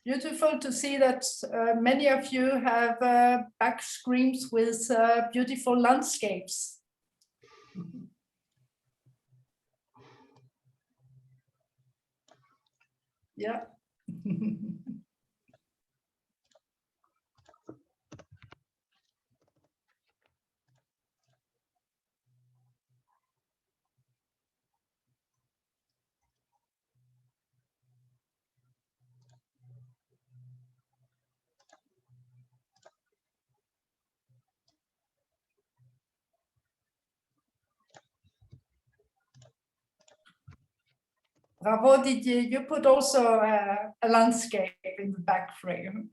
beautiful to see that many of you have back screens with beautiful landscapes. Yeah. Bravo, Didier. You put also a landscape in the back frame.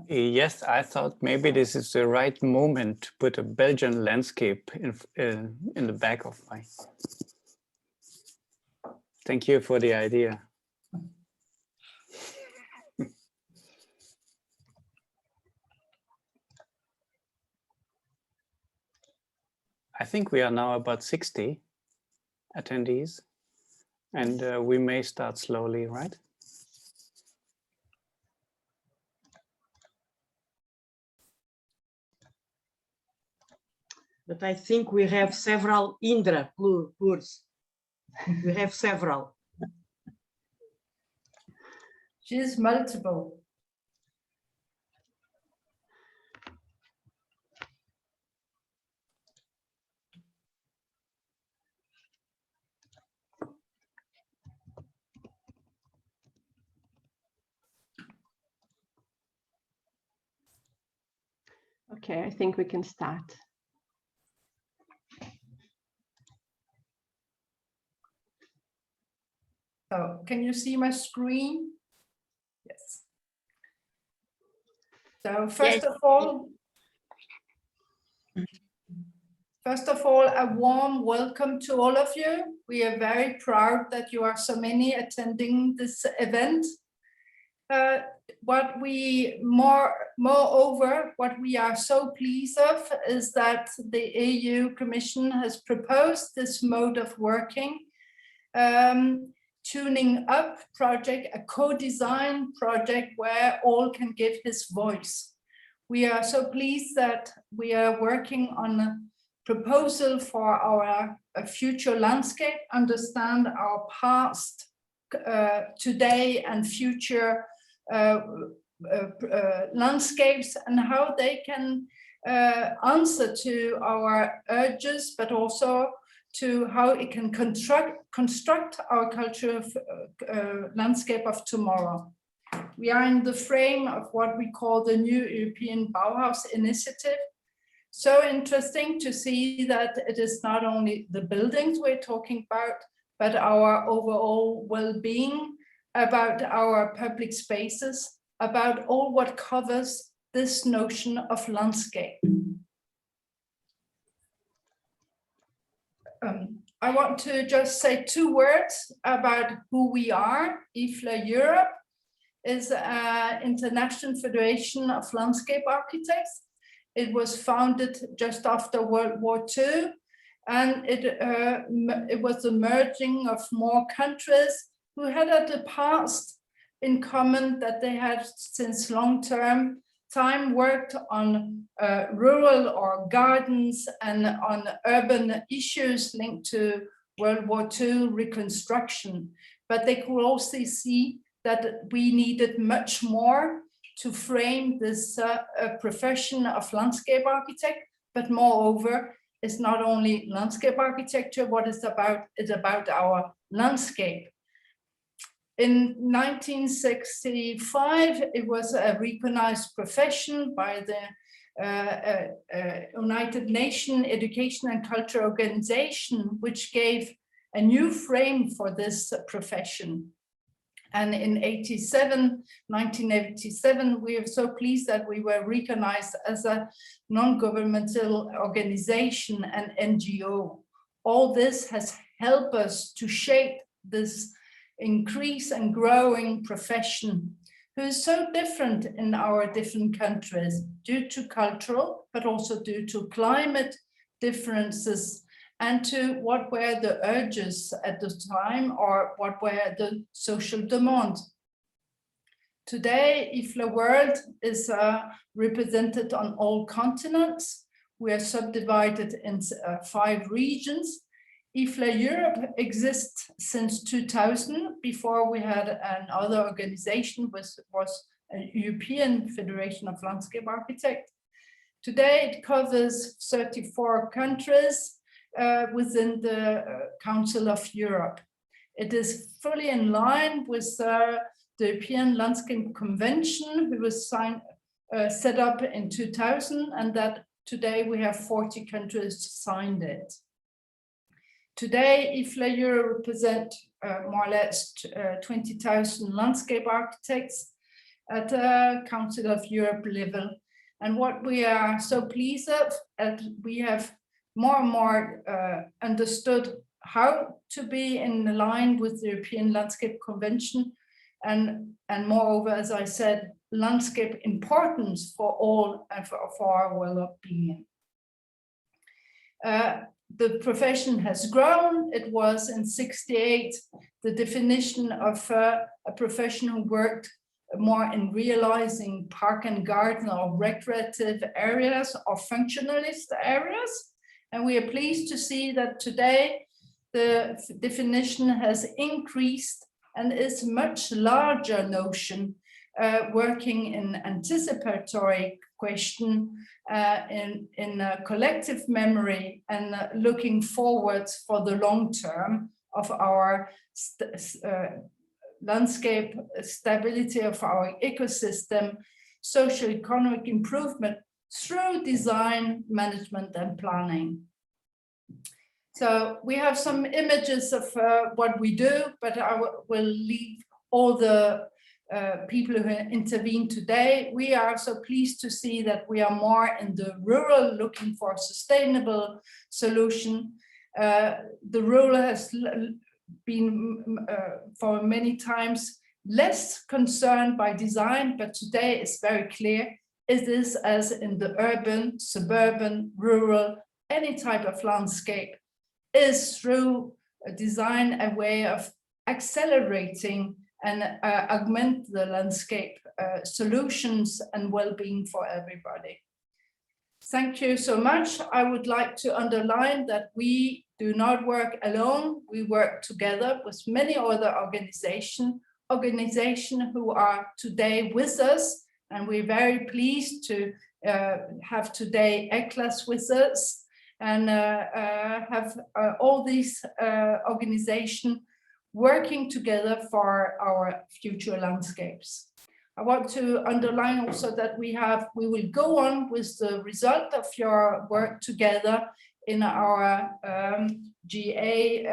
Yes, I thought maybe this is the right moment to put a Belgian landscape in the back of my. Thank you for the idea. I think we are now about 60 attendees, and we may start slowly, right? But I think we have several Indra Purs. We have several. She's multiple. Okay, I think we can start. So, can you see my screen? Yes. So first of all, a warm welcome to all of you. We are very proud that you are so many attending this event. Moreover, what we are so pleased of is that the EU Commission has proposed this mode of working, tuning up project, a co-design project where all can give his voice. We are so pleased that we are working on a proposal for our future landscape, understand our past, today and future landscapes and how they can answer to our urges, but also to how it can construct our culture of, landscape of tomorrow. We are in the frame of what we call the new European Bauhaus initiative. So interesting to see that it is not only the buildings we're talking about, but our overall well-being, about our public spaces, about all what covers this notion of landscape. I want to just say 2 words about who we are. IFLA Europe is an international federation of landscape architects. It was founded just after World War II, and it was the merging of more countries who had at the past in common that they had since long-term time worked on rural or gardens and on urban issues linked to World War II reconstruction. But they could also see that we needed much more to frame this profession of landscape architect, but moreover, it's not only landscape architecture, what it's about our landscape. In 1965, it was a recognized profession by the United Nations Education and Culture Organization, which gave a new frame for this profession. And in 1987, we are so pleased that we were recognized as a non-governmental organization and NGO. All this has helped us to shape this increase and growing profession, who is so different in our different countries due to cultural, but also due to climate differences and to what were the urges at the time or what were the social demands. Today, IFLA World is represented on all continents. We are subdivided in 5 regions. IFLA Europe exists since 2000. Before we had another organization, was a European Federation of Landscape Architects. Today it covers 34 countries within the Council of Europe. It is fully in line with the European Landscape Convention, which was set up in 2000, and that today we have 40 countries signed it. Today, IFLA Europe represent more or less 20,000 landscape architects at the Council of Europe level. And what we are so pleased of, that we have more and more understood how to be in line with the European Landscape Convention, and moreover, as I said, landscape importance for all and for our well-being. The profession has grown. It was in '68 the definition of a profession who worked more in realizing park and garden or recreative areas or functionalist areas. And we are pleased to see that today the definition has increased and is much larger notion, working in anticipatory question, in collective memory, and looking forward for the long term of our landscape stability, of our ecosystem, social economic improvement through design, management, and planning. So we have some images of what we do, but I will leave all the people who intervene today. We are so pleased to see that we are more in the rural, looking for a sustainable solution. The rural has been for many times less concerned by design, but today it's very clear it is as in the urban, suburban, rural, any type of landscape is through design a way of accelerating and augment the landscape solutions and well-being for everybody. Thank you so much. I would like to underline that we do not work alone. We work together with many other organizations who are today with us. And we're very pleased to have today ECLAS with us and have all these organizations working together for our future landscapes. I want to underline also that we will go on with the result of your work together in our GA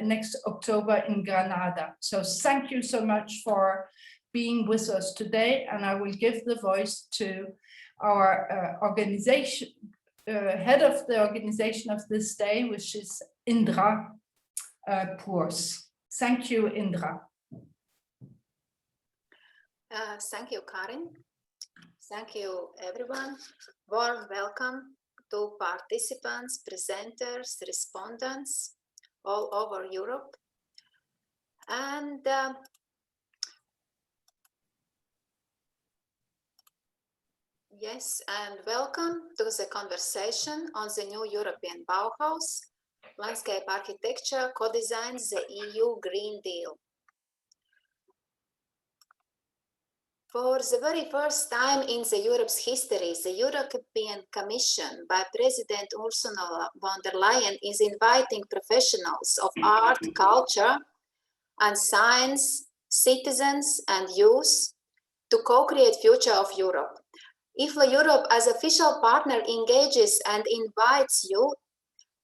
next October in Granada. So thank you so much for being with us today, and I will give the voice to our organization, head of the organization of this day, which is Indra Poors. Thank you, Indra. Thank you, Karin. Thank you, everyone. Warm welcome to participants, presenters, respondents all over Europe. And yes, and welcome to the conversation on the new European Bauhaus, landscape architecture co-designs the EU Green Deal. For the very first time in the Europe's history, the European Commission by President Ursula von der Leyen is inviting professionals of art, culture, and science, citizens, and youth to co-create future of Europe. IFLA Europe as official partner engages and invites you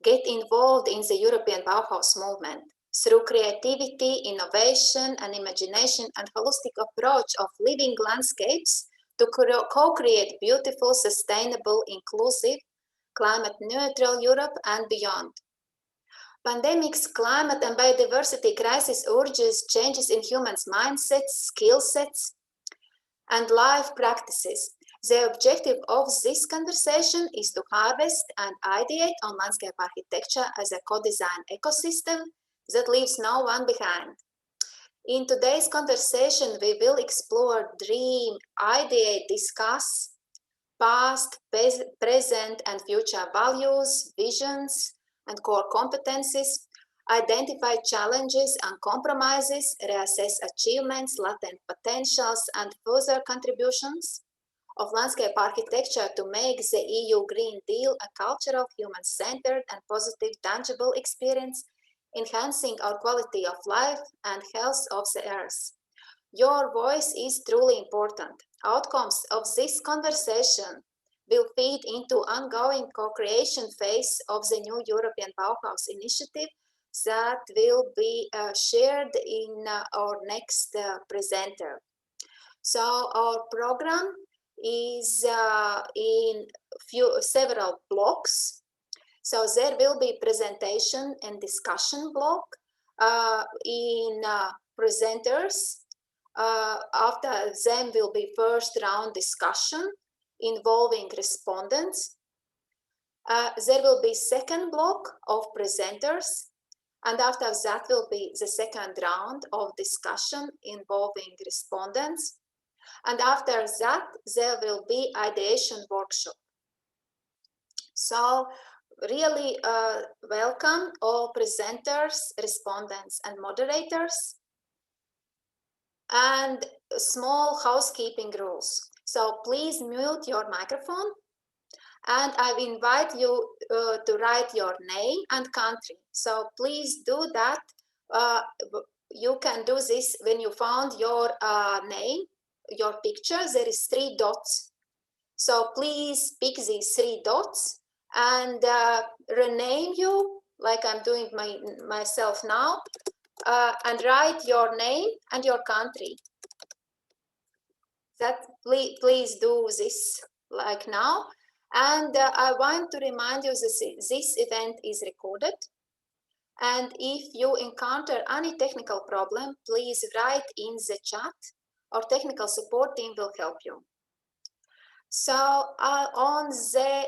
get involved in the European Bauhaus movement through creativity, innovation, and imagination, and holistic approach of living landscapes to co-create beautiful, sustainable, inclusive, climate-neutral Europe and beyond. Pandemics, climate, and biodiversity crisis urges changes in humans' mindsets, skill sets, and life practices. The objective of this conversation is to harvest and ideate on landscape architecture as a co-design ecosystem that leaves no one behind. In today's conversation, we will explore, dream, ideate, discuss past, present, and future values, visions, and core competencies, identify challenges and compromises, reassess achievements, latent potentials, and further contributions of landscape architecture to make the EU Green Deal a cultural, human-centered, and positive, tangible experience, enhancing our quality of life and health of the earth. Your voice is truly important. Outcomes of this conversation will feed into ongoing co-creation phase of the new European Bauhaus initiative that will be shared in our next presenter. So our program is in several blocks. So there will be presentation and discussion block in presenters. After them will be first round discussion involving respondents. There will be second block of presenters, and after that will be the second round of discussion involving respondents. And after that, there will be ideation workshop. So really welcome all presenters, respondents, and moderators. And small housekeeping rules. So please mute your microphone, and I invite you to write your name and country. So please do that. You can do this when you found your name, your picture, there is 3 dots. So please pick these 3 dots and rename you, like I'm doing myself now, and write your name and your country. That please do this like now. And I want to remind you that this event is recorded. And if you encounter any technical problem, please write in the chat. Our technical support team will help you. So on the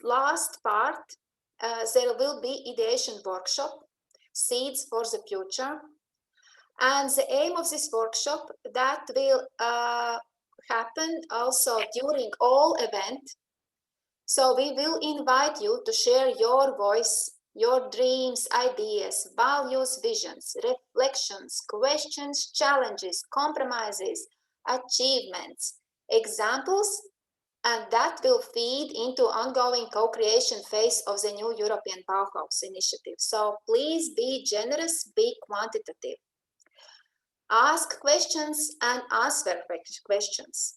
last part, there will be ideation workshop, Seeds for the Future. And the aim of this workshop that will happen also during all event. So we will invite you to share your voice, your dreams, ideas, values, visions, reflections, questions, challenges, compromises, achievements, examples, and that will feed into ongoing co-creation phase of the new European Bauhaus initiative. So please be generous, be quantitative. Ask questions and answer questions.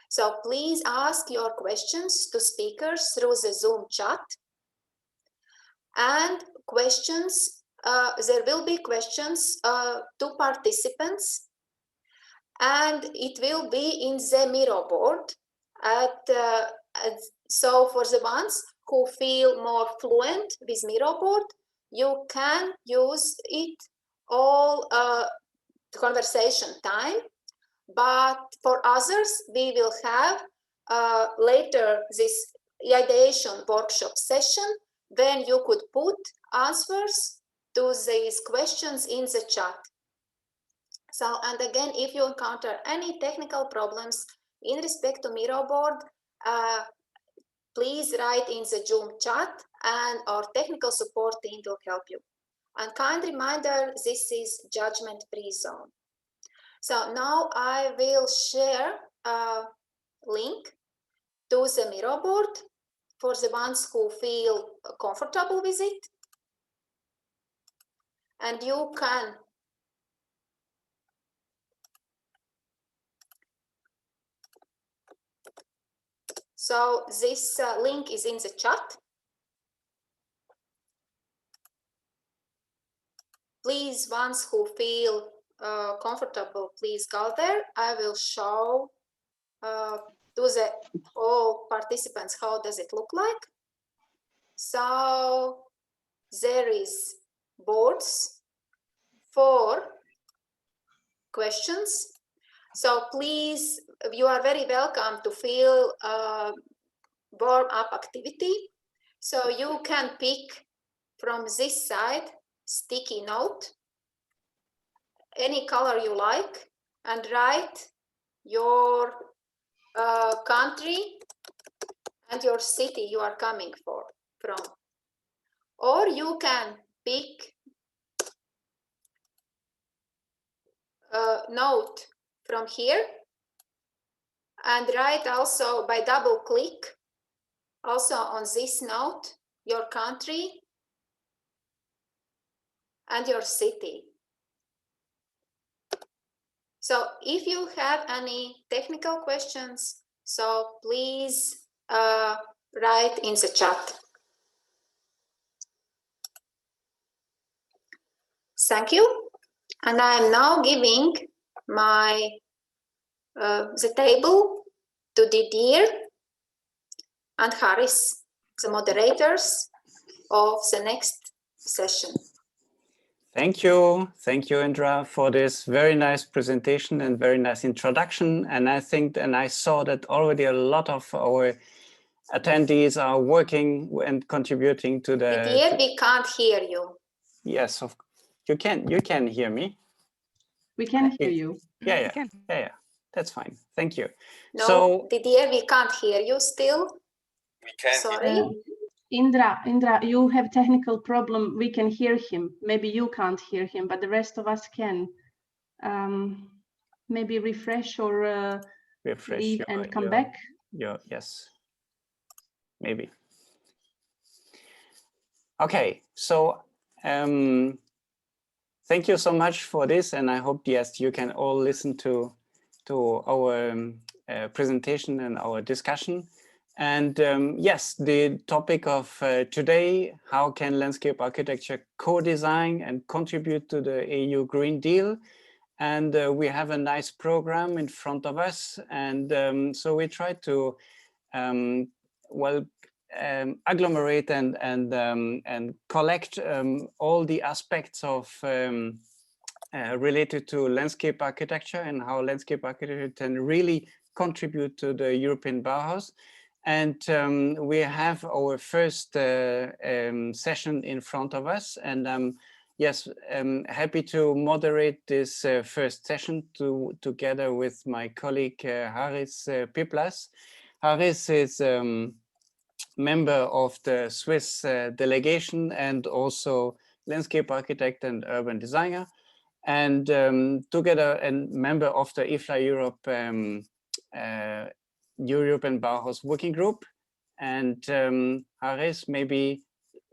So please ask your questions to speakers through the Zoom chat. And questions, there will be questions to participants, and it will be in the Miro board. So for the ones who feel more fluent with Miro board, you can use it all conversation time, but for others we will have later this ideation workshop session when you could put answers to these questions in the chat. So, and again, if you encounter any technical problems in respect to Miro board, please write in the Zoom chat and our technical support team will help you. And kind reminder, this is judgment-free zone. So now I will share a link to the Miro board for the ones who feel comfortable with it. And you can so this link is in the chat. Please, ones who feel comfortable, please go there. I will show to all participants how does it look like. So there is boards for questions. So please, you are very welcome to fill warm up activity. So you can pick from this side sticky note any color you like and write your country and your city you are coming from. Or you can pick a note from here and write also by double click also on this note your country and your city. So if you have any technical questions, so please write in the chat. Thank you. And I am now giving my the table to Didier and Harris, the moderators of the next session. Thank you, Indra, for this very nice presentation and very nice introduction. And I think, and I saw that already a lot of our attendees are working and contributing to the. Didier, we can't hear you. Yes, you can hear me. We can hear you. Yeah, that's fine. Thank you. No, so, Didier, we can't hear you still. We can. Sorry. Indra, you have technical problem. We can hear him. Maybe you can't hear him, but the rest of us can. Maybe refresh or leave and come back. Yes, maybe. Okay, so thank you so much for this, and I hope yes you can all listen to our presentation and our discussion. And yes, the topic of today: how can landscape architecture co-design and contribute to the EU Green Deal? And we have a nice program in front of us, and so we try to agglomerate and collect all the aspects of related to landscape architecture and how landscape architecture can really contribute to the European Bauhaus. And we have our first session in front of us, and yes, I'm happy to moderate this first session together with my colleague Harris Piplas. Harris is member of the Swiss delegation and also landscape architect and urban designer, and together and member of the IFLA European Bauhaus working group. And Harris, maybe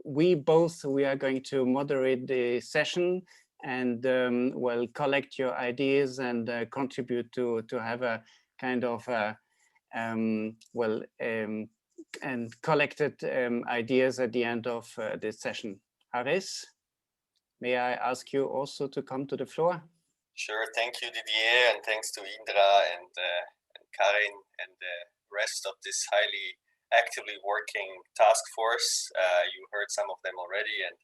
we are going to moderate the session and collect your ideas and contribute to have a kind of and collected ideas at the end of this session. Harris, may I ask you also to come to the floor? Sure, thank you, Didier, and thanks to Indra and Karin and the rest of this highly actively working task force. You heard some of them already, and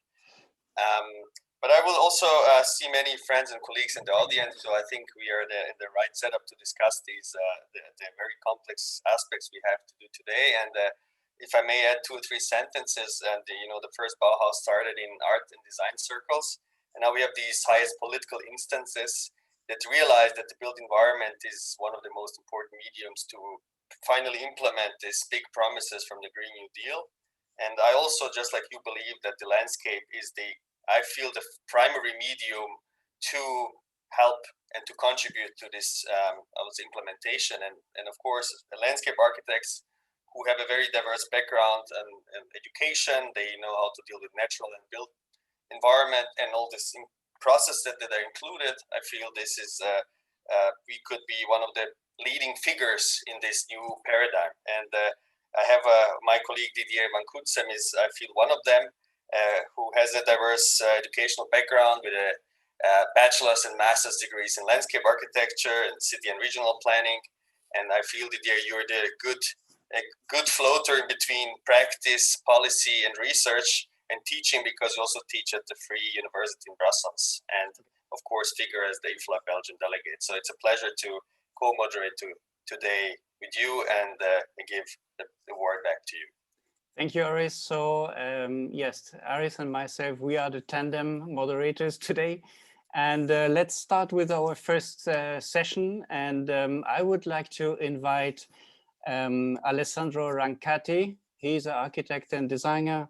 but I will also see many friends and colleagues in the audience, so I think we are in the right setup to discuss these the very complex aspects we have to do today. And if I may add 2 or 3 sentences, and the first Bauhaus started in art and design circles, and now we have these highest political instances that realize that the built environment is one of the most important mediums to finally implement these big promises from the Green New Deal. And I also, just like you, believe that the landscape is the primary medium to help and to contribute to this implementation. And of course, the landscape architects who have a very diverse background and education, they know how to deal with natural and built environment and all this process that are included. I feel this is we could be one of the leading figures in this new paradigm. And I have my colleague Didier Van Kutsem is, I feel, one of them who has a diverse educational background with a bachelor's and master's degrees in landscape architecture and city and regional planning. And I feel, Didier, you're a good floater in between practice, policy, and research and teaching, because you also teach at the Free University in Brussels, and of course figure as the IFLA Belgian delegate. So it's a pleasure to co-moderate today with you, and give the word back to you. Thank you, Aris. So yes, Aris and myself, we are the tandem moderators today. And let's start with our first session. And I would like to invite Alessandro Rancati. He's an architect and designer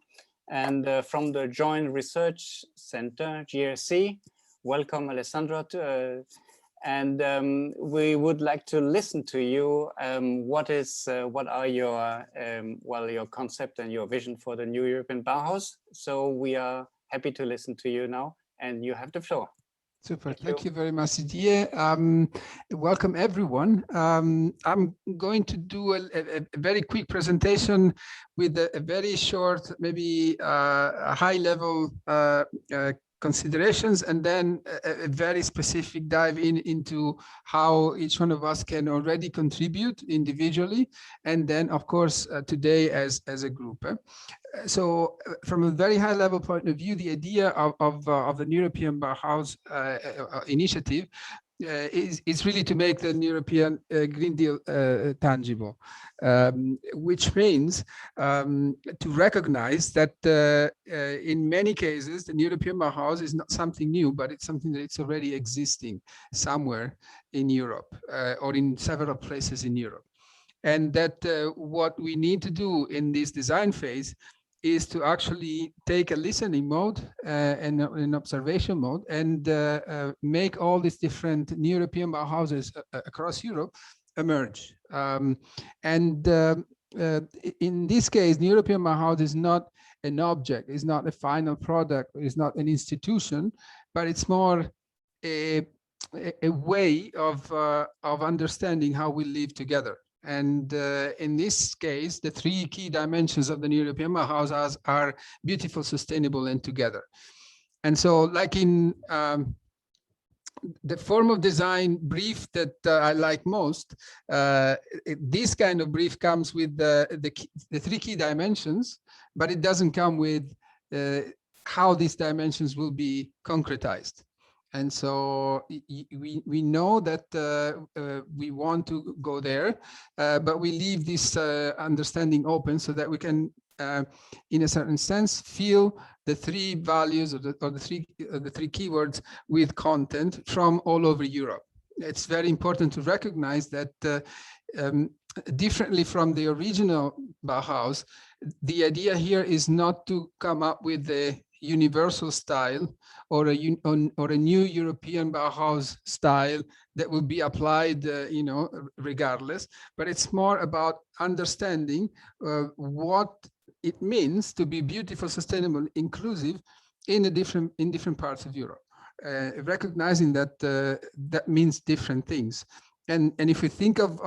and from the Joint Research Center, GRC. Welcome, Alessandro. And we would like to listen to you. What are your your concept and your vision for the new European Bauhaus? So we are happy to listen to you now, and you have the floor. Super. Thank you very much, Didier. Welcome, everyone. I'm going to do a very quick presentation with a very short, maybe high-level considerations, and then a very specific dive into how each one of us can already contribute individually, and then, of course, today as a group. So from a very high level point of view, the idea of the European Bauhaus initiative is really to make the European Green Deal tangible, which means to recognize that in many cases, the European Bauhaus is not something new, but it's something that it's already existing somewhere in Europe or in several places in Europe. And that what we need to do in this design phase is to actually take a listening mode and an observation mode and make all these different European Bauhauses across Europe emerge. In this case, the European Bauhaus is not an object, is not a final product, is not an institution, but it's more a way of understanding how we live together. And in this case, the three key dimensions of the European Bauhaus are beautiful, sustainable, and together. And so, like in the form of design brief that I like most, this kind of brief comes with the three key dimensions, but it doesn't come with how these dimensions will be concretized. And so we know that we want to go there, but we leave this understanding open so that we can, in a certain sense, feel the three values or the three keywords with content from all over Europe. It's very important to recognize that differently from the original Bauhaus, the idea here is not to come up with the universal style or a new European Bauhaus style that will be applied, regardless. But it's more about understanding what it means to be beautiful, sustainable, inclusive in different parts of Europe, recognizing that that means different things. And if we think of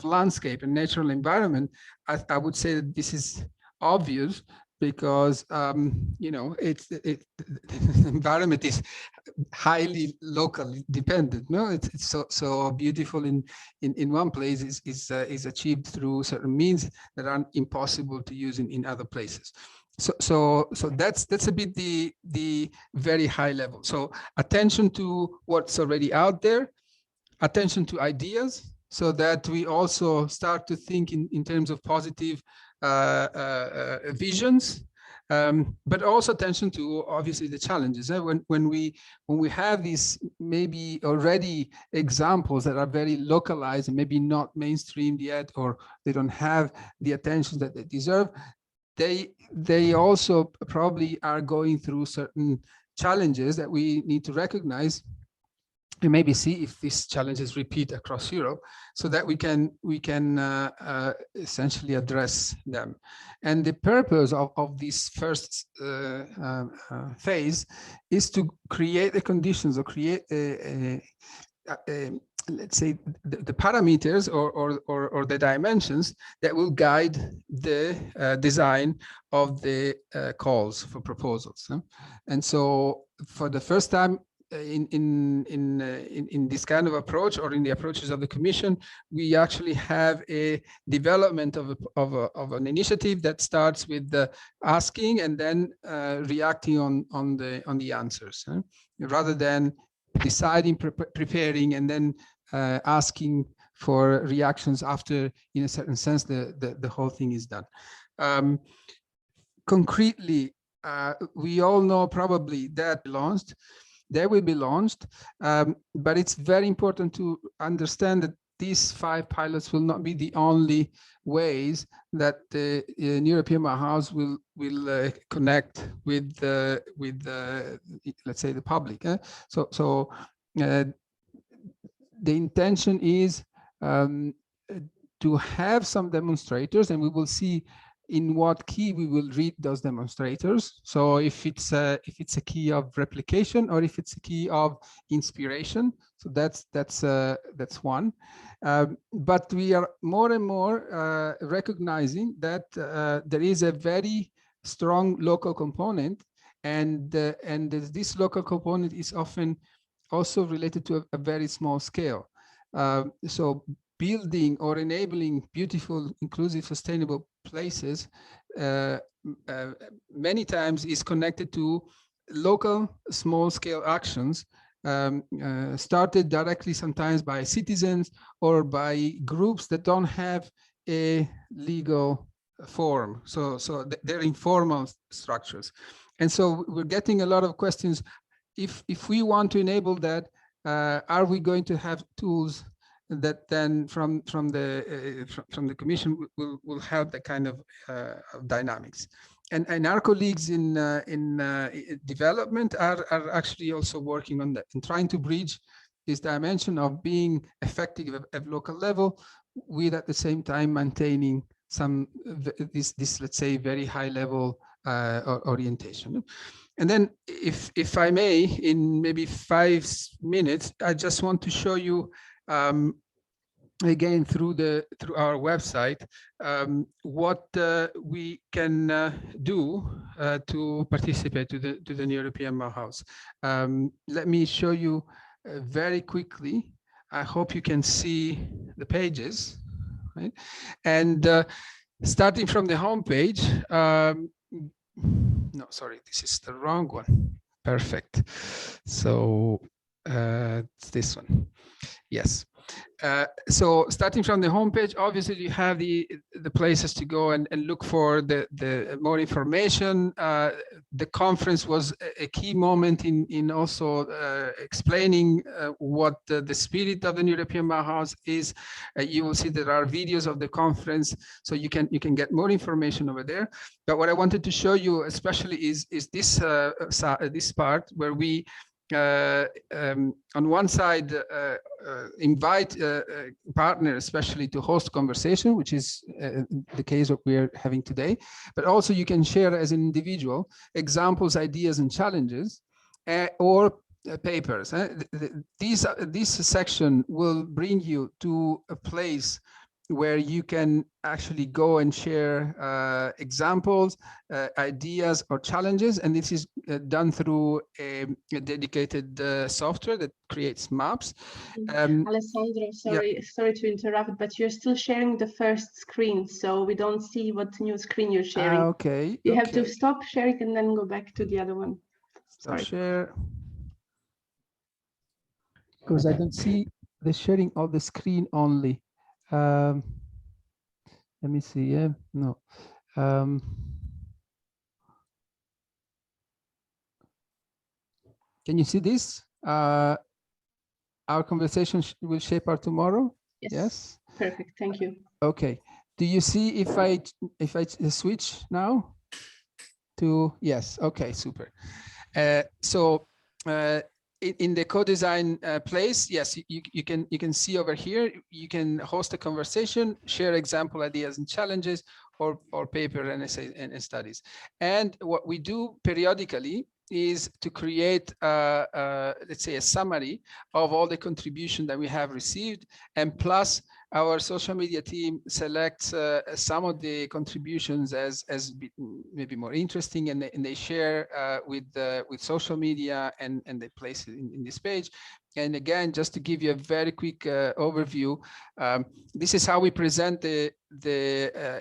landscape and natural environment, I would say that this is obvious, because the environment is highly locally dependent. No, it's so beautiful in one place is achieved through certain means that are impossible to use in other places. So that's a bit the very high level. So attention to what's already out there, attention to ideas, so that we also start to think in terms of positive visions, but also attention to obviously the challenges. When we have these maybe already examples that are very localized and maybe not mainstreamed yet, or they don't have the attention that they deserve, they also probably are going through certain challenges that we need to recognize and maybe see if these challenges repeat across Europe, so that we can essentially address them. And the purpose of this first phase is to create the conditions, or create let's say the parameters or the dimensions that will guide the design of the calls for proposals. And so for the first time, in this kind of approach, or in the approaches of the Commission, we actually have a development of an initiative that starts with the asking and then reacting on the answers, rather than deciding, preparing, and then asking for reactions after, in a certain sense, the whole thing is done. Concretely, we all know probably that launched. they will be launched. But it's very important to understand that these 5 pilots will not be the only ways that the European Bauhaus will connect with let's say the public. So the intention is to have some demonstrators, and we will see in what key we will read those demonstrators. So if it's a key of replication or if it's a key of inspiration. So that's one. But we are more and more recognizing that there is a very strong local component, and this local component is often also related to a very small scale. So building or enabling beautiful, inclusive, sustainable places many times is connected to local small-scale actions started directly sometimes by citizens or by groups that don't have a legal form. So they're informal structures. And so we're getting a lot of questions. If we want to enable that, are we going to have tools that then from the Commission will help that kind of dynamics? And our colleagues in development are actually also working on that and trying to bridge this dimension of being effective at local level with at the same time maintaining some this let's say very high level orientation. And then if I may, in maybe 5 minutes, I just want to show you again through our website what we can do to participate to the European Bauhaus. Let me show you very quickly. I hope you can see the pages, right? And starting from the home page. No, sorry, this is the wrong one. Perfect. So it's this one. Yes. So starting from the homepage, obviously you have the places to go and look for the more information. The conference was a key moment in also explaining what the spirit of the European Bauhaus is. You will see there are videos of the conference, so you can get more information over there. But what I wanted to show you especially is this this part where we on one side invite partners especially to host conversation, which is the case that we're having today, but also you can share as an individual examples, ideas and challenges or papers. This section will bring you to a place where you can actually go and share examples, ideas or challenges. And this is done through a dedicated software that creates maps. Alessandro, sorry to interrupt, but you're still sharing the first screen, so we don't see what new screen you're sharing. Okay. You have to stop sharing and then go back to the other one. Stop share. Because I don't see the sharing of the screen only. Let me see. Yeah, no. Can you see this? Our conversation will shape our tomorrow. Yes. Perfect. Thank you. Okay. Do you see if I switch now to yes? Okay. Super. So. In the co-design place, yes, you can see over here, you can host a conversation, share example ideas and challenges, or paper and essays and studies. And what we do periodically is to create, let's say, a summary of all the contribution that we have received, and plus our social media team selects some of the contributions as maybe more interesting, and they share with social media, and they place it in this page. And again, just to give you a very quick overview, this is how we present the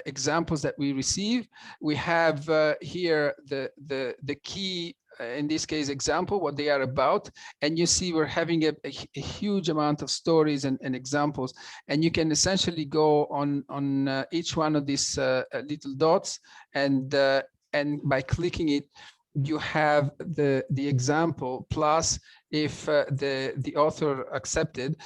examples that we receive. We have here the key, in this case, example, what they are about. And you see we're having a huge amount of stories and examples. And you can essentially go on each one of these little dots, and by clicking it, you have the example plus if the author accepted,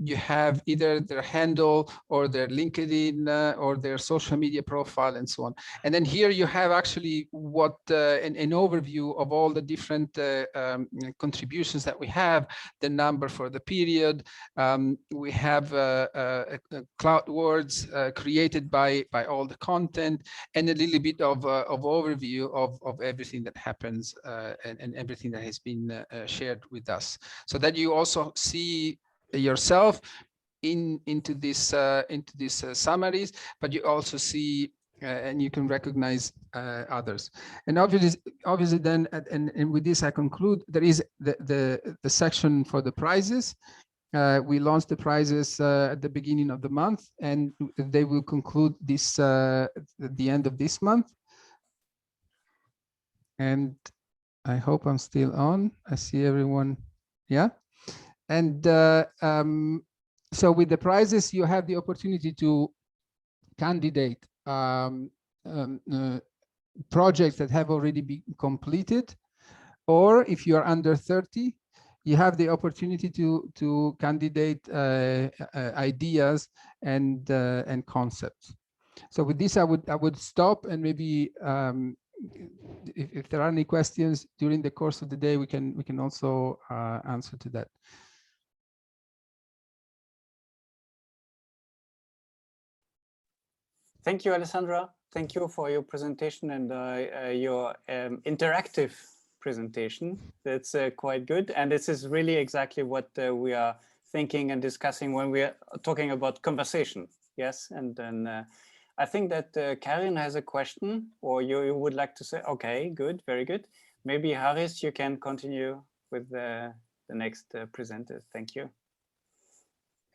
you have either their handle or their LinkedIn or their social media profile and so on. And then here you have actually what an overview of all the different contributions that we have, the number for the period. We have cloud words created by all the content, and a little bit of overview of everything that happens and everything that has been shared with us, so that you also see yourself into this summaries, but you also see and you can recognize others. And obviously then, and with this I conclude, there is the section for the prizes. We launched the prizes at the beginning of the month, and they will conclude this at the end of this month. And I hope I'm still on. I see everyone. Yeah. And so with the prizes, you have the opportunity to candidate projects that have already been completed, or if you are under 30, you have the opportunity to candidate ideas and concepts. So with this, I would stop, and maybe if there are any questions during the course of the day, we can also answer to that. Thank you, Alessandra. Thank you for your presentation and your interactive presentation. That's quite good. And this is really exactly what we are thinking and discussing when we are talking about conversation. Yes. And then I think that Karin has a question, or you would like to say, okay, good, very good. Maybe Haris, you can continue with the next presenter. Thank you.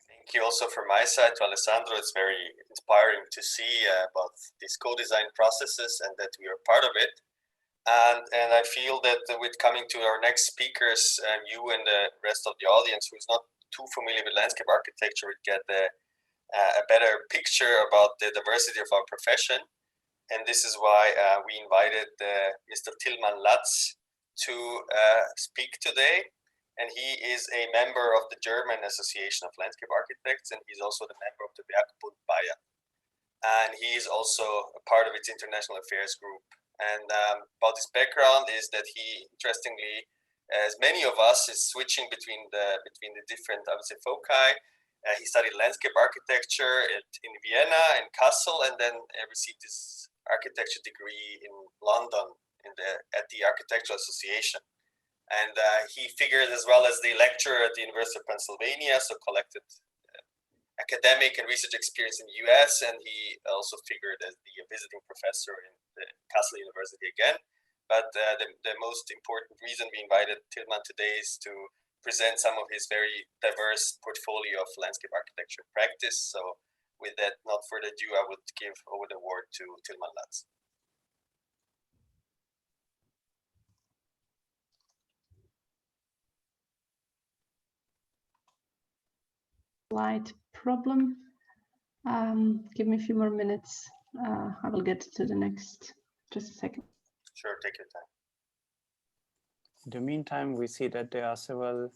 Thank you also from my side to Alessandro. It's very inspiring to see about these co-design processes and that we are part of it. And I feel that with coming to our next speakers, you and the rest of the audience who is not too familiar with landscape architecture would get a better picture about the diversity of our profession. And this is why we invited Mr. Tilman Latz to speak today. And he is a member of the German Association of Landscape Architects, and he's also the member of the Werkbund Bayern. And he is also a part of its international affairs group. And about his background is that he, interestingly, as many of us, is switching between the different, I would say, foci. He studied landscape architecture in Vienna and Kassel, and then received his architecture degree in London at the Architectural Association. And he figured as well as the lecturer at the University of Pennsylvania, so collected academic and research experience in the US, and he also figured as the visiting professor in the Kassel University again. But the most important reason we invited Tilman today is to present some of his very diverse portfolio of landscape architecture practice. So with that, not further ado, I would give over the word to Tilman Latz. Slight problem. Give me a few more minutes. I will get to the next. Just a second. Sure, take your time. In the meantime, we see that there are several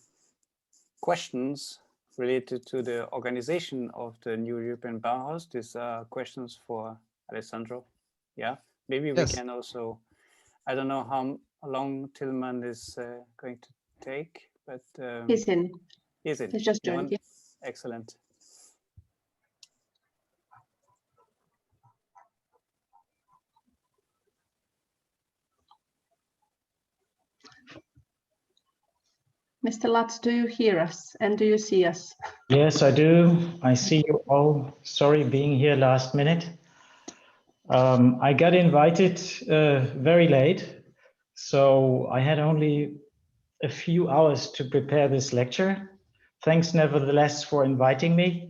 questions related to the organization of the new European Bauhaus. These are questions for Alessandro. Yeah, maybe we can also, I don't know how long Tilman is going to take, but he's in. He's in. He's just joined. Yeah. Excellent. Mr. Latz, do you hear us and do you see us? Yes, I do. I see you all. Sorry being here last minute. I got invited very late, so I had only a few hours to prepare this lecture. Thanks nevertheless for inviting me.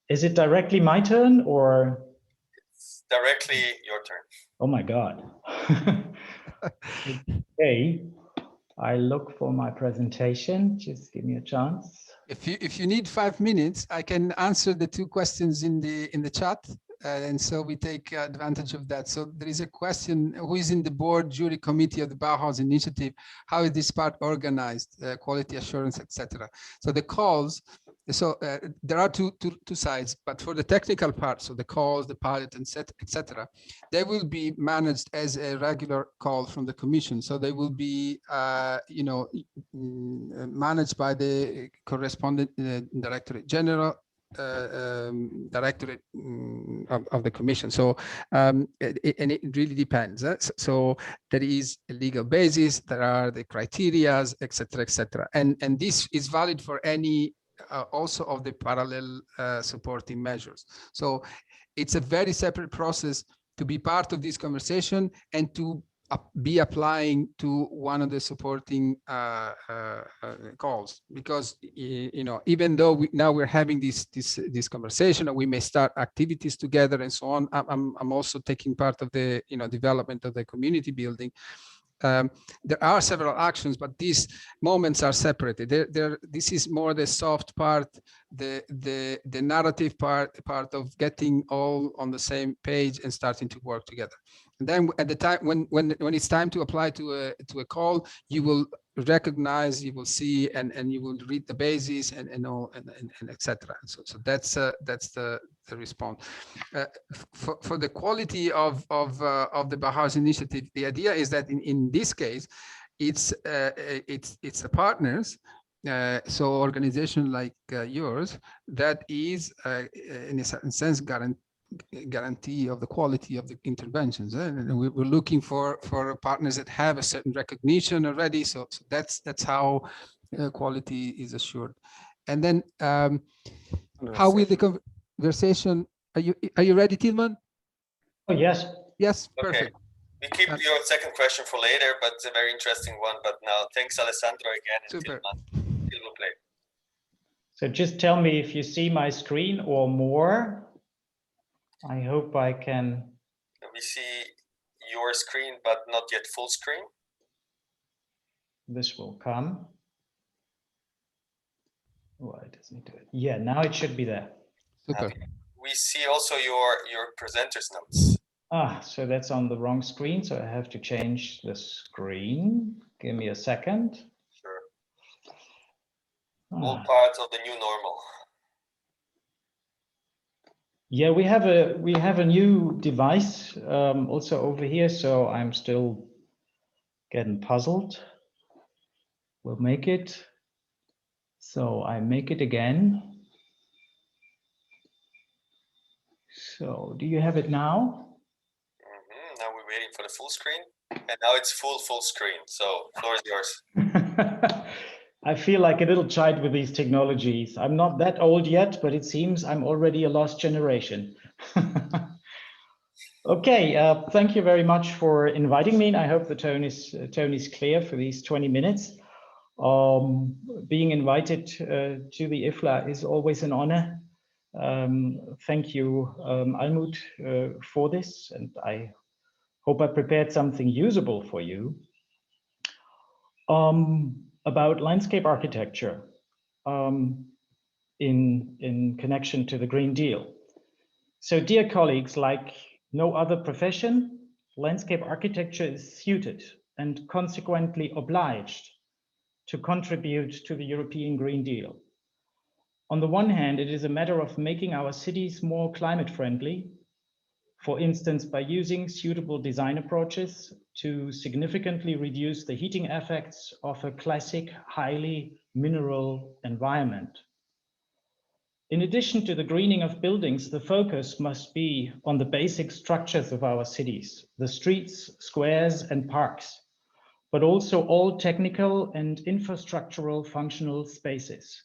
Is it directly my turn or? It's directly your turn. Oh my God. Okay. I look for my presentation. Just give me a chance. If you need 5 minutes, I can answer the two questions in the chat. and so we take advantage of that. So there is a question: who is in the board jury committee of the Bauhaus initiative? How is this part organized? Quality assurance, etc. So the calls. So there are two sides, but for the technical part, so the calls, the pilot, and etc., they will be managed as a regular call from the Commission. So they will be, managed by the correspondent Directorate General, Directorate of the Commission. So and it really depends. So there is a legal basis, there are the criteria, etc., etc., and this is valid for any. Also of the parallel supporting measures. So it's a very separate process to be part of this conversation and to be applying to one of the supporting calls, because even though now we're having this conversation, and we may start activities together and so on, I'm also taking part of the development of the community building. There are several actions, but these moments are separated. This is more the soft part, the narrative part of getting all on the same page and starting to work together. And then at the time when it's time to apply to a call, you will recognize, you will see, and you will read the basis and all and etc. So that's the response. For the quality of the Bauhaus initiative, the idea is that in this case, it's the partners, so organization like yours, that is in a certain sense guarantee of the quality of the interventions, and we're looking for partners that have a certain recognition already. So that's how quality is assured. And then how will the conversation? Are you ready, Tilman? Oh, yes. Yes, okay. Perfect. We keep your second question for later, but it's a very interesting one. But now, thanks, Alessandro, again. And Super. Tilman play. So just tell me if you see my screen or more. I hope I can. We see your screen, but not yet full screen. This will come. Why doesn't it do it? Yeah, now it should be there. Super. We see also your presenter's notes. So that's on the wrong screen. So I have to change the screen. Give me a second. Sure. All parts of the new normal. Yeah, we have a new device also over here, so I'm still getting puzzled. We'll make it. So I make it again. So do you have it now? Now we're waiting for the full screen, and now it's full screen. So floor is yours. I feel like a little child with these technologies. I'm not that old yet, but it seems I'm already a lost generation. Okay, thank you very much for inviting me. I hope the tone is clear for these 20 minutes. Being invited to the IFLA is always an honor. Thank you, Almut, for this, and I hope I prepared something usable for you. About landscape architecture in connection to the Green Deal. So dear colleagues, like no other profession, landscape architecture is suited and consequently obliged to contribute to the European Green Deal. On the one hand, it is a matter of making our cities more climate friendly, for instance, by using suitable design approaches to significantly reduce the heating effects of a classic, highly mineral environment. In addition to the greening of buildings, the focus must be on the basic structures of our cities, the streets, squares, and parks, but also all technical and infrastructural functional spaces.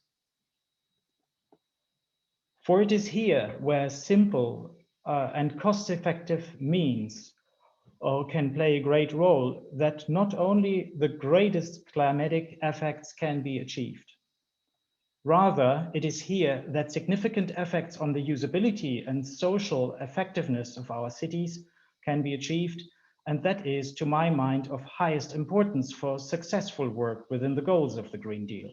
For it is here where simple and cost-effective means can play a great role, that not only the greatest climatic effects can be achieved. Rather, it is here that significant effects on the usability and social effectiveness of our cities can be achieved, and that is, to my mind, of highest importance for successful work within the goals of the Green Deal.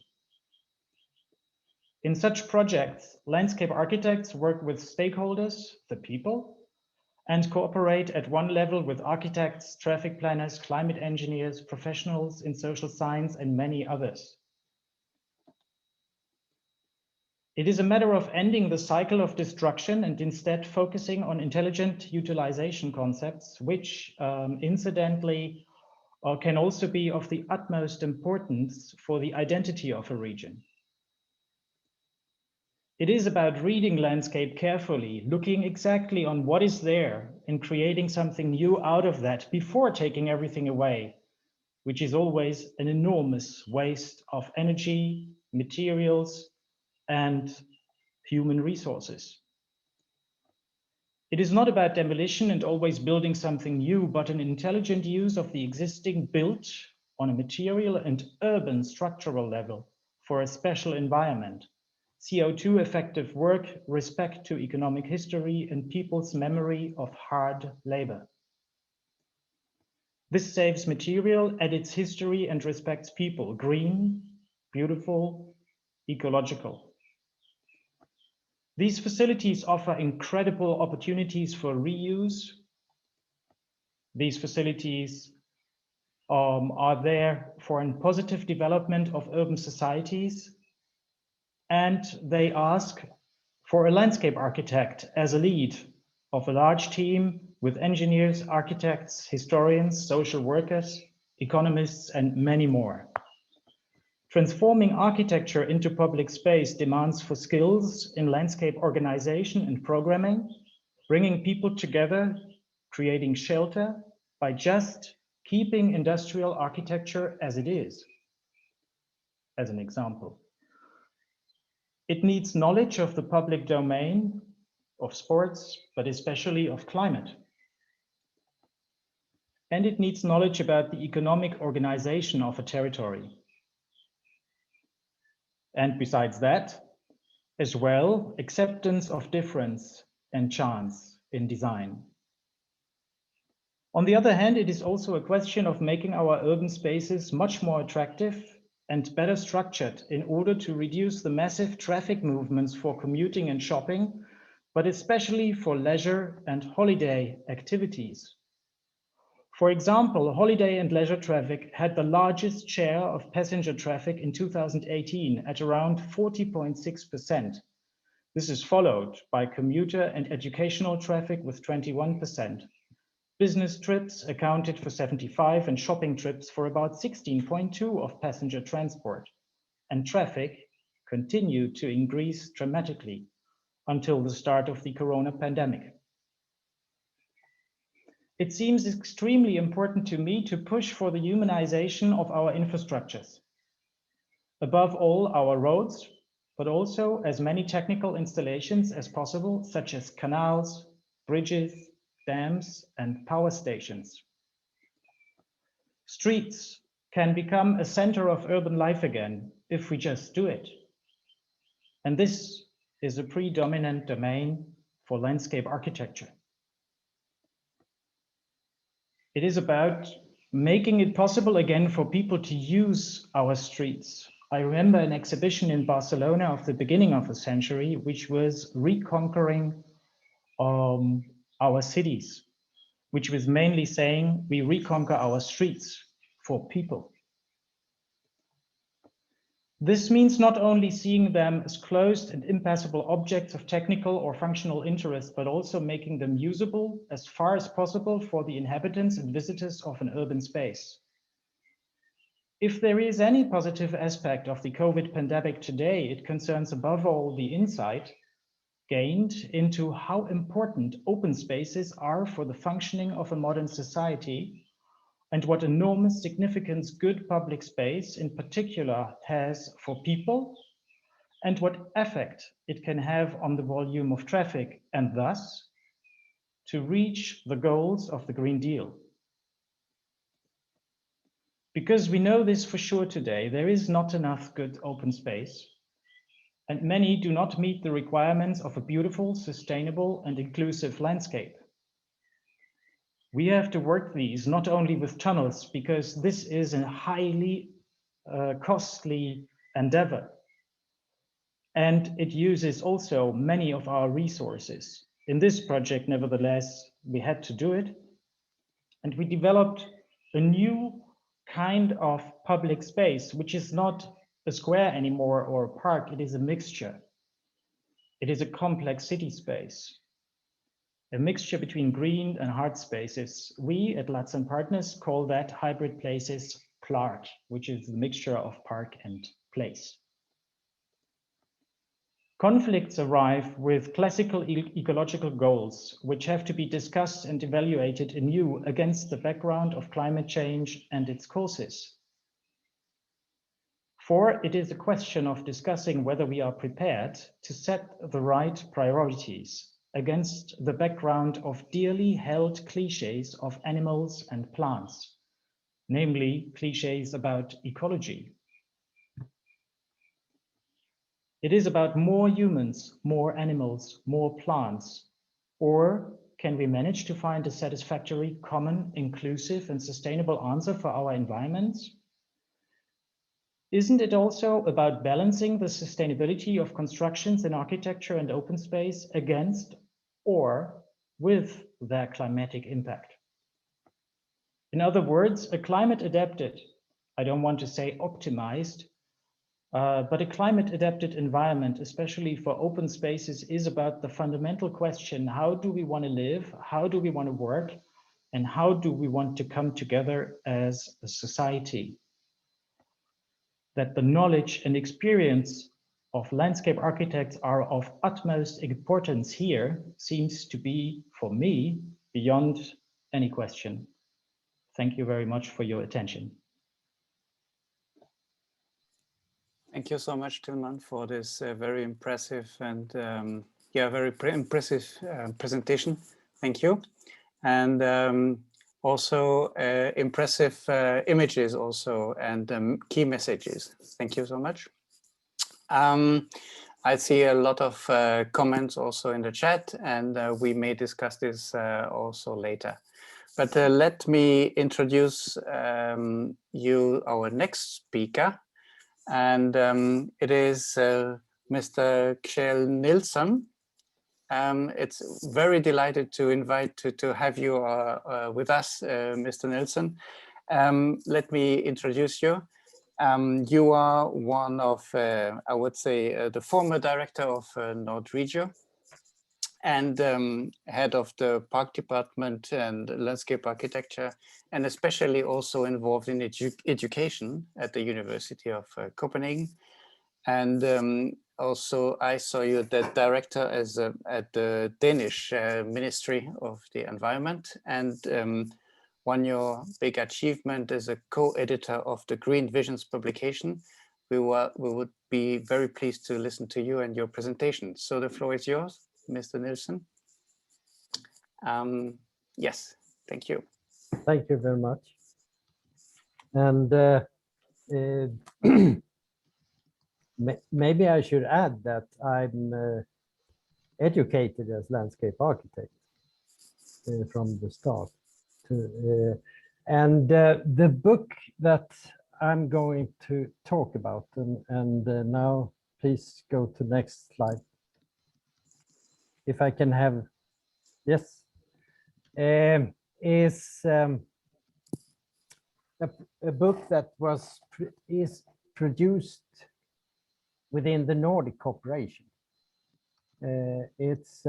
In such projects, landscape architects work with stakeholders, the people, and cooperate at one level with architects, traffic planners, climate engineers, professionals in social science, and many others. It is a matter of ending the cycle of destruction and instead focusing on intelligent utilization concepts, which incidentally can also be of the utmost importance for the identity of a region. It is about reading landscape carefully, looking exactly on what is there and creating something new out of that before taking everything away, which is always an enormous waste of energy, materials, and human resources. It is not about demolition and always building something new, but an intelligent use of the existing built on a material and urban structural level for a special environment. CO2 effective work, respect to economic history, and people's memory of hard labor. This saves material, edits history, and respects people. Green, beautiful, ecological. These facilities offer incredible opportunities for reuse. These facilities are there for a positive development of urban societies, and they ask for a landscape architect as a lead of a large team with engineers, architects, historians, social workers, economists, and many more. Transforming architecture into public space demands for skills in landscape organization and programming, bringing people together, creating shelter by just keeping industrial architecture as it is, as an example. It needs knowledge of the public domain, of sports, but especially of climate. And it needs knowledge about the economic organization of a territory. And besides that, as well, acceptance of difference and chance in design. On the other hand, it is also a question of making our urban spaces much more attractive and better structured in order to reduce the massive traffic movements for commuting and shopping, but especially for leisure and holiday activities. For example, holiday and leisure traffic had the largest share of passenger traffic in 2018 at around 40.6%. This is followed by commuter and educational traffic with 21%. Business trips accounted for 75% and shopping trips for about 16.2% of passenger transport. And traffic continued to increase dramatically until the start of the corona pandemic. It seems extremely important to me to push for the humanization of our infrastructures. Above all, our roads, but also as many technical installations as possible, such as canals, bridges, dams, and power stations. Streets can become a center of urban life again if we just do it. And this is a predominant domain for landscape architecture. It is about making it possible again for people to use our streets. I remember an exhibition in Barcelona of the beginning of the century, which was reconquering our cities, which was mainly saying we reconquer our streets for people. This means not only seeing them as closed and impassable objects of technical or functional interest, but also making them usable as far as possible for the inhabitants and visitors of an urban space. If there is any positive aspect of the COVID pandemic today, it concerns above all the insight gained into how important open spaces are for the functioning of a modern society, and what enormous significance good public space in particular has for people, and what effect it can have on the volume of traffic, and thus to reach the goals of the Green Deal. Because we know this for sure today, there is not enough good open space, and many do not meet the requirements of a beautiful, sustainable, and inclusive landscape. We have to work these not only with tunnels, because this is a highly costly endeavor, And it uses also many of our resources. In this project, nevertheless, we had to do it. And we developed a new kind of public space, which is not a square anymore or a park, it is a mixture. It is a complex city space, a mixture between green and hard spaces. We at Lutz & Partners call that hybrid places PLART, which is the mixture of park and place. Conflicts arrive with classical ecological goals, which have to be discussed and evaluated anew against the background of climate change and its causes. For it is a question of discussing whether we are prepared to set the right priorities against the background of dearly held cliches of animals and plants, namely cliches about ecology. It is about more humans, more animals, more plants. Or can we manage to find a satisfactory, common, inclusive, and sustainable answer for our environments? Isn't it also about balancing the sustainability of constructions in architecture and open space against or with their climatic impact? In other words, a climate adapted, I don't want to say optimized, but a climate adapted environment, especially for open spaces, is about the fundamental question: how do we want to live? How do we want to work? And how do we want to come together as a society? That the knowledge and experience of landscape architects are of utmost importance here seems to be, for me, beyond any question. Thank you very much for your attention. Thank you so much, Tilman, for this very impressive and very impressive presentation. Thank you. And also impressive images also and key messages. Thank you so much. I see a lot of comments also in the chat, and we may discuss this also later. But let me introduce you our next speaker. And it is Mr. Kjell Nielsen. It's very delighted to invite to have you with us, Mr. Nielsen. Let me introduce you. You are one of, I would say, the former director of Nordregio and head of the park department and landscape architecture, and especially also involved in education at the University of Copenhagen. And also I saw you the director as at the Danish Ministry of the Environment, and one your big achievement as a co-editor of the Green Visions publication. We would be very pleased to listen to you and your presentation. So the floor is yours, Mr. Nielsen. Yes, thank you. Thank you very much. And maybe I should add that I'm educated as landscape architect from the start. And the book that I'm going to talk about, and now please go to next slide. If I can have, yes, is a book that is produced within the Nordic cooperation. It's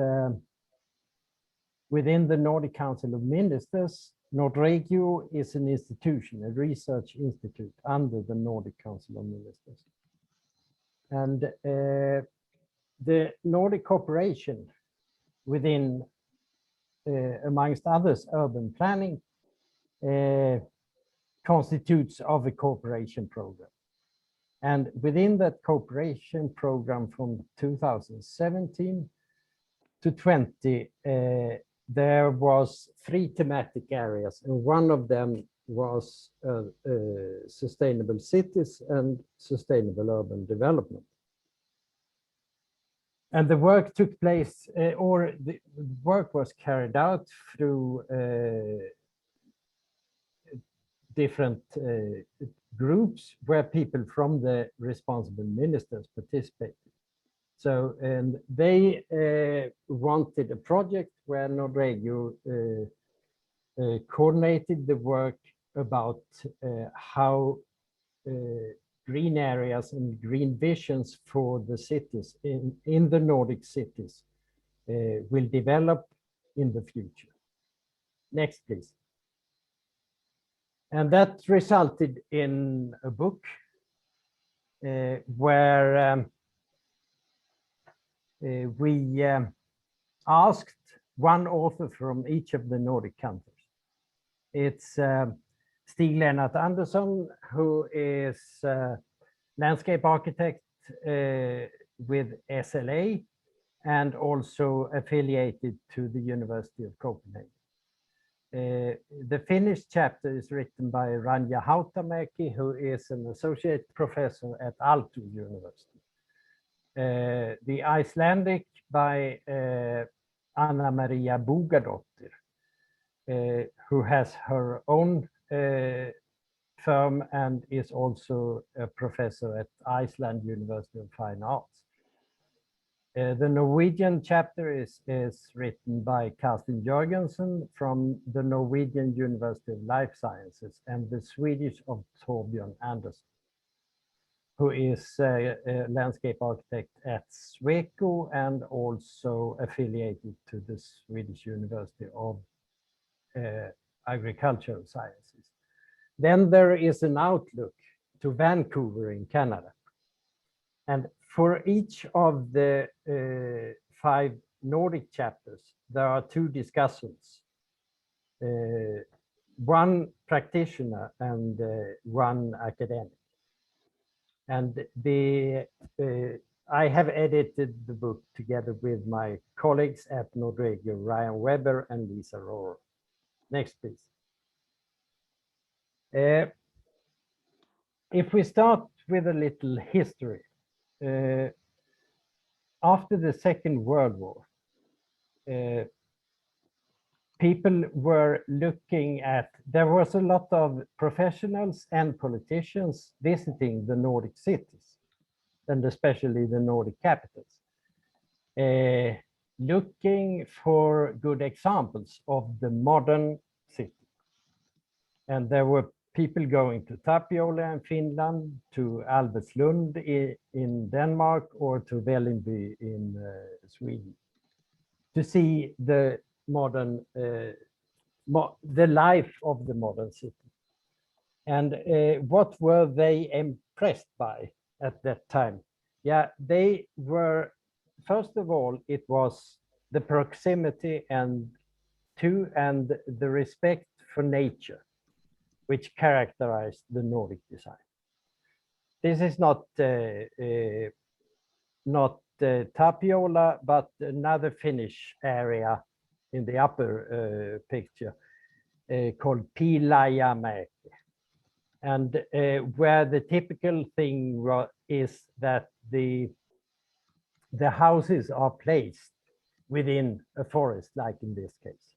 within the Nordic Council of Ministers. Nordregio is an institution, a research institute under the Nordic Council of Ministers. And the Nordic cooperation within, amongst others, urban planning constitutes of a cooperation program. And within that cooperation program from 2017 to 20, there was 3 thematic areas, and one of them was sustainable cities and sustainable urban development. And the work took place, or the work was carried out through different groups where people from the responsible ministers participated. So, and they wanted a project where Nordregio coordinated the work about how green areas and green visions for the cities in the Nordic cities will develop in the future. Next, please. And that resulted in a book where we asked one author from each of the Nordic countries. It's Stig Lennart Andersson, who is landscape architect with SLA and also affiliated to the University of Copenhagen. The Finnish chapter is written by Ranja Hautamäki, who is an associate professor at Aalto University. The Icelandic by Anna-Maria Bogadottir, who has her own firm and is also a professor at Iceland University of Fine Arts. The Norwegian chapter is written by Karsten Jørgensen from the Norwegian University of Life Sciences, and the Swedish of Torbjörn Andersson, who is a landscape architect at Sweco and also affiliated to the Swedish University of Agricultural Sciences. Then there is an outlook to Vancouver in Canada. And for each of the 5 Nordic chapters, there are 2 discussants, 1 practitioner and 1 academic. And I have edited the book together with my colleagues at Nordregio, Ryan Weber and Lisa Aurora. Next, please. If we start with a little history, after the Second World War, people were looking at, there was a lot of professionals and politicians visiting the Nordic cities, and especially the Nordic capitals, looking for good examples of the modern city. And there were people going to Tapiola in Finland, to Albertslund in Denmark, or to Vällingby in Sweden, to see the modern, the life of the modern city. And what were they impressed by at that time? Yeah, they were, first of all, it was the proximity and the respect for nature, which characterized the Nordic design. This is not Tapiola, but another Finnish area in the upper picture called Pihlajamäki, and where the typical thing is that the houses are placed within a forest, like in this case.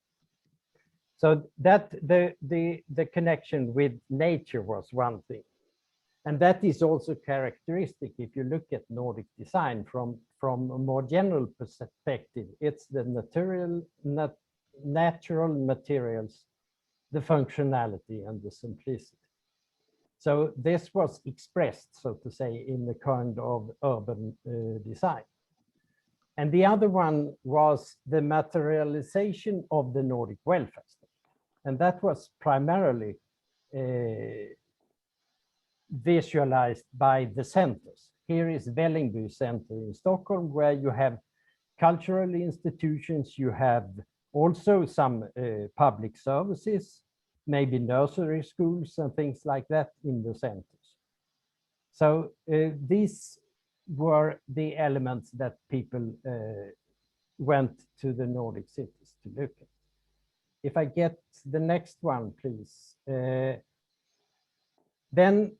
So that the connection with nature was one thing. And that is also characteristic if you look at Nordic design from a more general perspective. It's the natural materials, the functionality and the simplicity. So this was expressed, so to say, in the kind of urban design. And the other one was the materialization of the Nordic welfare state. And that was primarily visualized by the centers. Here is Vällingby Center in Stockholm, where you have cultural institutions, you have also some public services, maybe nursery schools and things like that in the centers. So these were the elements that people went to the Nordic cities to look at. If I get the next one, please. Then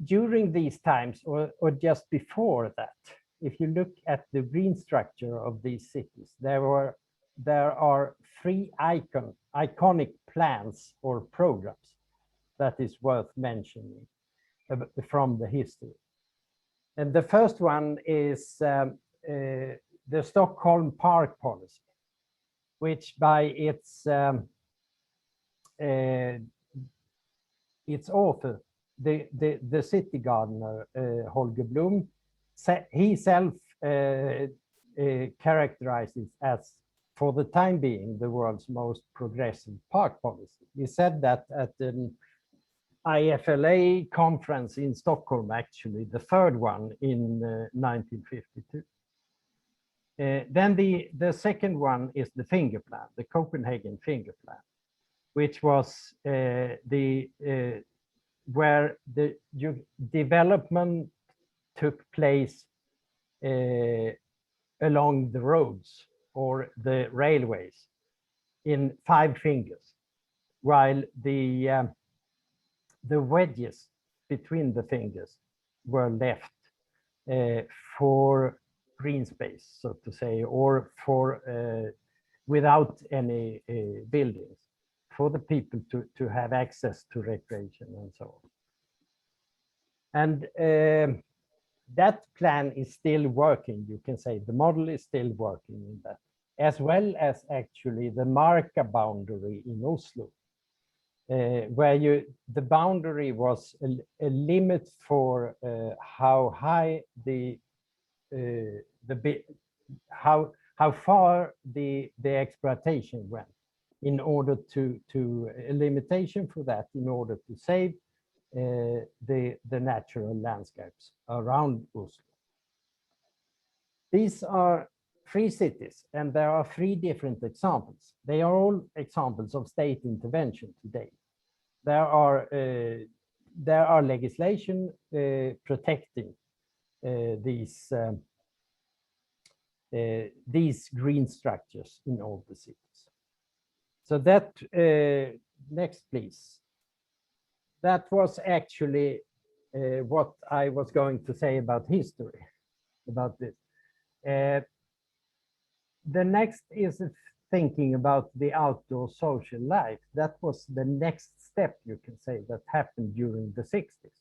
during these times, or just before that, if you look at the green structure of these cities, there are 3 iconic plans or programs that is worth mentioning from the history. And the first one is the Stockholm Park Policy, which by its author, the city gardener, Holger Blom, he characterizes as, for the time being, the world's most progressive park policy. He said that at an IFLA conference in Stockholm, actually, the third one in 1952. Then the second one is the finger plan, the Copenhagen finger plan, which was where the development took place along the roads or the railways in 5 fingers, while the wedges between the fingers were left for green space, so to say, or for without any buildings, for the people to have access to recreation and so on. And that plan is still working, you can say. The model is still working in that, as well as actually the Marka boundary in Oslo, where the boundary was a limit for how high how far the exploitation went, in order to a limitation for that, in order to save the natural landscapes around Oslo. These are 3 cities, and there are 3 different examples. They are all examples of state intervention today. There are legislation protecting these green structures in all the cities. So that, next please. That was actually what I was going to say about history, about this. The next is thinking about the outdoor social life. That was the next step, you can say, that happened during the 60s.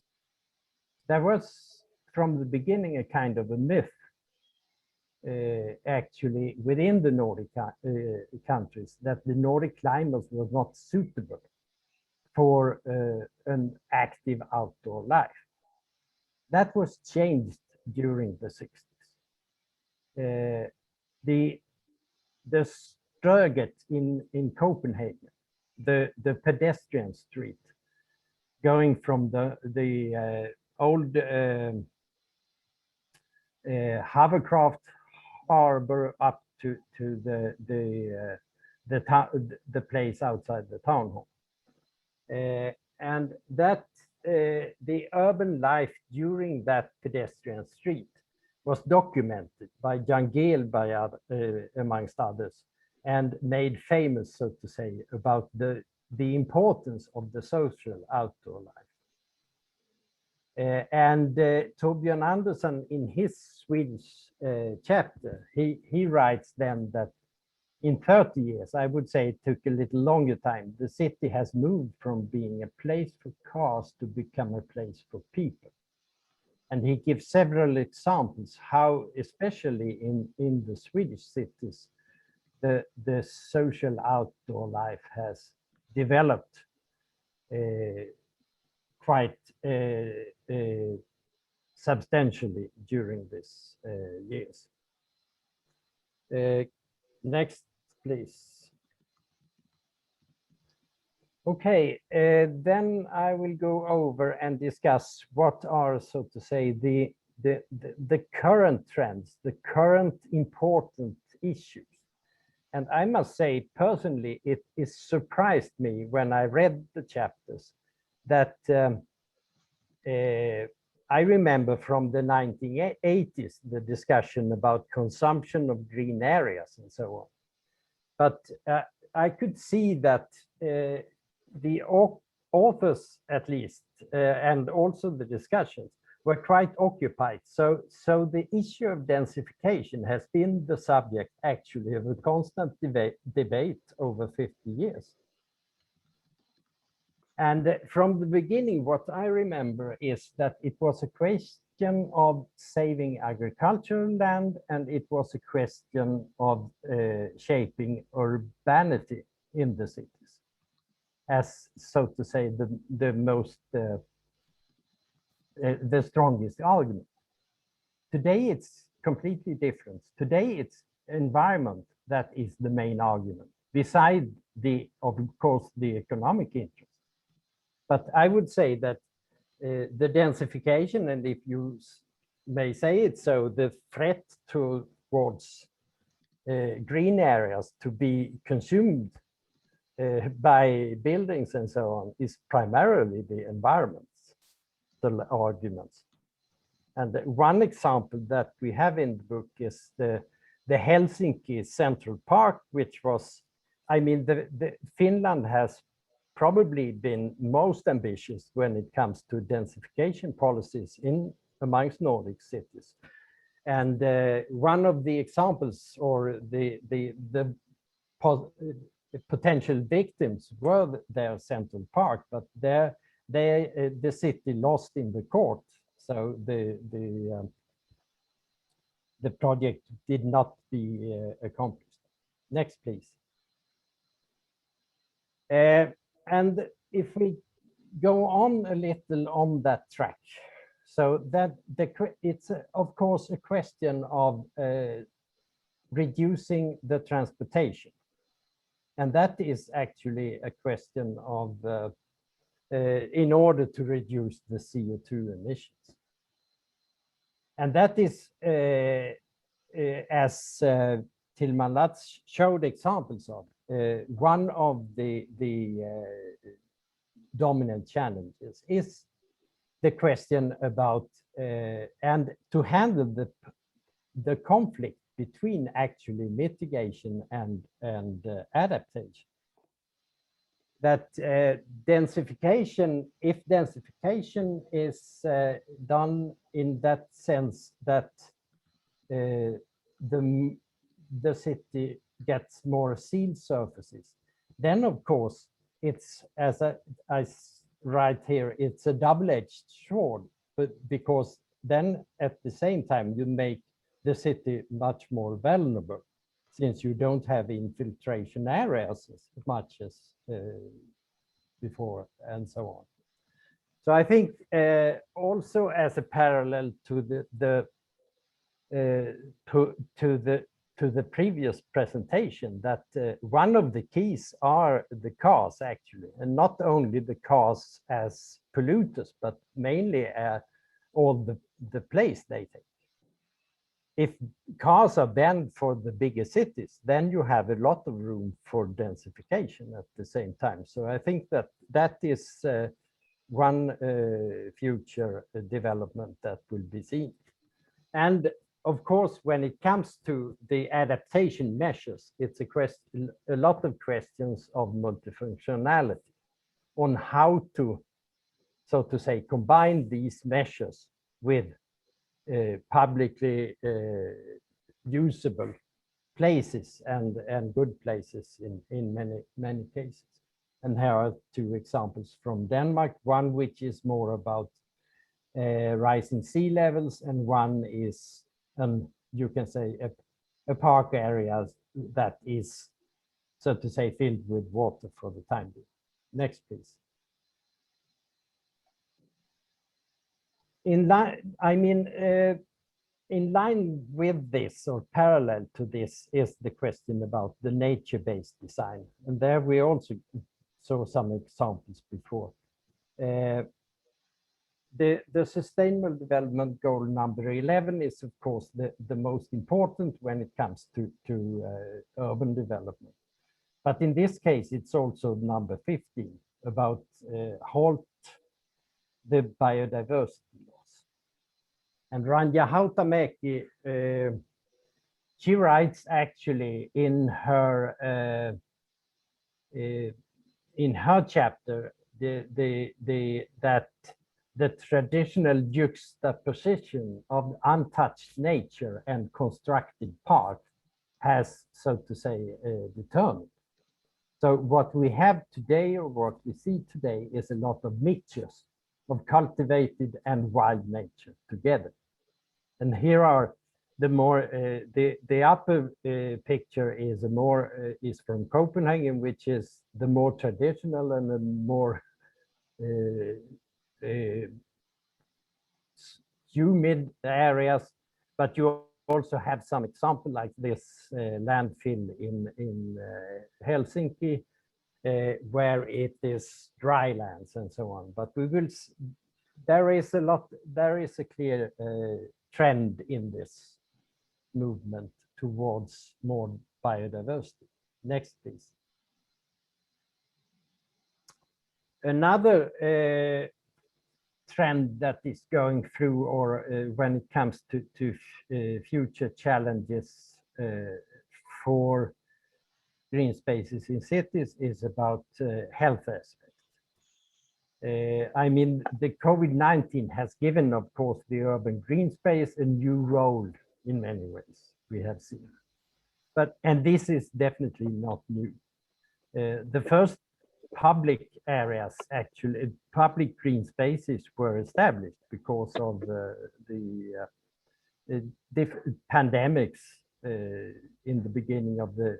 There was, from the beginning, a kind of a myth, actually, within the Nordic countries, that the Nordic climate was not suitable for an active outdoor life. That was changed during the 60s. The Strøget in Copenhagen, the pedestrian street, going from the old hovercraft harbor up to the place outside the town hall. And that the urban life during that pedestrian street was documented by Jan Gehl, amongst others, and made famous, so to say, about the importance of the social outdoor life. And Torbjörn Andersson, in his Swedish chapter, he writes then that in 30 years, I would say it took a little longer time, the city has moved from being a place for cars to become a place for people. And he gives several examples how, especially in the Swedish cities, the social outdoor life has developed quite substantially during these years. Next, please. Okay, then I will go over and discuss what are, so to say, the current trends, the current important issues. And I must say, personally, it surprised me when I read the chapters that I remember from the 1980s, the discussion about consumption of green areas and so on. But I could see that the authors, at least, and also the discussions, were quite occupied. So the issue of densification has been the subject, actually, of a constant debate over 50 years. And from the beginning, what I remember is that it was a question of saving agricultural land, and it was a question of shaping urbanity in the cities as, so to say, the most the strongest argument. Today it's completely different. Today it's environment that is the main argument, beside the, of course, the economic interest. But I would say that the densification, and if you may say it so, the threat towards green areas to be consumed by buildings and so on is primarily the environments, the arguments. And one example that we have in the book is the Helsinki Central Park, which was, I mean, Finland has probably been most ambitious when it comes to densification policies in amongst Nordic cities. And one of the examples, or the potential victims, were their Central Park, but the city lost in the court. So the project did not be accomplished. Next, please. And if we go on a little on that track, so that it's of course a question of reducing the transportation, and that is actually a question of in order to reduce the CO2 emissions, and that is as Tilman Latz showed examples of. One of the dominant challenges is the question about and to handle the conflict between actually mitigation and adaptation. That densification, if densification is done in that sense that the city gets more sealed surfaces, then of course it's, as I write here, it's a double-edged sword, but because then at the same time you make the city much more vulnerable, since you don't have infiltration areas as much as before, and so on. So I think also as a parallel to the previous presentation, that one of the keys are the cars actually, and not only the cars as polluters, but mainly all the place they take. If cars are banned for the bigger cities, then you have a lot of room for densification at the same time. So I think that is one future development that will be seen. And of course, when it comes to the adaptation measures, it's a lot of questions of multifunctionality on how to, so to say, combine these measures with publicly usable places and good places in many cases. And here are two examples from Denmark, one which is more about rising sea levels, and one is, you can say, a park area that is, so to say, filled with water for the time being. Next, please. In line with this, or parallel to this, is the question about the nature-based design. And there we also saw some examples before. The Sustainable Development Goal number 11 is, of course, the most important when it comes to urban development. But in this case, it's also number 15, about halt the biodiversity loss. And Ranja Hautamäki, she writes actually in her chapter that the traditional juxtaposition of untouched nature and constructed park has, so to say, determined. So what we have today, or what we see today, is a lot of mixtures of cultivated and wild nature together. And here are the more the upper picture is a more is from Copenhagen, which is the more traditional and the more humid areas, but you also have some example like this landfill in Helsinki, where it is dry lands and so on. But we will, there is a clear trend in this movement towards more biodiversity. Next, please. Another trend that is going through, or when it comes to future challenges for green spaces in cities, is about health aspects. I mean, the COVID-19 has given, of course, the urban green space a new role in many ways, we have seen. And this is definitely not new. The first public areas, actually, public green spaces were established because of the different pandemics in the beginning of the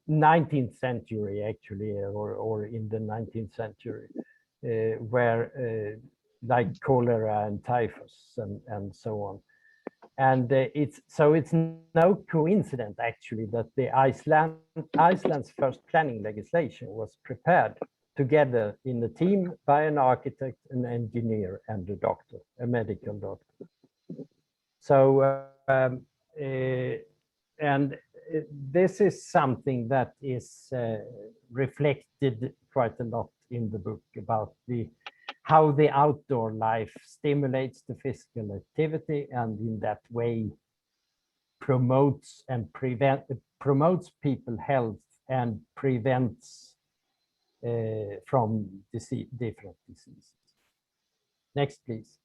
19th century, actually, or in the 19th century, where like cholera and typhus and so on. And it's no coincidence, actually, that the Iceland's first planning legislation was prepared together in a team by an architect, an engineer, and a doctor, a medical doctor. So, and this is something that is reflected quite a lot in the book about how the outdoor life stimulates the physical activity, and in that way promotes people health and prevents from different diseases. Next, please.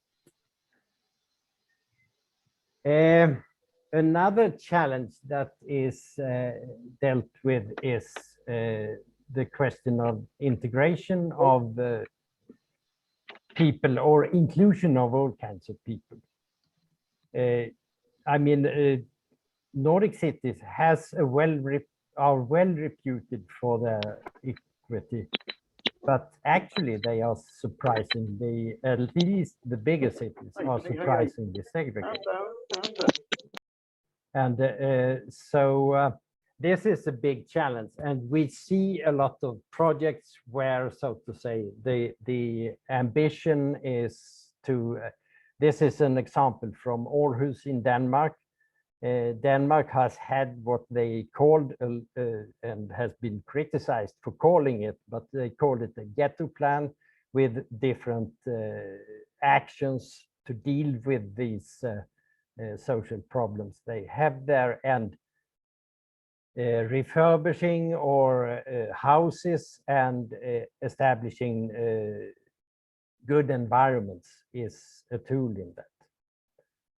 Another challenge that is dealt with is the question of integration of people, or inclusion of all kinds of people. I mean, Nordic cities are well reputed for their equity, but actually they are surprisingly, at least the bigger cities are surprisingly segregated. And this is a big challenge, and we see a lot of projects where, so to say, the ambition is to, this is an example from Aarhus in Denmark. Denmark has had what they called, and has been criticized for calling it, but they called it a ghetto plan with different actions to deal with these social problems they have there, and refurbishing or houses and establishing good environments is a tool in that.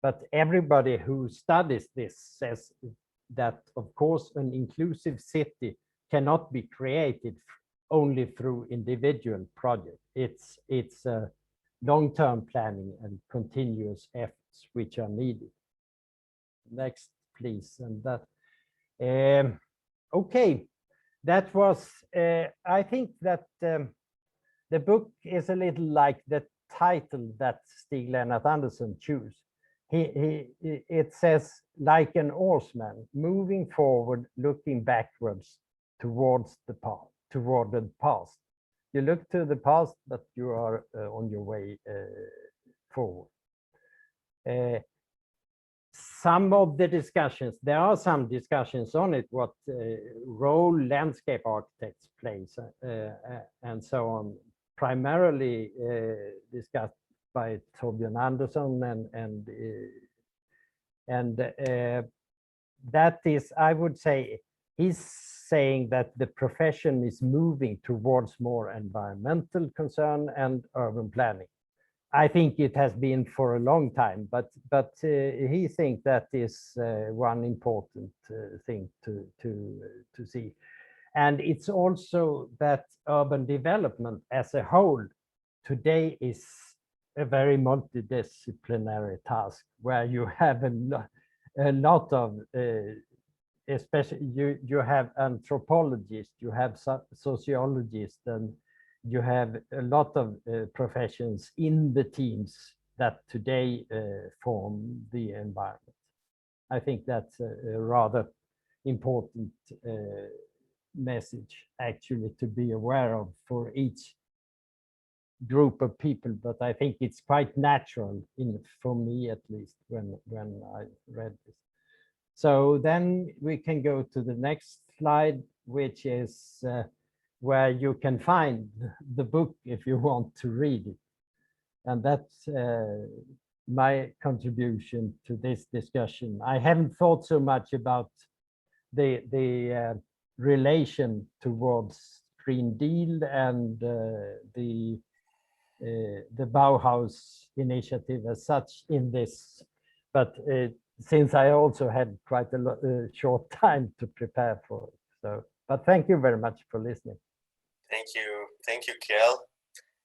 But everybody who studies this says that, of course, an inclusive city cannot be created only through individual projects. It's long-term planning and continuous efforts which are needed. Next, please. And that. Okay, that was. I think that the book is a little like the title that Stig-Lennart Andersen chose. It says, like an oarsman, moving forward, looking backwards towards the past. You look to the past, but you are on your way forward. Some of the discussions, there are some discussions on it, what role landscape architects plays and so on, primarily discussed by Torbjörn Andersson, and that is, I would say, he's saying that the profession is moving towards more environmental concern and urban planning. I think it has been for a long time, but he thinks that is one important thing to see. And it's also that urban development as a whole today is a very multidisciplinary task where you have a lot of, especially you have anthropologists, you have sociologists, and you have a lot of professions in the teams that today form the environment. I think that's a rather important message actually to be aware of for each group of people, but I think it's quite natural for me at least when I read this. So then we can go to the next slide, which is where you can find the book if you want to read it. And that's my contribution to this discussion. I haven't thought so much about the relation towards Green Deal and the Bauhaus initiative as such in this, but since I also had quite a short time to prepare for it. So, but thank you very much for listening. Thank you, Kjell.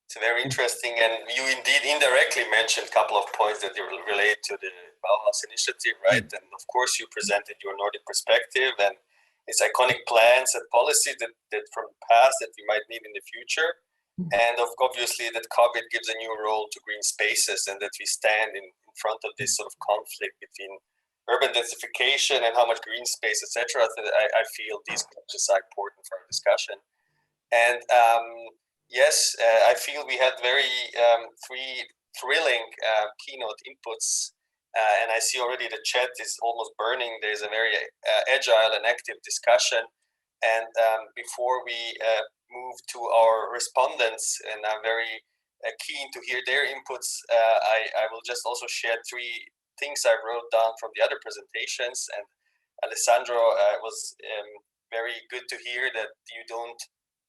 It's very interesting, and you indeed indirectly mentioned a couple of points that relate to the Bauhaus initiative, right? And of course, you presented your Nordic perspective and its iconic plans and policies that from the past that we might need in the future. And obviously that COVID gives a new role to green spaces, and that we stand in front of this sort of conflict between urban densification and how much green space, etc. I feel these questions are important for our discussion. And yes, I feel we had very three thrilling keynote inputs, and I see already the chat is almost burning. There's a very agile and active discussion. And before we move to our respondents, and I'm very keen to hear their inputs, I will just also share three things I wrote down from the other presentations. And Alessandro, was very good to hear that you don't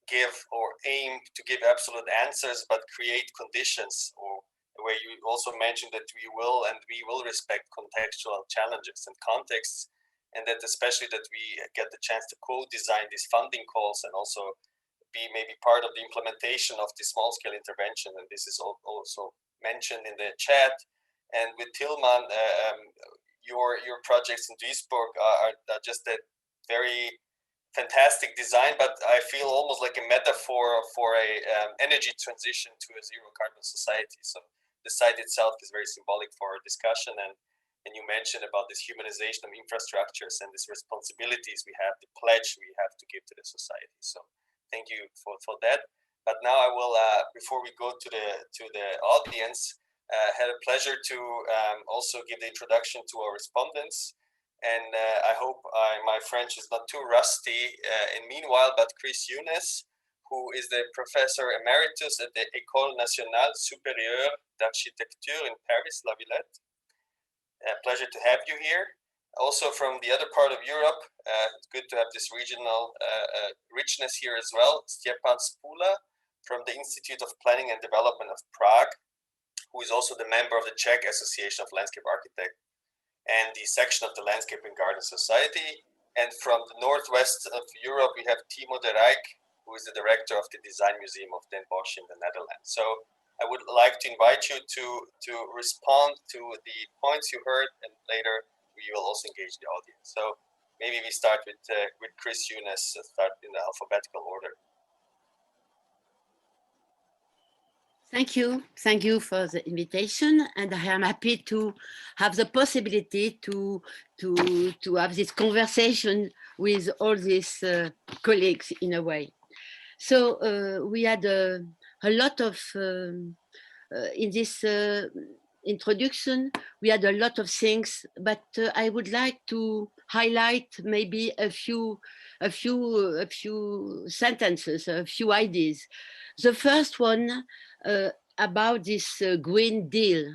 give or aim to give absolute answers, but create conditions, or where you also mentioned that we will respect contextual challenges and contexts, and that especially that we get the chance to co-design these funding calls and also be maybe part of the implementation of the small-scale intervention. And this is also mentioned in the chat. And with Tillman, your projects in Duisburg are just a very fantastic design, but I feel almost like a metaphor for a energy transition to a zero carbon society. So the site itself is very symbolic for our discussion, and you mentioned about this humanization of infrastructures and these responsibilities we have, the pledge we have to give to the society. So thank you for that. But now I will, before we go to the audience, had a pleasure to also give the introduction to our respondents. And I hope my French is not too rusty. And meanwhile, but Kjell Nielsen, who is the Professor Emeritus at the École Nationale Supérieure d'Architecture in Paris, La Villette. Pleasure to have you here. Also from the other part of Europe, it's good to have this regional richness here as well. Stjepan Spula from the Institute of Planning and Development of Prague, who is also the member of the Czech Association of Landscape Architects and the section of the Landscape and Garden Society. And from the northwest of Europe, we have Timo de Rijk, who is the director of the Design Museum of Den Bosch in the Netherlands. So I would like to invite you to respond to the points you heard, and later we will also engage the audience. So maybe we start with Kjell Nielsen, start in the alphabetical order. Thank you for the invitation, and I am happy to have the possibility to have this conversation with all these colleagues in a way. So we had a lot of in this introduction. We had a lot of things, but I would like to highlight maybe a few sentences, a few ideas. The first one about this Green Deal.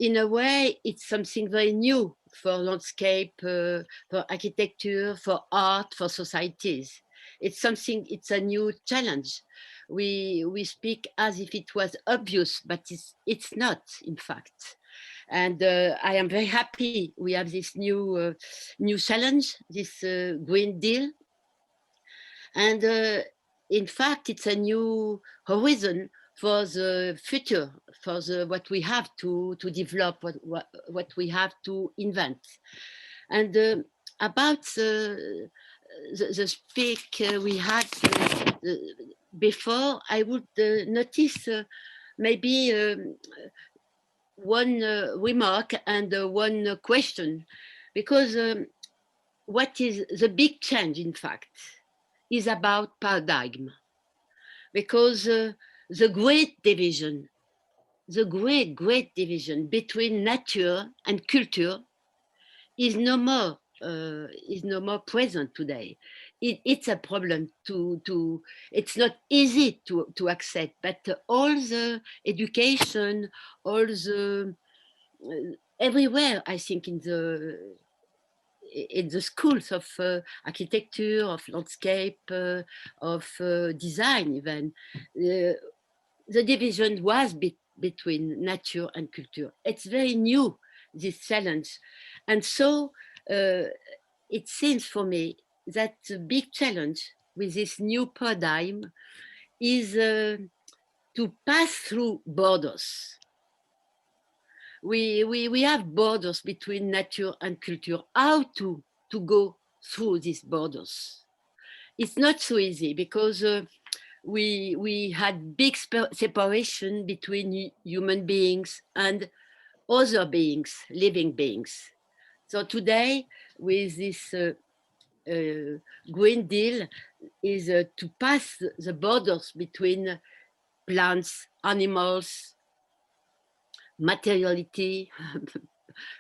In a way, it's something very new for landscape, for architecture, for art, for societies. It's a new challenge. We speak as if it was obvious, but it's not, in fact. And I am very happy we have this new challenge, this Green Deal. And in fact, it's a new horizon for the future, for what we have to develop, what we have to invent. And about the speak we had before, I would notice maybe one remark and one question, because what is the big change, in fact, is about paradigm, because the great division between nature and culture is no more present today. It's a problem it's not easy to accept, but all the education, all the everywhere, I think in the schools of architecture, of landscape, of design even, the division was between nature and culture. It's very new, this challenge. And so it seems for me that the big challenge with this new paradigm is to pass through borders. We have borders between nature and culture. How to go through these borders? It's not so easy, because we had big separation between human beings and other beings, living beings. So today, with this Green Deal, is to pass the borders between plants, animals, materiality,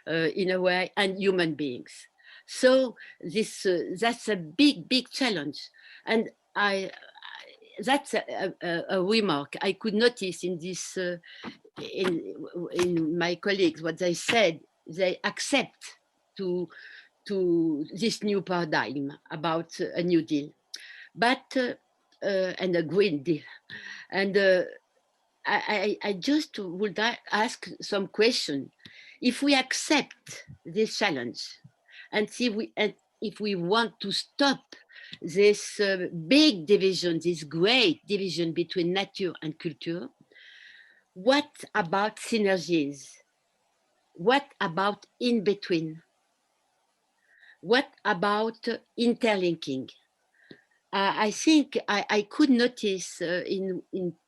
in a way, and human beings. So this that's a big challenge, and that's a remark I could notice in this in my colleagues. What they said, they accept to this new paradigm about a New Deal, but and a Green Deal, and I just would ask some question. If we accept this challenge, and if we want to stop this big division, this great division between nature and culture, what about synergies? What about in between? What about interlinking? I think I could notice in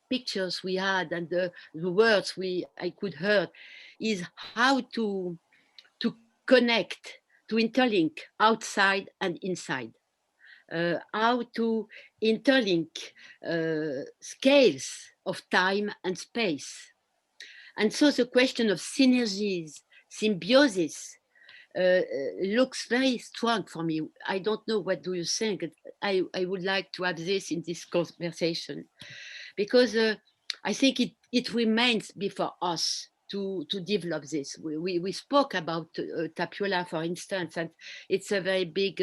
pictures we had and the words I could hear is how to connect, to interlink outside and inside, how to interlink scales of time and space. And so the question of synergies, symbiosis, looks very strong for me. I don't know, what do you think? I would like to have this in this conversation, because I think it remains before us to develop this. We spoke about Tapiola, for instance, and it's a very big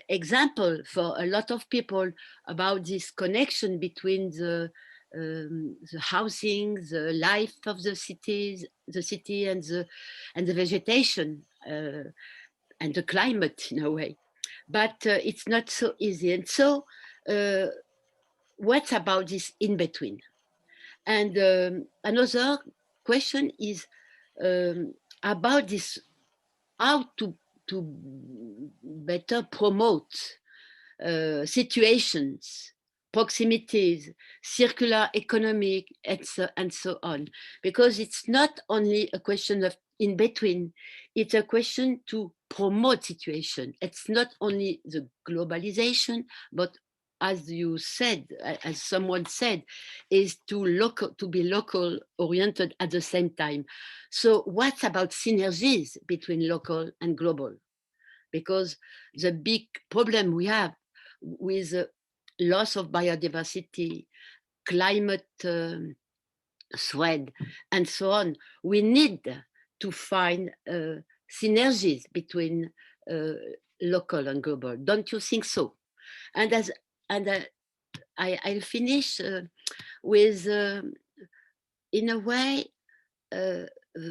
example for a lot of people about this connection between the housing, the life of the city and the vegetation and the climate, in a way. But it's not so easy. And so what about this in between? And another question is about this, how to better promote situations, proximities, circular economy, and so on. Because it's not only a question of in between, it's a question to promote situation. It's not only the globalization, but as you said, as someone said, is to be local oriented at the same time. So what about synergies between local and global? Because the big problem we have with loss of biodiversity, climate threat, and so on, we need to find synergies between local and global. Don't you think so? And I'll finish with, in a way,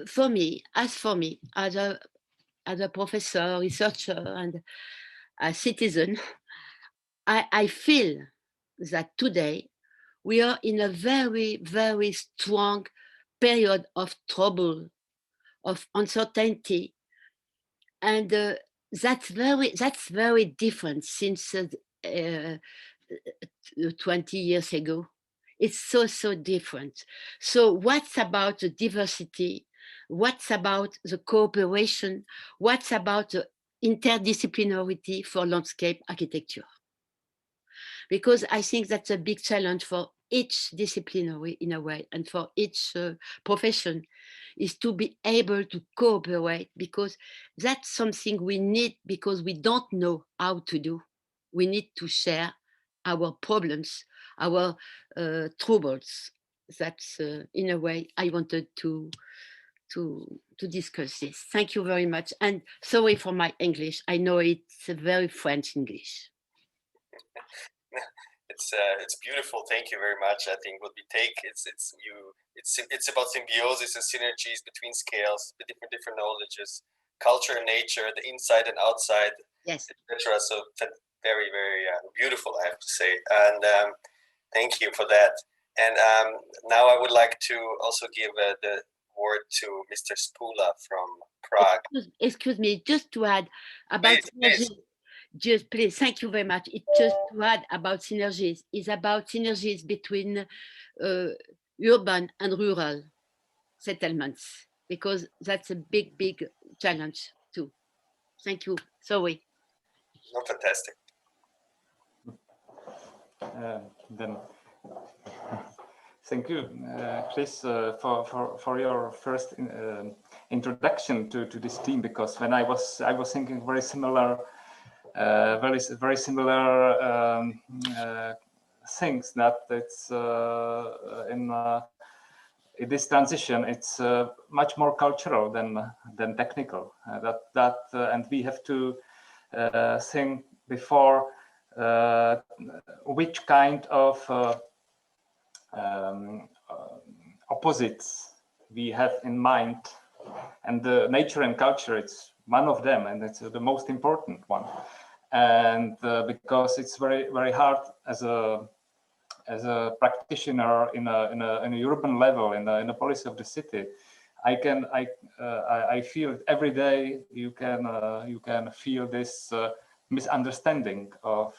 for me, as a professor, researcher, and a citizen, I feel that today we are in a very, very strong period of trouble, of uncertainty, and that's very different since 20 years ago. It's so different. So what's about the diversity? What's about the cooperation? What's about the interdisciplinarity for landscape architecture? Because I think that's a big challenge for each disciplinary in a way, and for each profession, is to be able to cooperate, because that's something we need, because we don't know how to do. We need to share our problems, our troubles. That's in a way I wanted to discuss this. Thank you very much, and sorry for my English. I know it's a very French English. It's beautiful. Thank you very much. I think what we take it's about symbiosis and synergies between scales, the different knowledges, culture and nature, the inside and outside, yes, etc. So very beautiful, I have to say. And thank you for that. And now I would like to also give the word to Mr. Spula from Prague. Excuse me, just to add about synergies. Just please, thank you very much. It's just to add about synergies. It's about synergies between urban and rural settlements, because that's a big challenge too. Thank you. Sorry. No, fantastic. Then thank you, Chris, for your first introduction to this team, because when I was thinking very similar. Very similar things, that it's in this transition, it's much more cultural than technical. And we have to think before which kind of opposites we have in mind, and the nature and culture, it's one of them, and it's the most important one. And because it's very hard as a practitioner in a urban level, in a policy of the city, I feel every day you can feel this misunderstanding of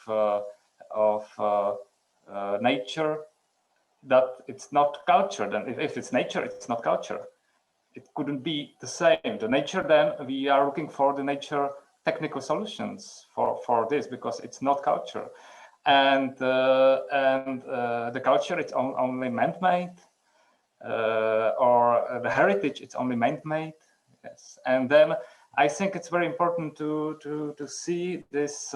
nature, that it's not culture. Then if it's nature, it's not culture. It couldn't be the same. The nature, then we are looking for the nature technical solutions for this, because it's not culture. And the culture, it's only man-made, or the heritage, it's only man-made. Yes. And then I think it's very important to see this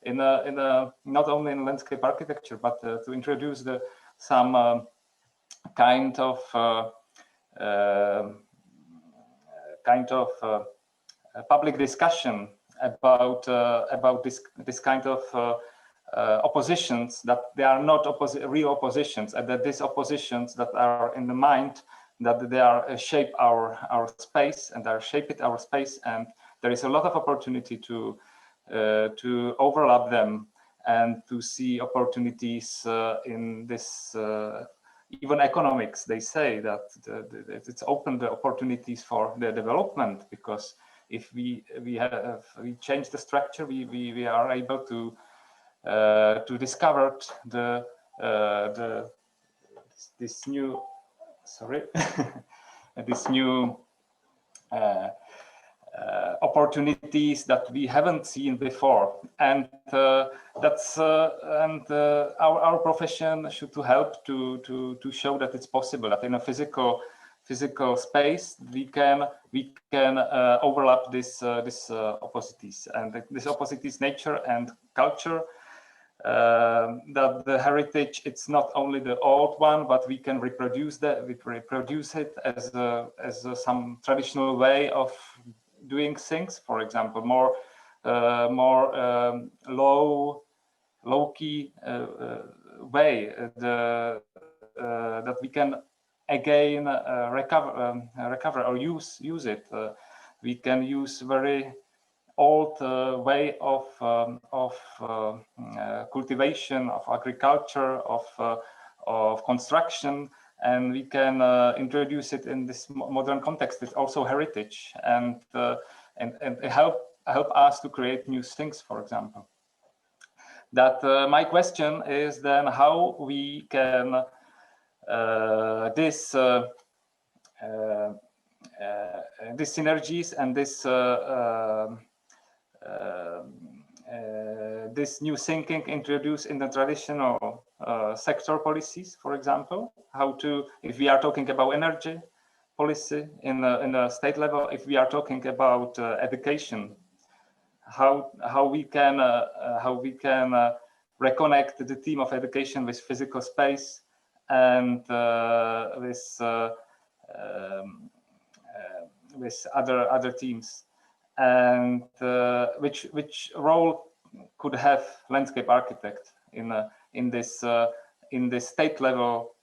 in a not only in landscape architecture, but to introduce some kind of public discussion about this kind of oppositions, that they are not real oppositions, and that these oppositions that are in the mind, that they are shape our space, and are shaped our space, and there is a lot of opportunity to overlap them, and to see opportunities in this. Even economics, they say that it's opened the opportunities for the development, because if we change the structure, we are able to discover this new this new opportunities that we haven't seen before, and that's our profession should to help to show that it's possible, that in a physical space we can overlap this opposites, and this opposites nature and culture. That the heritage, it's not only the old one, but we can reproduce it as some traditional way of doing things. For example, more low key way that we can again recover or use it. We can use very old way of cultivation, of agriculture, of construction, and we can introduce it in this modern context. It's also heritage, and help us to create new things, for example. That my question is then how we can these synergies and this new thinking introduced in the traditional sector policies, for example, how to, if we are talking about energy policy in the state level, if we are talking about education, how we can reconnect the theme of education with physical space and with other teams, and which role could have landscape architect in this state level,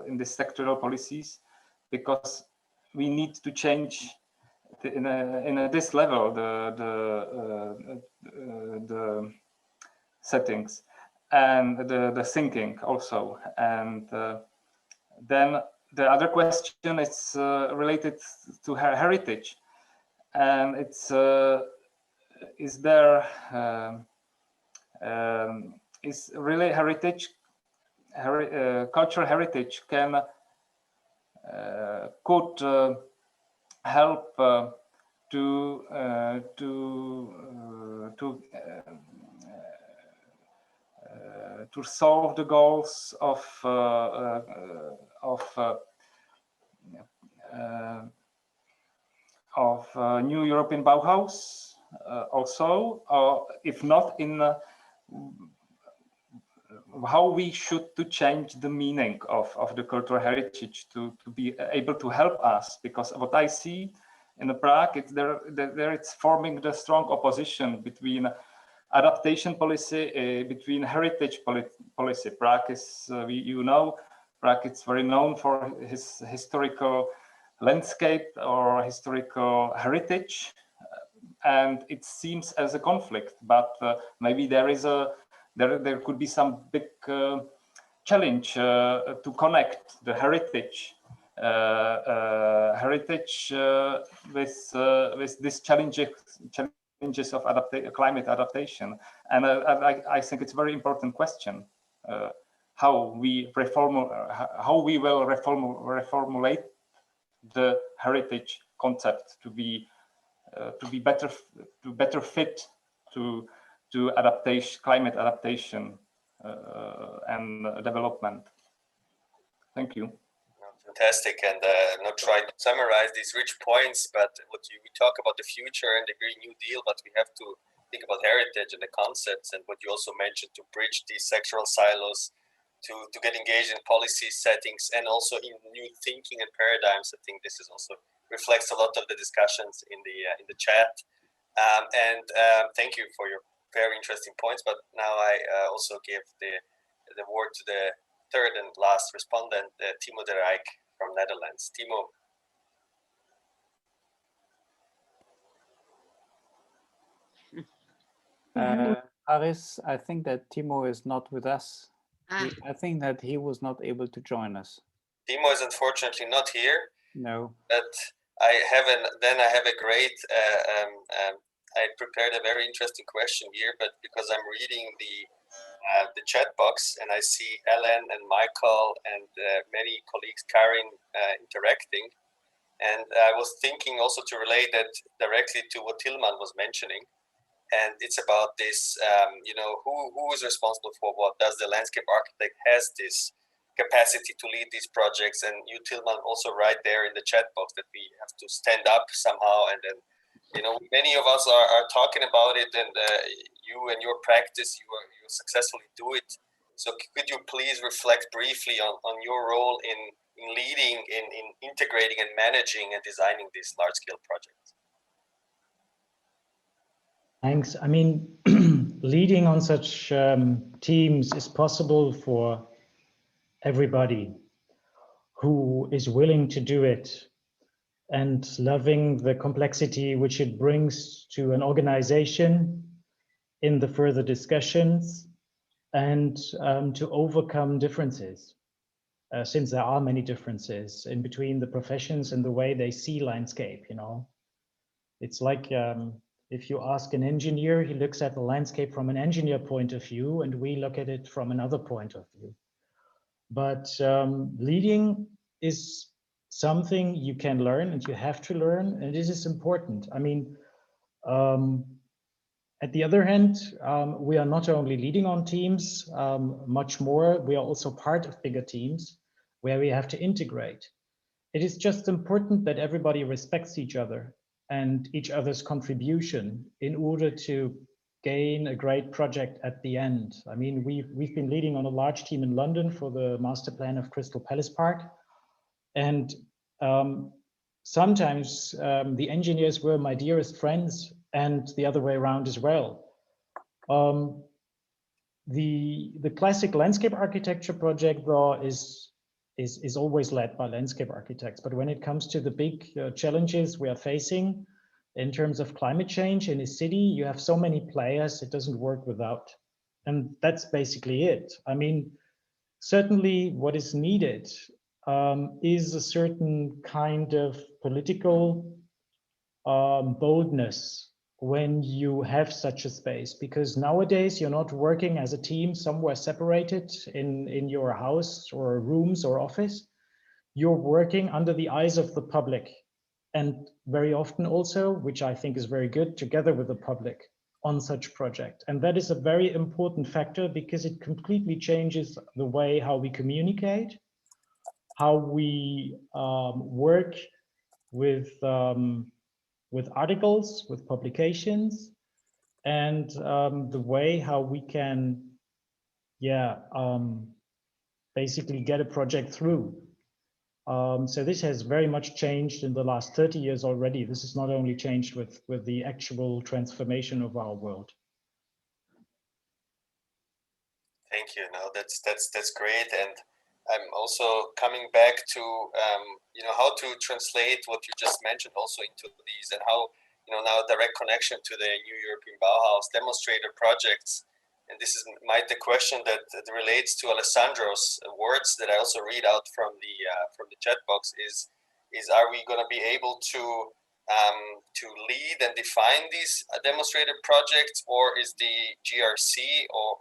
in this sectoral policies, because we need to change in this level the settings and the thinking also. And then the other question is related to her heritage, and it's is there is really heritage, cultural heritage could help to solve the goals of new European Bauhaus also, if not in how we should to change the meaning of the cultural heritage to be able to help us, because what I see in Prague, it's there it's forming the strong opposition between adaptation policy, between heritage policy. Prague is, Prague is very known for his historical landscape or historical heritage, and it seems as a conflict, but maybe there could be some big challenge to connect the heritage with this challenges of climate adaptation. And I think it's a very important question, how we will reformulate the heritage concept to be better fit to adaptation, climate adaptation and development. Thank you. Fantastic, and not try to summarize these rich points, but we talk about the future and the Green New Deal, but we have to think about heritage and the concepts, and what you also mentioned, to bridge these sectoral silos, to get engaged in policy settings and also in new thinking and paradigms. I think this is also reflects a lot of the discussions in the chat, and thank you for your very interesting points. But now I also give the word to the third and last respondent, Timo de Rijk from Netherlands. Timo. Aris, I think that Timo is not with us. I think that he was not able to join us. Timo is unfortunately not here. No. But I have a great. I prepared a very interesting question here, but because I'm reading the chat box and I see Ellen and Michael and many colleagues, Karin, interacting, and I was thinking also to relate that directly to what Tilman was mentioning, and it's about this, who is responsible for what? Does the landscape architect has this capacity to lead these projects? And you, Tilman, also right there in the chat box that we have to stand up somehow, and then many of us are talking about it, and you and your practice, you successfully do it. So could you please reflect briefly on your role in leading, in integrating and managing and designing these large-scale projects? Thanks. I mean, leading on such teams is possible for everybody who is willing to do it. and loving the complexity which it brings to an organization in the further discussions, and to overcome differences, since there are many differences in between the professions and the way they see landscape, you know. It's like if you ask an engineer, he looks at the landscape from an engineer point of view, and we look at it from another point of view. But leading is something you can learn and you have to learn, and this is important. I mean, at the other hand, we are not only leading on teams, much more, we are also part of bigger teams where we have to integrate. It is just important that everybody respects each other and each other's contribution in order to gain a great project at the end. I mean, we've been leading on a large team in London for the master plan of Crystal Palace Park. And sometimes the engineers were my dearest friends, and the other way around as well. The classic landscape architecture project though is always led by landscape architects. But when it comes to the big challenges we are facing in terms of climate change in a city, you have so many players, it doesn't work without. And that's basically it. I mean, certainly what is needed is a certain kind of political boldness when you have such a space, because nowadays you're not working as a team somewhere separated in your house or rooms or office. You're working under the eyes of the public, and very often also, which I think is very good, together with the public on such project. And that is a very important factor because it completely changes the way how we communicate, how we work with articles, with publications, and the way how we can, basically get a project through. So this has very much changed in the last 30 years already. This is not only changed with the actual transformation of our world. Thank you. No, that's great. And I'm also coming back to you know, how to translate what you just mentioned also into these, and how, you know, now direct connection to the new European Bauhaus demonstrator projects. And this is the question that relates to Alessandro's words that I also read out from the chat box is are we going to be able to lead and define these demonstrator projects, or is the GRC or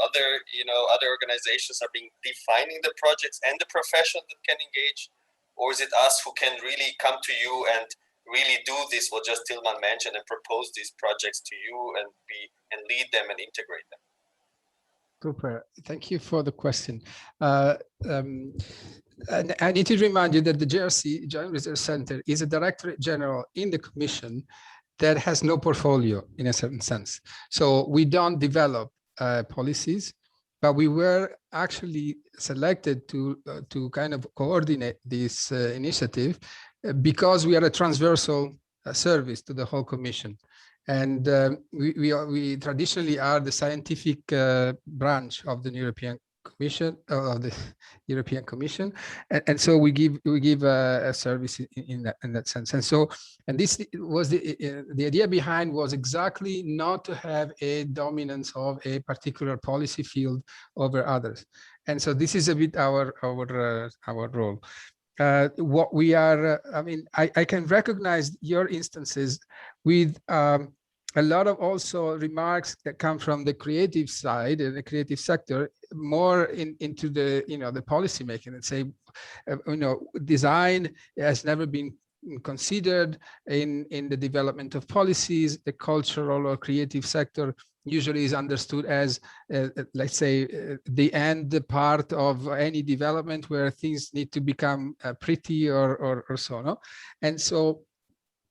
other organizations are being defining the projects and the profession that can engage, or is it us who can really come to you and really do this, what just Tilman mentioned, and propose these projects to you and lead them and integrate them? Super. Thank you for the question. And I need to remind you that the JRC, Joint Research Center, is a Directorate General in the Commission that has no portfolio in a certain sense. So we don't develop policies, but we were actually selected to kind of coordinate this initiative because we are a transversal service to the whole Commission. And we traditionally are the scientific branch of the European Commission, and so we give a service in that sense. And this was the idea behind was exactly not to have a dominance of a particular policy field over others. And so this is a bit our role. What we are, I mean, I can recognize your instances with a lot of also remarks that come from the creative side and the creative sector, more into the, the policy making, and say, design has never been considered in the development of policies. The cultural or creative sector usually is understood as, let's say, the end part of any development where things need to become pretty or so, no? And so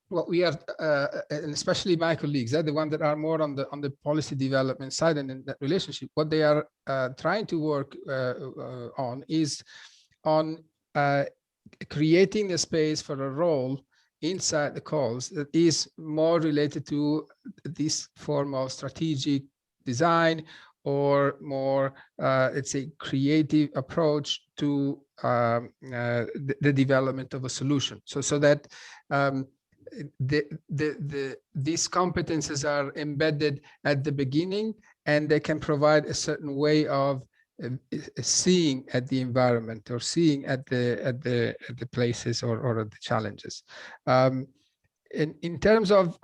what we are, and especially my colleagues, the ones that are more on the policy development side and in that relationship, what they are trying to work on is on creating a space for a role inside the calls that is more related to this form of strategic design or more, let's say, creative approach to the development of a solution. So that these competences are embedded at the beginning, and they can provide a certain way of seeing at the environment, or seeing at the places or at the challenges. In terms of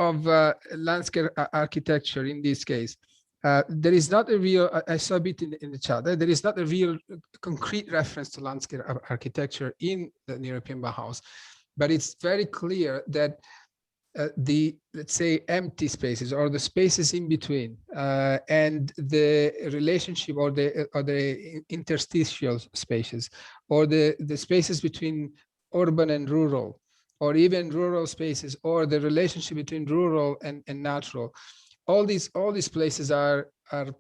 landscape architecture, in this case, there is not a real, I saw a bit in the chat, there is not a real concrete reference to landscape architecture in the European Bauhaus, but it's very clear that let's say, empty spaces, or the spaces in between, and the relationship, or the interstitial spaces, or the spaces between urban and rural, or even rural spaces, or the relationship between rural and natural. All these places are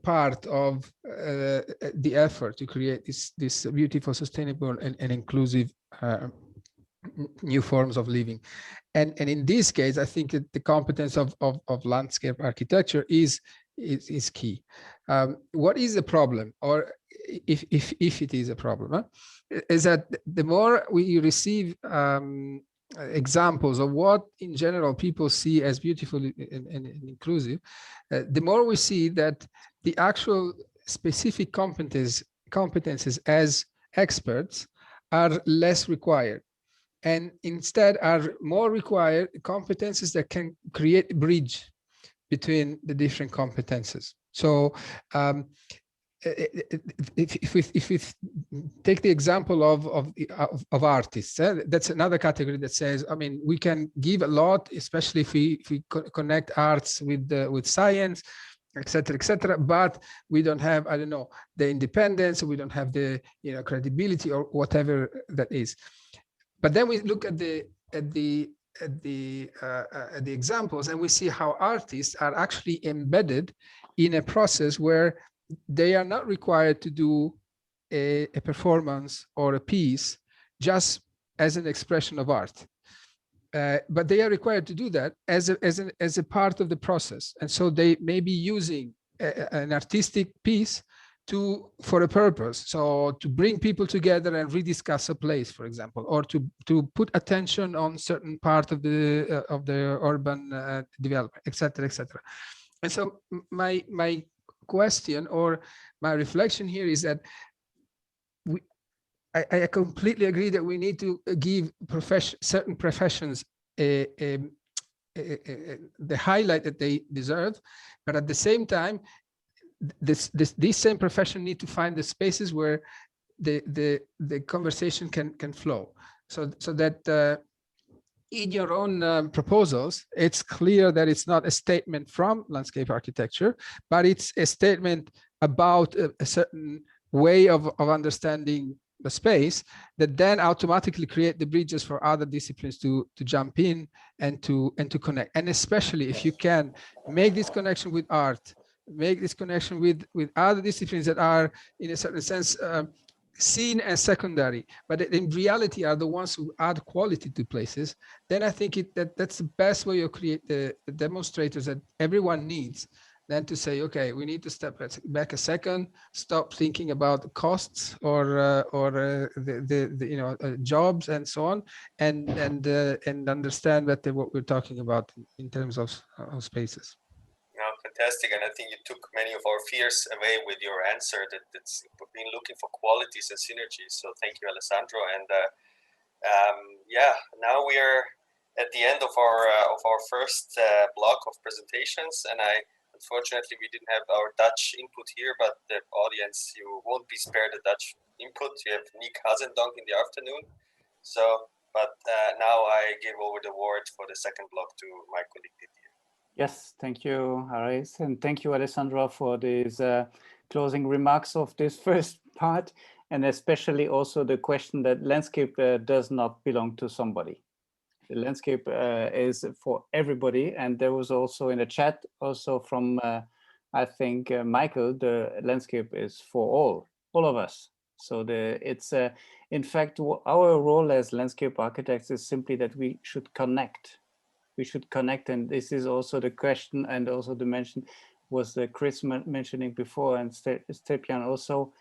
part of the effort to create this beautiful, sustainable, and inclusive new forms of living. And in this case, I think that the competence of landscape architecture is key. What is the problem, or if it is a problem, is that the more we receive examples of what in general people see as beautiful and inclusive, the more we see that the actual specific competences as experts are less required, and instead are more required competences that can create a bridge between the different competences. So if we take the example of artists, that's another category that says, I mean, we can give a lot, especially if we connect arts with science, etc., but we don't have, I don't know, the independence, we don't have the credibility, or whatever that is. But then we look at the examples, and we see how artists are actually embedded in a process where they are not required to do a performance or a piece just as an expression of art, but they are required to do that as a part of the process. And so they may be using an artistic piece for a purpose, so to bring people together and rediscuss a place, for example, or to put attention on certain part of the urban development, etc. And so my question, or my reflection here, is that I completely agree that we need to give certain professions the highlight that they deserve, but at the same time, this same profession need to find the spaces where the conversation can flow, so that in your own proposals, it's clear that it's not a statement from landscape architecture, but it's a statement about a certain way of understanding the space that then automatically create the bridges for other disciplines to jump in and to connect. And especially if you can make this connection with art, make this connection with other disciplines that are, in a certain sense, seen as secondary, but in reality are the ones who add quality to places, then I think that's the best way to create the demonstrators that everyone needs, than to say, okay, we need to step back a second, stop thinking about costs or the jobs and so on, and understand better what we're talking about in terms of spaces. No, fantastic, and I think you took many of our fears away with your answer. That's we've been looking for qualities and synergies. So thank you, Alessandro. And yeah, now we are at the end of our first block of presentations, and unfortunately we didn't have our Dutch input here, but the audience, you won't be spared the Dutch input. You have Nick Hassendunk in the afternoon. So, but now I give over the word for the second block to my colleague Didier. Yes, thank you, Aris, and thank you, Alessandro, for these closing remarks of this first part, and especially also the question that landscape does not belong to somebody. The landscape is for everybody, and there was also in the chat also from, I think, Michael, the landscape is for all of us. So it's in fact, our role as landscape architects is simply that we should connect. We should connect, and this is also the question and also the mention, was Chris mentioning before, and Stepan also.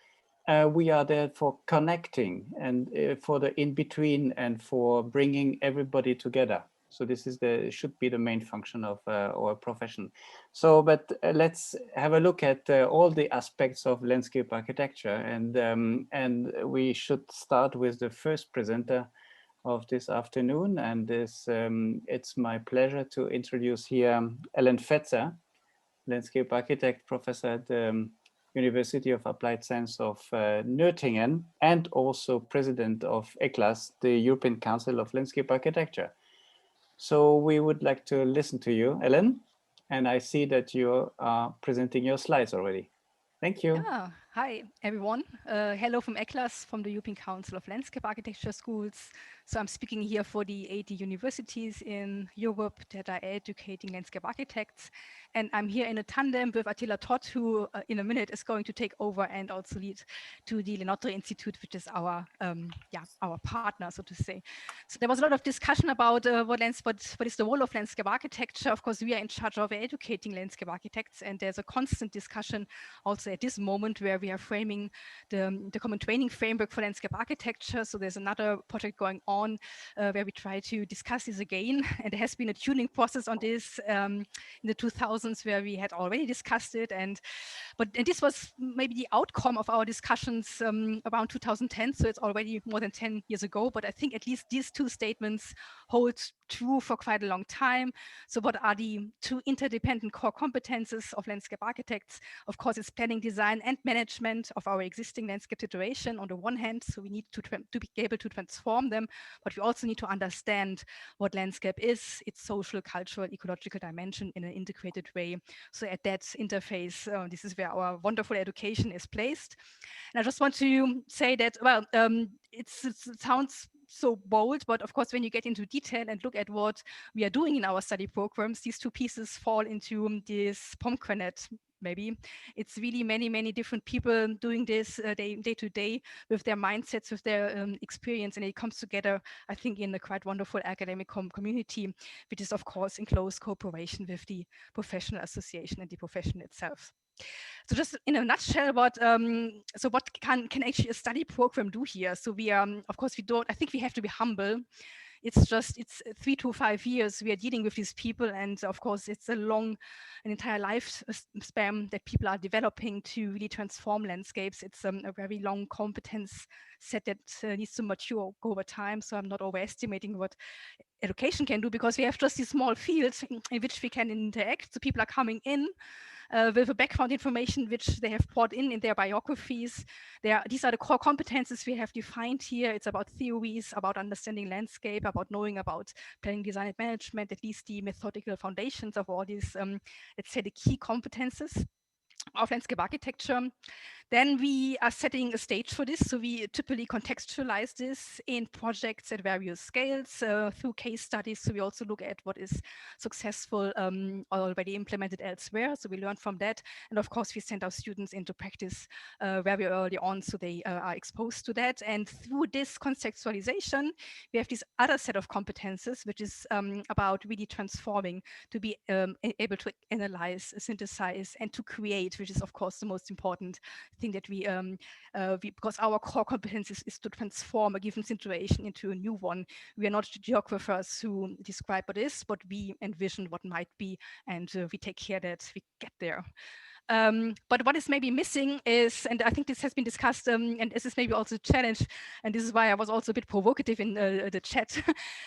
We are there for connecting and for the in-between and for bringing everybody together. So this is should be the main function of our profession. So, but let's have a look at all the aspects of landscape architecture, and we should start with the first presenter of this afternoon. And it's my pleasure to introduce here Ellen Fetzer, landscape architect, professor at the University of Applied Science of Nürtingen, and also president of ECLAS, the European Council of Landscape Architecture. So we would like to listen to you, Ellen, and I see that you are presenting your slides already. Thank you. Yeah. Hi, everyone. Hello from ECLAS, from the European Council of Landscape Architecture Schools. So I'm speaking here for the 80 universities in Europe that are educating landscape architects. And I'm here in a tandem with Attila Todd, who in a minute is going to take over and also lead to the Le Notre Institute, which is our partner, so to say. So there was a lot of discussion about what is the role of landscape architecture. Of course, we are in charge of educating landscape architects, and there's a constant discussion also at this moment where we are framing the common training framework for landscape architecture. So there's another project going on where we try to discuss this again. And there has been a tuning process on this in the 2000s where we had already discussed it. And this was maybe the outcome of our discussions around 2010. So it's already more than 10 years ago. But I think at least these two statements hold true for quite a long time. So what are the two interdependent core competences of landscape architects? Of course, it's planning, design, and management of our existing landscape situation on the one hand. So we need to be able to transform them, but we also need to understand what landscape is, its social, cultural, ecological dimension in an integrated way. So at that interface, this is where our wonderful education is placed. And I just want to say that, well, it sounds so bold, but of course, when you get into detail and look at what we are doing in our study programs, these two pieces fall into this pomegranate. Maybe it's really many different people doing this day to day with their mindsets, with their experience, and it comes together, I think, in a quite wonderful academic community, which is of course in close cooperation with the professional association and the profession itself. So just in a nutshell, what can actually a study program do here? So we of course I think we have to be humble. It's 3 to 5 years we are dealing with these people, and of course it's an entire lifespan that people are developing to really transform landscapes. It's a very long competence set that needs to mature over time. So I'm not overestimating what education can do, because we have just these small fields in which we can interact. So people are coming in with a background information which they have brought in their biographies. These are the core competences we have defined here. It's about theories, about understanding landscape, about knowing about planning, design, and management, at least the methodical foundations of all these, let's say, the key competences of landscape architecture. Then we are setting a stage for this. So we typically contextualize this in projects at various scales through case studies. So we also look at what is successful already implemented elsewhere. So we learn from that. And of course, we send our students into practice very early on, so they are exposed to that. And through this contextualization, we have this other set of competences, which is about really transforming, to be able to analyze, synthesize, and to create, which is of course the most important thing that we because our core competences is to transform a given situation into a new one. We are not geographers who describe what is, but we envision what might be, and we take care that we get there. But what is maybe missing is, and I think this has been discussed, and this is maybe also a challenge, and this is why I was also a bit provocative in the chat.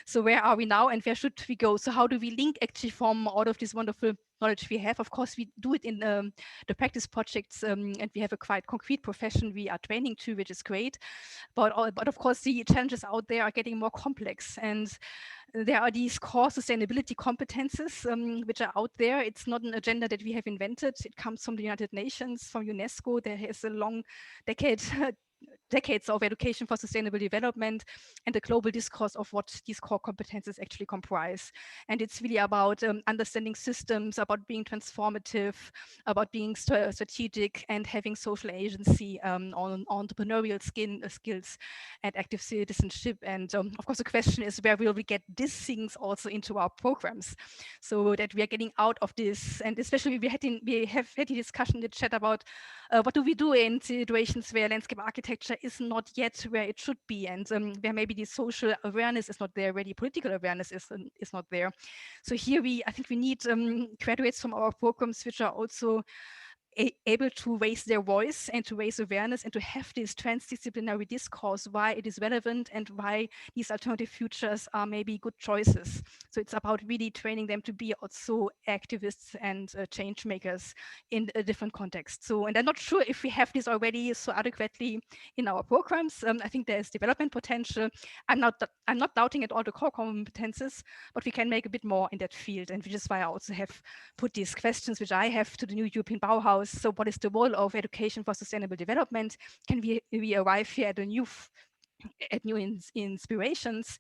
So where are we now and where should we go? So how do we link actually from all of this wonderful knowledge we have? Of course, we do it in the practice projects, and we have a quite concrete profession we are training to, which is great. But of course, the challenges out there are getting more complex, and there are these core sustainability competences which are out there. It's not an agenda that we have invented. It comes from the United Nations, from UNESCO. There is a long decade decades of education for sustainable development and the global discourse of what these core competences actually comprise. And it's really about understanding systems, about being transformative, about being strategic and having social agency, on entrepreneurial skills and active citizenship. And of course, the question is, where will we get these things also into our programs so that we are getting out of this? And especially we have had a discussion in the chat about what do we do in situations where landscape architecture is not yet where it should be, and where maybe the social awareness is not there, where the political awareness is not there. So here I think we need graduates from our programs which are also able to raise their voice and to raise awareness and to have this transdisciplinary discourse, why it is relevant and why these alternative futures are maybe good choices. So it's about really training them to be also activists and change makers in a different context. So, and I'm not sure if we have this already so adequately in our programs. I think there's development potential. I'm not doubting at all the core competences, but we can make a bit more in that field. And which is why I also have put these questions, which I have, to the new European Bauhaus. So what is the role of education for sustainable development? Can we arrive here at new inspirations?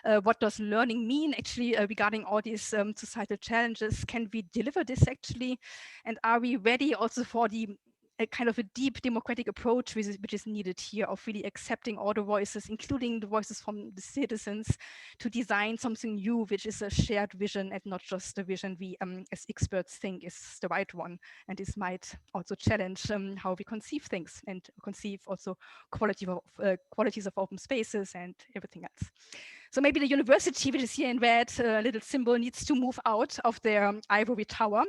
What does learning mean actually regarding all these societal challenges? Can we deliver this actually? And are we ready also for a kind of a deep democratic approach which is needed here, of really accepting all the voices, including the voices from the citizens, to design something new, which is a shared vision and not just a vision we as experts think is the right one. And this might also challenge how we conceive things and conceive also qualities of open spaces and everything else. So maybe the university, which is here in red, a little symbol, needs to move out of their ivory tower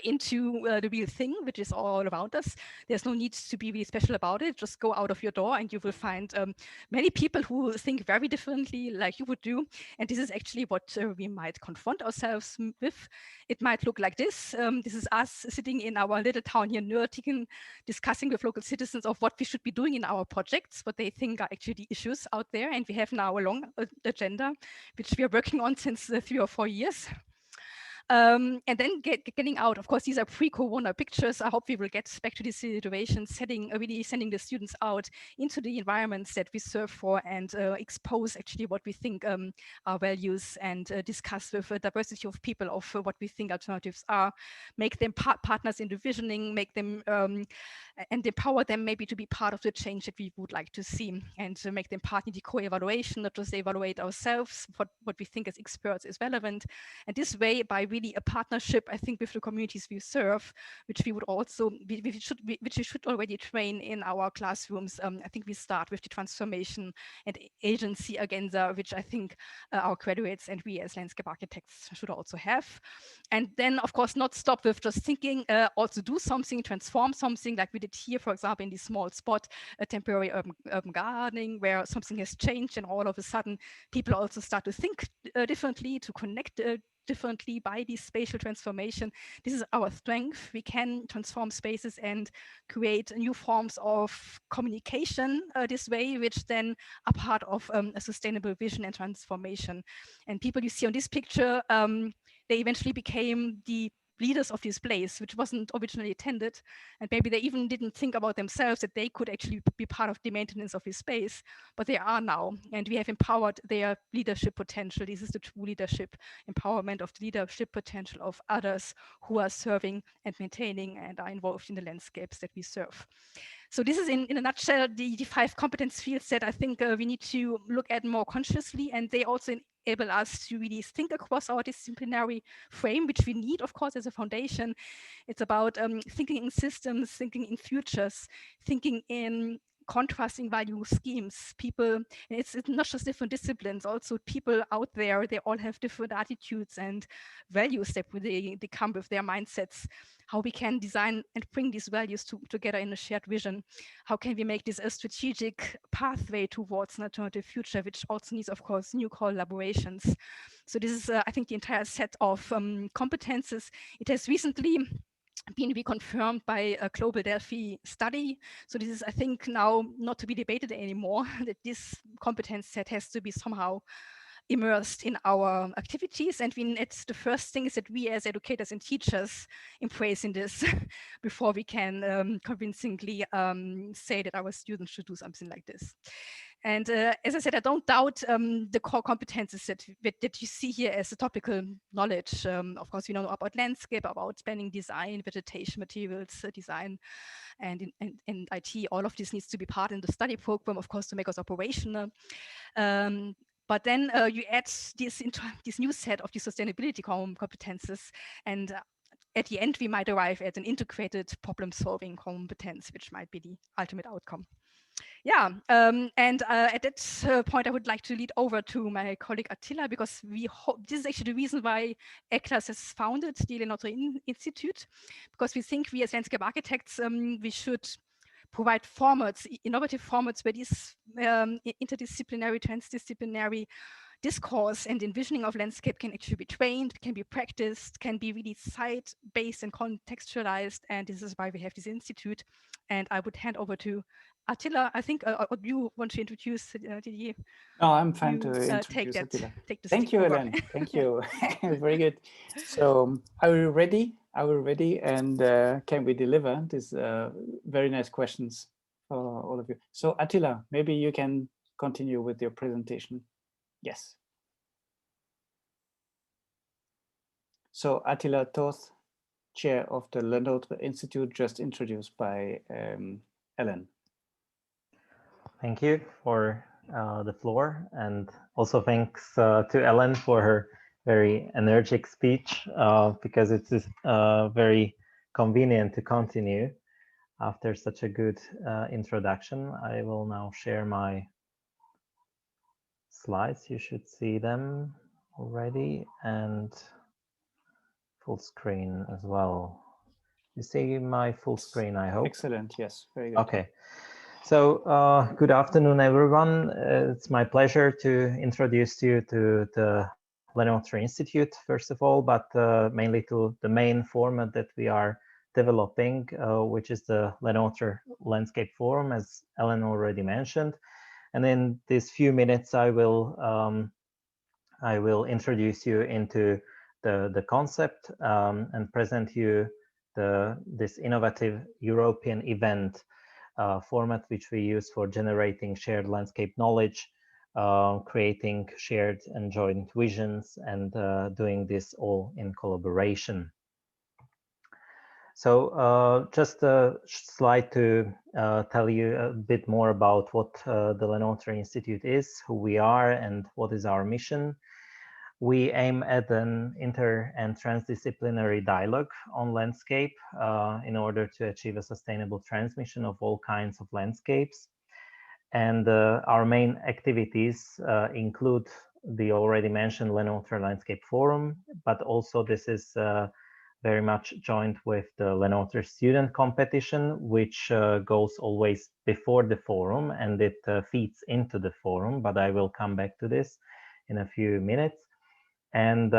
into the real thing, which is all around us. There's no need to be really special about it. Just go out of your door and you will find many people who think very differently like you would do. And this is actually what we might confront ourselves with. It might look like this. This is us sitting in our little town here, Nürtingen, discussing with local citizens of what we should be doing in our projects, what they think are actually the issues out there. And we have now a long agenda, which we are working on since 3 or 4 years. And then getting out. Of course, these are pre-corona pictures. I hope we will get back to this situation, really sending the students out into the environments that we serve for, and expose actually what we think are values, and discuss with a diversity of people of what we think alternatives are, make them partners in the visioning, make them and empower them maybe to be part of the change that we would like to see, and make them part in the co-evaluation, not just evaluate ourselves, what we think as experts is relevant. And this way, by really a partnership, I think, with the communities we serve, which we would also, which we should already train in our classrooms. I think we start with the transformation and agency agenda, which I think our graduates and we as landscape architects should also have. And then, of course, not stop with just thinking, also do something, transform something, like we did here, for example, in this small spot, a temporary urban gardening, where something has changed and all of a sudden people also start to think differently, to connect differently by this spatial transformation. This is our strength. We can transform spaces and create new forms of communication this way, which then are part of a sustainable vision and transformation. And people you see on this picture, they eventually became the leaders of this place, which wasn't originally intended. And maybe they even didn't think about themselves that they could actually be part of the maintenance of this space, but they are now. And we have empowered their leadership potential. This is the true leadership, empowerment of the leadership potential of others who are serving and maintaining and are involved in the landscapes that we serve. So this is in a nutshell the 5 competence fields that I think we need to look at more consciously, and they also enable us to really think across our disciplinary frame, which we need, of course, as a foundation. It's about thinking in systems, thinking in futures, thinking in contrasting value schemes. People, it's not just different disciplines, also people out there, they all have different attitudes and values that they come with their mindsets. How we can design and bring these values together in a shared vision. How can we make this a strategic pathway towards an alternative future, which also needs, of course, new collaborations. So this is, I think, the entire set of competences. It has recently been reconfirmed by a global Delphi study. So this is, I think, now not to be debated anymore, that this competence set has to be somehow immersed in our activities. And it's the first thing is that we as educators and teachers embracing this before we can convincingly say that our students should do something like this. And as I said, I don't doubt the core competences that you see here as a topical knowledge. Of course, we know about landscape, about planning design, vegetation, materials design, and in IT. All of this needs to be part in the study program, of course, to make us operational. But then you add this new set of the sustainability competences, and at the end, we might arrive at an integrated problem-solving competence, which might be the ultimate outcome. Yeah, and at that point, I would like to lead over to my colleague Attila, because this is actually the reason why ECLAS has founded the Lenotre Institute, because we think we as landscape architects, we should provide formats, innovative formats where this interdisciplinary, transdisciplinary discourse and envisioning of landscape can actually be trained, can be practiced, can be really site-based and contextualized. And this is why we have this institute. And I would hand over to Attila. I think you want to introduce Didier. No, I'm fine to introduce Attila. Thank you, Ellen. Thank you. Very good. So are we ready? Are we ready? And can we deliver these very nice questions for all of you? So Attila, maybe you can continue with your presentation. Yes. So Attila Toth, chair of the Lenotre Institute, just introduced by Ellen. Thank you for the floor, and also thanks to Ellen for her very energetic speech, because it is very convenient to continue after such a good introduction. I will now share my slides. You should see them already, and full screen as well. You see my full screen, I hope. Excellent. Yes, very good. Okay. So good afternoon, everyone. It's my pleasure to introduce you to the Lenotre Institute, first of all, but mainly to the main format that we are developing, which is the Lenotre Landscape Forum, as Ellen already mentioned. And in these few minutes, I will introduce you into the concept and present you this innovative European event format, which we use for generating shared landscape knowledge, creating shared and joint visions, and doing this all in collaboration. So just a slide to tell you a bit more about what the Lenotre Institute is, who we are, and what is our mission. We aim at an inter and transdisciplinary dialogue on landscape in order to achieve a sustainable transmission of all kinds of landscapes. And our main activities include the already mentioned Lenotre Landscape Forum, but also this is very much joined with the Lenotre Student Competition, which goes always before the forum, and it feeds into the forum, but I will come back to this in a few minutes. And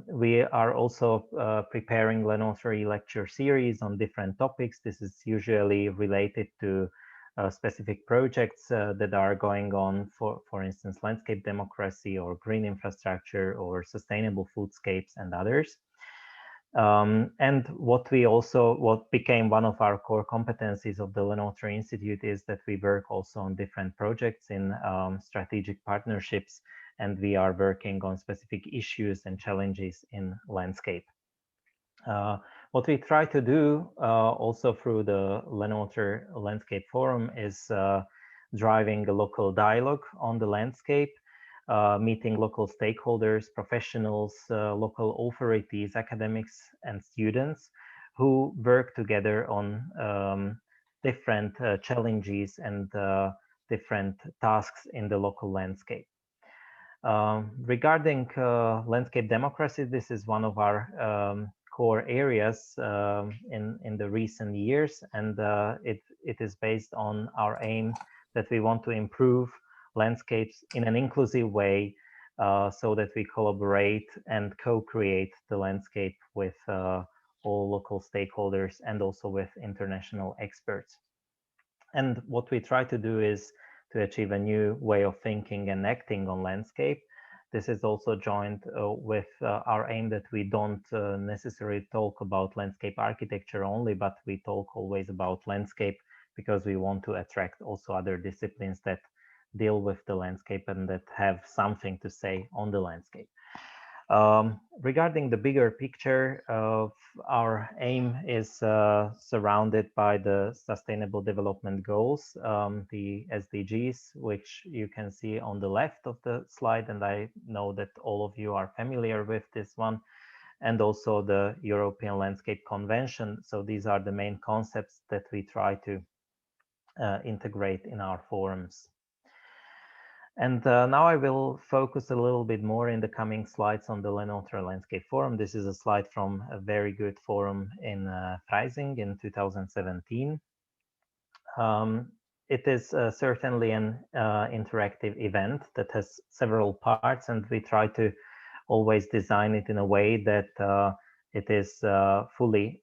we are also preparing Lenotre lecture series on different topics. This is usually related to specific projects that are going on, for instance, landscape democracy or green infrastructure or sustainable foodscapes and others. And what became one of our core competencies of the Lenotre Institute is that we work also on different projects in strategic partnerships, and we are working on specific issues and challenges in landscape. What we try to do also through the Lenotre Landscape Forum is driving a local dialogue on the landscape, meeting local stakeholders, professionals, local authorities, academics, and students who work together on different challenges and different tasks in the local landscape. Regarding landscape democracy, this is one of our core areas in the recent years, and it is based on our aim that we want to improve landscapes in an inclusive way so that we collaborate and co-create the landscape with all local stakeholders and also with international experts. And what we try to do is to achieve a new way of thinking and acting on landscape. This is also joined with our aim that we don't necessarily talk about landscape architecture only, but we talk always about landscape because we want to attract also other disciplines that deal with the landscape and that have something to say on the landscape. Regarding the bigger picture, our aim is surrounded by the Sustainable Development Goals, the SDGs, which you can see on the left of the slide, and I know that all of you are familiar with this one, and also the European Landscape Convention. So these are the main concepts that we try to integrate in our forums. And now I will focus a little bit more in the coming slides on the Le Nôtre Landscape Forum. This is a slide from a very good forum in Freising in 2017. It is certainly an interactive event that has several parts, and we try to always design it in a way that it is fully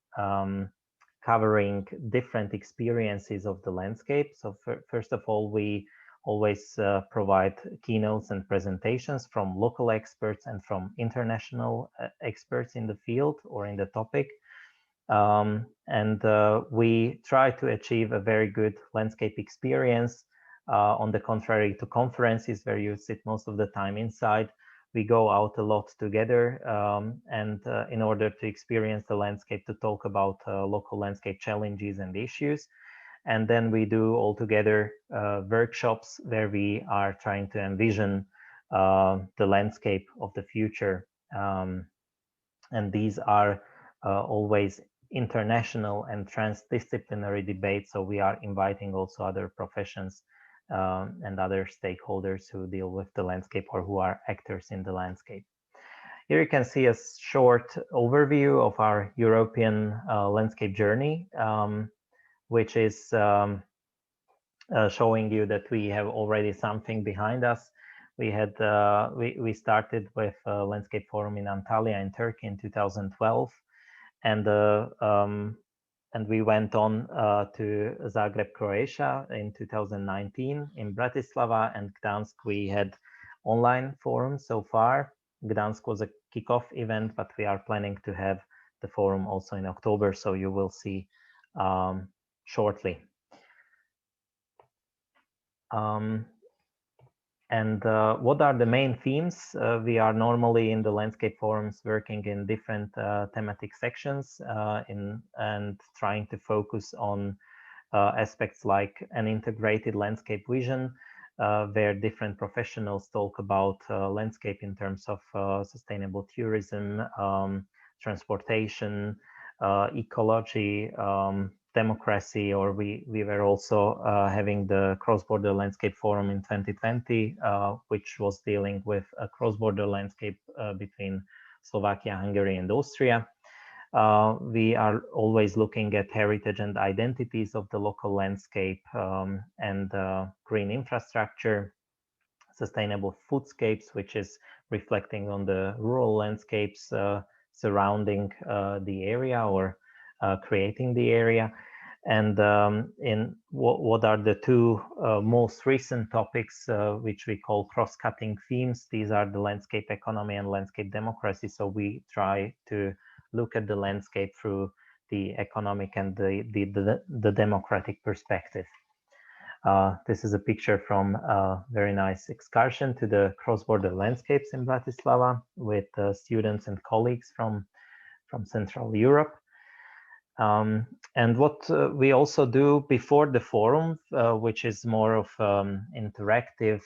covering different experiences of the landscape. So first of all, we always provide keynotes and presentations from local experts and from international experts in the field or in the topic. We try to achieve a very good landscape experience. On the contrary to conferences where you sit most of the time inside, we go out a lot together in order to experience the landscape, to talk about local landscape challenges and issues. And then we do all together workshops where we are trying to envision the landscape of the future. And these are always international and transdisciplinary debates. So we are inviting also other professions and other stakeholders who deal with the landscape or who are actors in the landscape. Here you can see a short overview of our European landscape journey, which is showing you that we have already something behind us. We had we started with a landscape forum in Antalya in Turkey in 2012, and we went on to Zagreb, Croatia in 2019. In Bratislava and Gdansk, we had online forums so far. Gdansk was a kickoff event, but we are planning to have the forum also in October, so you will see shortly. What are the main themes? We are normally in the landscape forums working in different thematic sections and trying to focus on aspects like an integrated landscape vision, where different professionals talk about landscape in terms of sustainable tourism, transportation, ecology, democracy, or we were also having the cross-border landscape forum in 2020, which was dealing with a cross-border landscape between Slovakia, Hungary, and Austria. We are always looking at heritage and identities of the local landscape and green infrastructure, sustainable foodscapes, which is reflecting on the rural landscapes surrounding the area or creating the area. And in what are the two most recent topics, which we call cross-cutting themes. These are the landscape economy and landscape democracy. So we try to look at the landscape through the economic and the democratic perspective. This is a picture from a very nice excursion to the cross-border landscapes in Bratislava with students and colleagues from Central Europe. And what we also do before the forum, which is more of interactive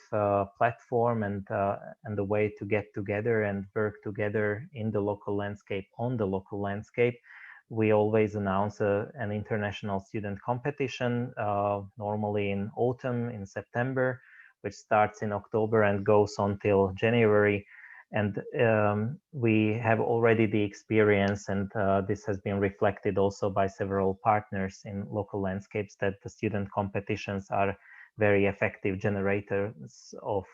platform and a way to get together and work together in the local landscape, on the local landscape, we always announce an international student competition, normally in autumn, in September, which starts in October and goes until January. And we have already the experience, and this has been reflected also by several partners in local landscapes, that the student competitions are very effective generators of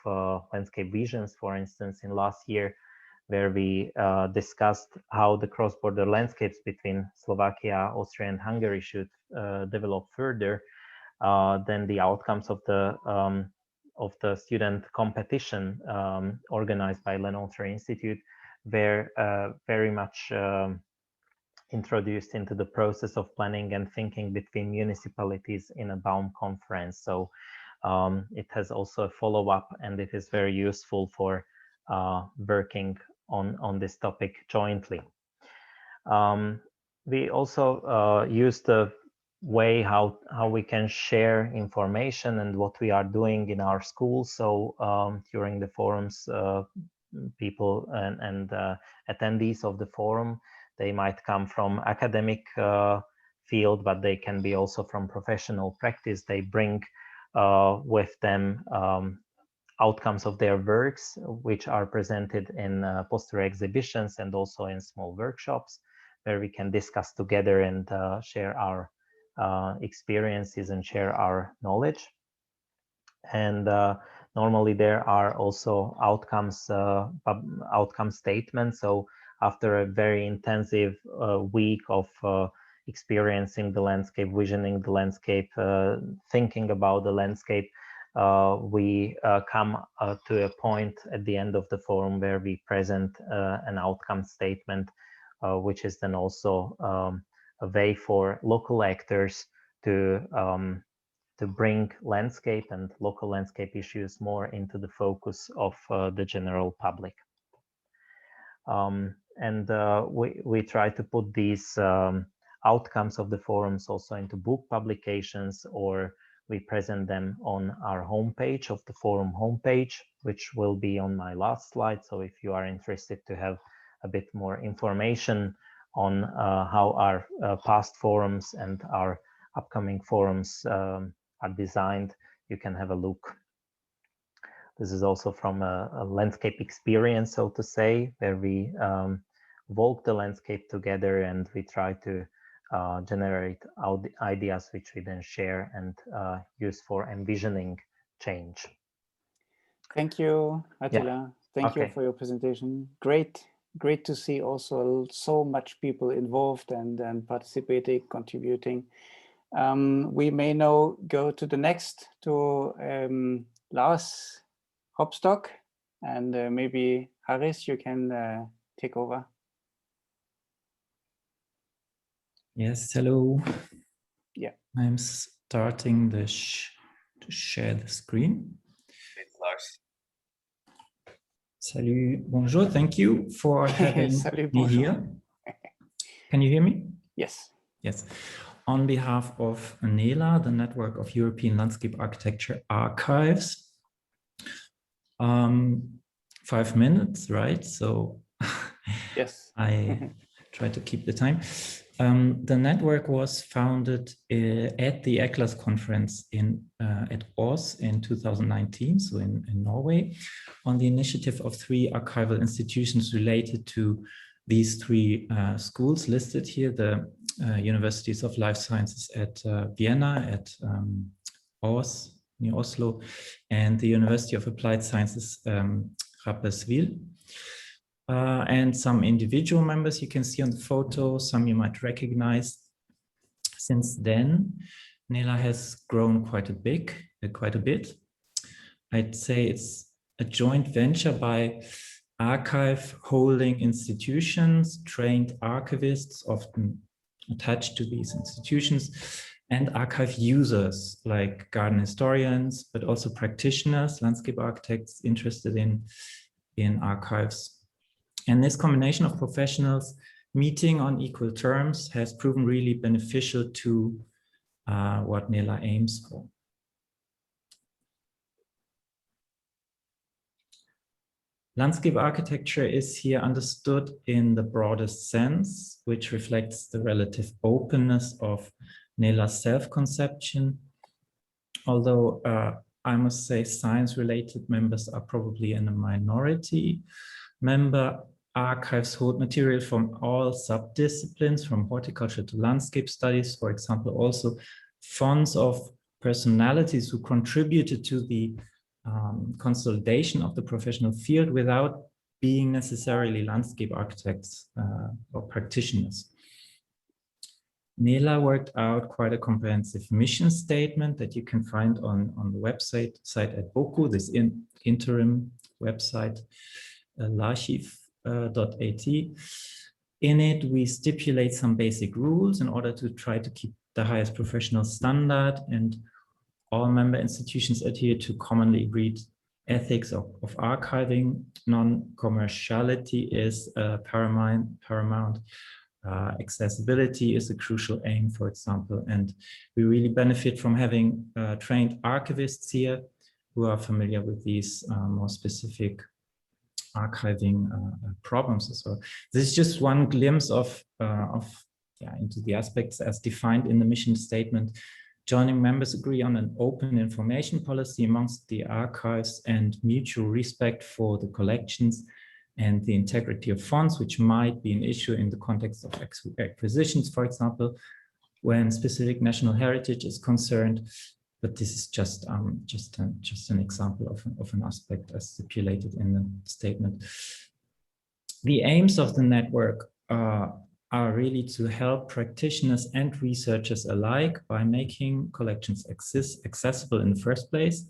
landscape visions. For instance, in last year, where we discussed how the cross-border landscapes between Slovakia, Austria, and Hungary should develop further, then the outcomes of the the student competition organized by Lenotary Institute were very much introduced into the process of planning and thinking between municipalities in a Baum conference. So it has also a follow-up, and it is very useful for working on this topic jointly. We also use the way how we can share information and what we are doing in our schools. So during the forums, people and attendees of the forum, they might come from academic field, but they can be also from professional practice. They bring with them outcomes of their works, which are presented in poster exhibitions and also in small workshops, where we can discuss together and share our experiences and share our knowledge. And normally there are also outcome statements. So after a very intensive week of experiencing the landscape, visioning the landscape, thinking about the landscape, we come to a point at the end of the forum where we present an outcome statement, which is then also a way for local actors to bring landscape and local landscape issues more into the focus of the general public. And we try to put these outcomes of the forums also into book publications, or we present them on our homepage of the forum homepage, which will be on my last slide. So if you are interested to have a bit more information on how our past forums and our upcoming forums are designed, you can have a look. This is also from a landscape experience, so to say, where we walk the landscape together and we try to generate ideas which we then share and use for envisioning change. Thank you, Attila. Yeah. Thank you for your presentation. Great to see also so much people involved and participating, contributing. We may now go to the next, to Lars Hopstock, and maybe Harris, you can take over. Yes, hello. Yeah. I'm starting to share the screen. It's Lars. Salut, bonjour, thank you for having Salut, me bonjour. here. Can you hear me? Yes. Yes. On behalf of NELA, the Network of European Landscape Architecture Archives, 5 minutes, right? So yes, I try to keep the time. The network was founded at the IFLA conference at Aarhus in 2019, so in Norway, on the initiative of 3 archival institutions related to these 3 schools listed here, the Universities of Life Sciences at Vienna, at Aarhus, near Oslo, and the University of Applied Sciences, Rapperswil. And some individual members you can see on the photo, some you might recognize. Since then, NELA has grown quite a bit. I'd say it's a joint venture by archive holding institutions, trained archivists often attached to these institutions, and archive users like garden historians, but also practitioners, landscape architects interested in archives. And this combination of professionals meeting on equal terms has proven really beneficial to what NELA aims for. Landscape architecture is here understood in the broadest sense, which reflects the relative openness of NELA's self-conception. Although I must say science-related members are probably in a minority. Member archives hold material from all subdisciplines, from horticulture to landscape studies, for example, also fonts of personalities who contributed to the consolidation of the professional field without being necessarily landscape architects or practitioners. Nela worked out quite a comprehensive mission statement that you can find on the website at BOKU, this interim website, l'archive.at. In it, we stipulate some basic rules in order to try to keep the highest professional standard, and all member institutions adhere to commonly agreed ethics of archiving. Non-commerciality is paramount. Accessibility is a crucial aim, for example, and we really benefit from having trained archivists here who are familiar with these more specific archiving problems as well. This is just one glimpse of into the aspects as defined in the mission statement. Joining members agree on an open information policy amongst the archives and mutual respect for the collections and the integrity of funds, which might be an issue in the context of acquisitions, for example, when specific national heritage is concerned. But this is just an example of an aspect as stipulated in the statement. The aims of the network are really to help practitioners and researchers alike by making collections accessible in the first place.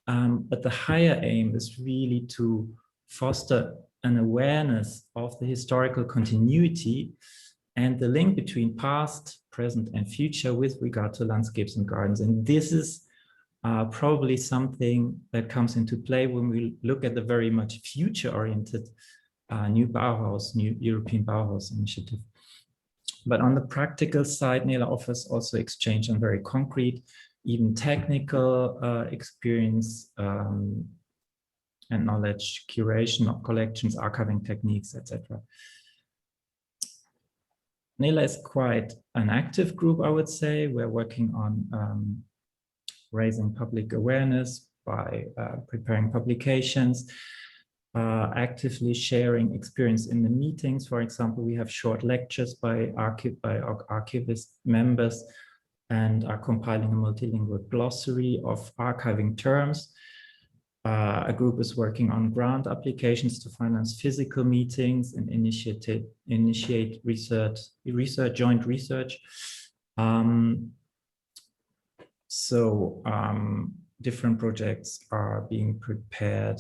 But the higher aim is really to foster an awareness of the historical continuity and the link between past, present, and future with regard to landscapes and gardens. And this is probably something that comes into play when we look at the very much future-oriented new Bauhaus, new European Bauhaus initiative. But on the practical side, Nela offers also exchange on very concrete, even technical experience and knowledge, curation of collections, archiving techniques, etc. Nela is quite an active group, I would say. We're working on raising public awareness by preparing publications, actively sharing experience in the meetings. For example, we have short lectures by archivist members and are compiling a multilingual glossary of archiving terms. A group is working on grant applications to finance physical meetings and initiate joint research. Different projects are being prepared.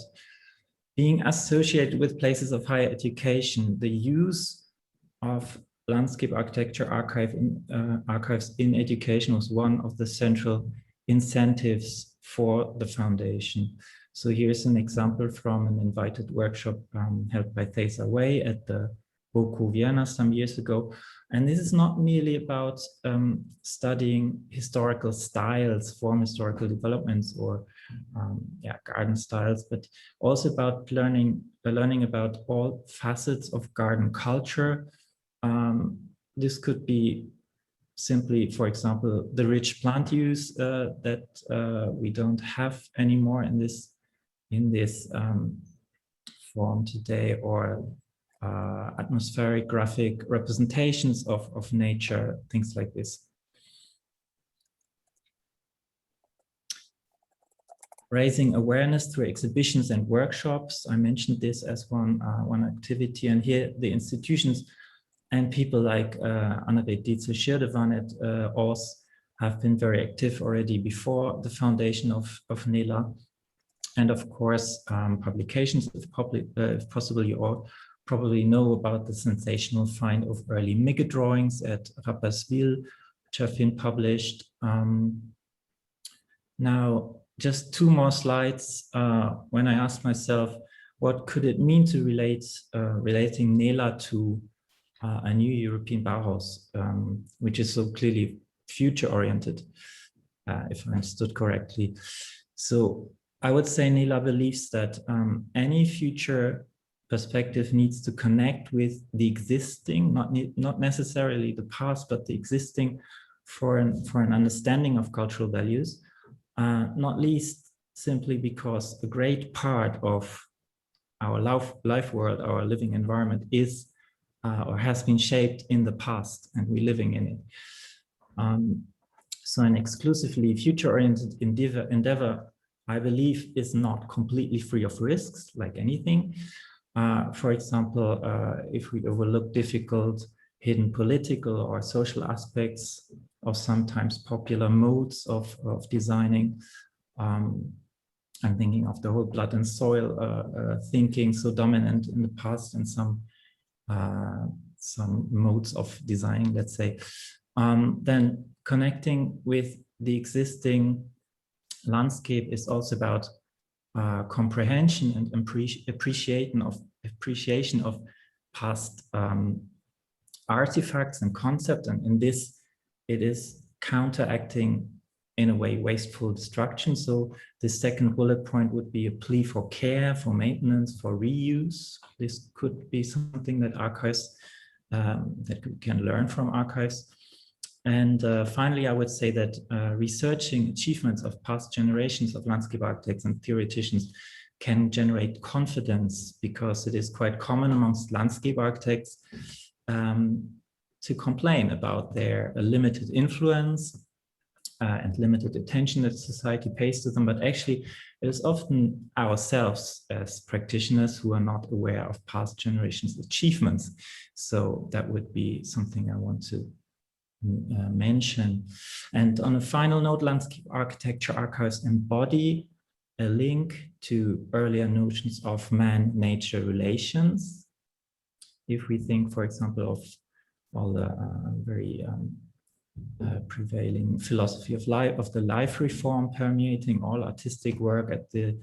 Being associated with places of higher education, the use of landscape architecture archives in education was one of the central incentives for the foundation. So here's an example from an invited workshop held by Fetzer at the BOKU Vienna some years ago. And this is not merely about studying historical styles, form historical developments or garden styles, but also about learning about all facets of garden culture. This could be simply, for example, the rich plant use that we don't have anymore in this form today, or atmospheric graphic representations of nature, things like this. Raising awareness through exhibitions and workshops. I mentioned this as one activity, and here the institutions and people like Annette Dietze-Schirdewan at Oss have been very active already before the foundation of Nela. And of course, publications, if possible, you all probably know about the sensational find of early MIGA drawings at Rapperswil, which have been published. Now, just two more slides. When I asked myself, what could it mean to relating Nela to a new European Bauhaus, which is so clearly future-oriented, if I understood correctly. So I would say Nela believes that any future perspective needs to connect with the existing, not necessarily the past, but the existing for an understanding of cultural values, not least simply because a great part of our life world, our living environment is or has been shaped in the past, and we're living in it. So an exclusively future-oriented endeavor, I believe, is not completely free of risks, like anything. For example, if we overlook difficult hidden political or social aspects of sometimes popular modes of designing. I'm thinking of the whole blood and soil thinking, so dominant in the past in some modes of designing, let's say. Then connecting with the existing landscape is also about comprehension and appreciation of past artifacts and concepts, and in this it is counteracting in a way wasteful destruction. So the second bullet point would be a plea for care, for maintenance, for reuse. This could be something that archives, that we can learn from archives. And finally, I would say that researching achievements of past generations of landscape architects and theoreticians can generate confidence, because it is quite common amongst landscape architects to complain about their limited influence and limited attention that society pays to them. But actually, it is often ourselves as practitioners who are not aware of past generations' achievements. So that would be something I want to mention. And on a final note, landscape architecture archives embody a link to earlier notions of man-nature relations. If we think, for example, of all the very prevailing philosophy of life, of the life reform permeating all artistic work at the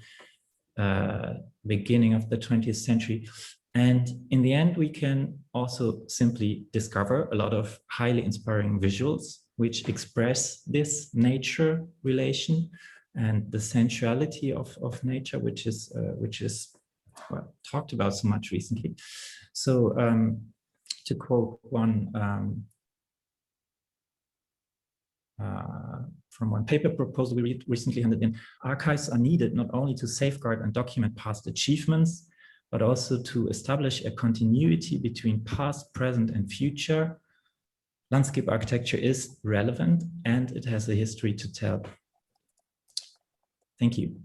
beginning of the 20th century. And in the end, we can also simply discover a lot of highly inspiring visuals which express this nature relation and the sensuality of nature, which is well, talked about so much recently. So to quote one from one paper proposal we recently handed in, archives are needed not only to safeguard and document past achievements, but also to establish a continuity between past, present, and future. Landscape architecture is relevant and it has a history to tell. Thank you.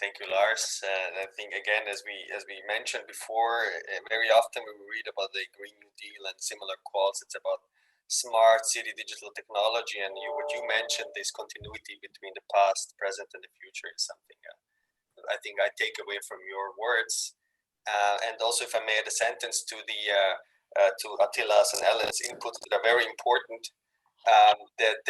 Thank you, Lars. I think again, as we mentioned before, very often we read about the Green New Deal and similar quotes. It's about smart city digital technology, and what you mentioned, this continuity between the past, present, and the future is something I think I take away from your words. And also, if I may add a sentence to the to Attila's and Ellen's input that are very important, that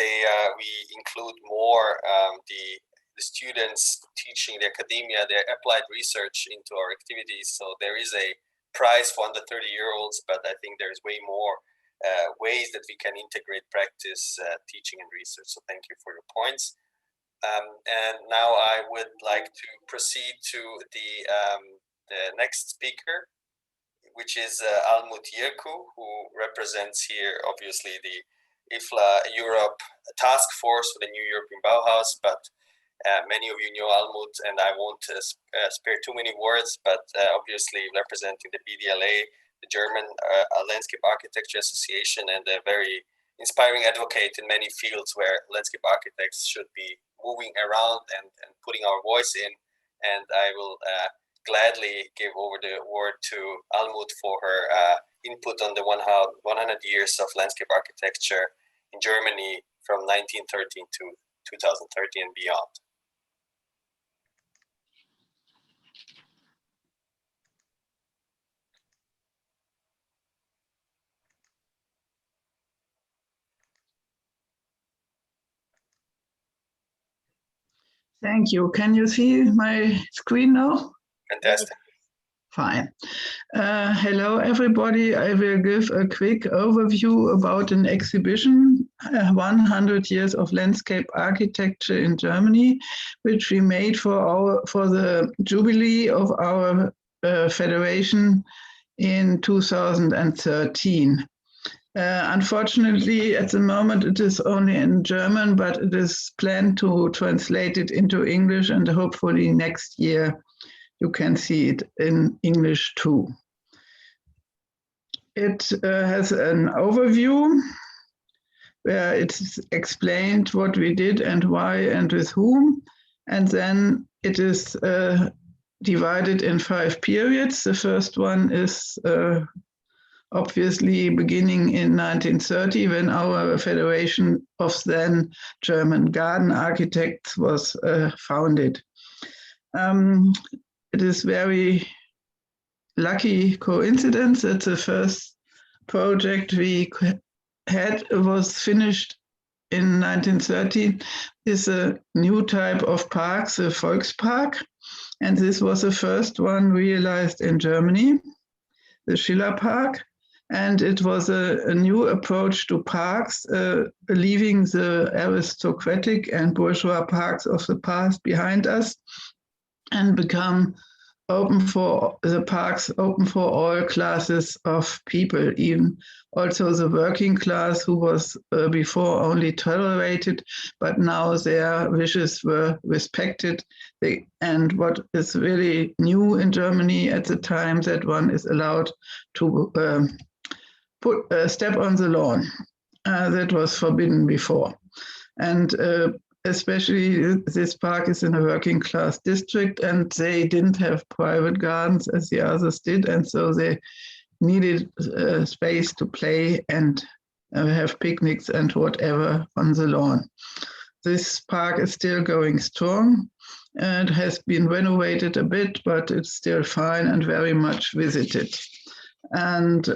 we include more the students teaching the academia, their applied research into our activities. So there is a prize for under 30-year-olds, but I think there's way more ways that we can integrate practice, teaching, and research. So thank you for your points. And now I would like to proceed to the next speaker, which is Almut Yerku, who represents here, obviously, the IFLA Europe task force for the new European Bauhaus, but many of you know Almut, and I won't spare too many words, but obviously representing the BDLA, the German Landscape Architecture Association, and a very inspiring advocate in many fields where landscape architects should be moving around and putting our voice in. And I will gladly give over the word to Almut for her input on the 100 years of landscape architecture in Germany from 1913 to 2030 and beyond. Thank you. Can you see my screen now? Fantastic. Fine. Hello, everybody. I will give a quick overview about an exhibition, 100 Years of Landscape Architecture in Germany, which we made for the jubilee of our federation in 2013. Unfortunately, at the moment, it is only in German, but it is planned to translate it into English, and hopefully next year you can see it in English too. It has an overview where it's explained what we did and why and with whom, and then it is divided in 5 periods. The first one is obviously beginning in 1930, when our Federation of then German garden architects was founded. It is very lucky coincidence that the first project we had was finished in 1930, is a new type of parks, the Volkspark. And this was the first one realized in Germany, the Schiller Park. And it was a new approach to parks, leaving the aristocratic and bourgeois parks of the past behind us, and become open for the parks, open for all classes of people, even also the working class, who was before only tolerated, but now their wishes were respected. And what is really new in Germany at the time, that one is allowed to step on the lawn. That was forbidden before. And especially this park is in a working class district, and they didn't have private gardens as the others did, and so they needed space to play and have picnics and whatever on the lawn. This park is still going strong and has been renovated a bit, but it's still fine and very much visited. And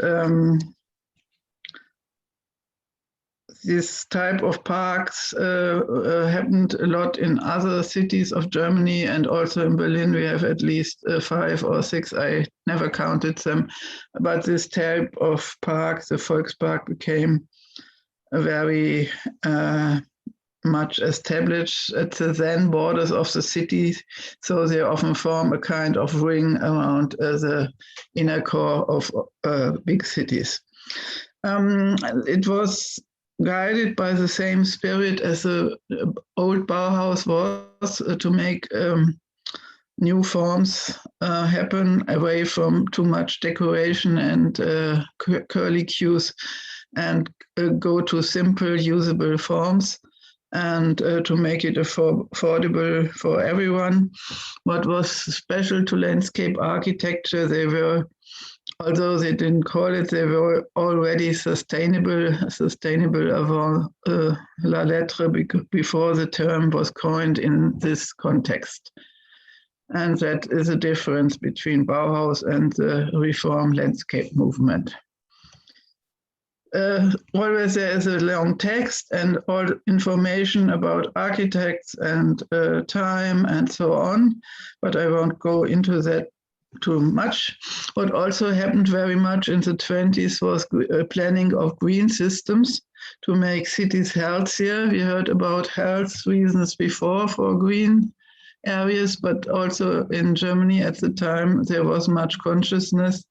this type of parks happened a lot in other cities of Germany, and also in Berlin we have at least 5 or 6, I never counted them. But this type of park, the Volkspark, became very much established at the then borders of the cities, so they often form a kind of ring around the inner core of big cities. It was guided by the same spirit as the old Bauhaus was, to make new forms happen, away from too much decoration and curlicues, and go to simple, usable forms, and to make it affordable for everyone. What was special to landscape architecture, they were, although they didn't call it, they were already sustainable avant la lettre, before the term was coined in this context. And that is a difference between Bauhaus and the reform landscape movement. Always there is a long text and all information about architects and time and so on, but I won't go into that too much. What also happened very much in the 20s was planning of green systems to make cities healthier. We heard about health reasons before for green areas, but also in Germany at the time there was much consciousness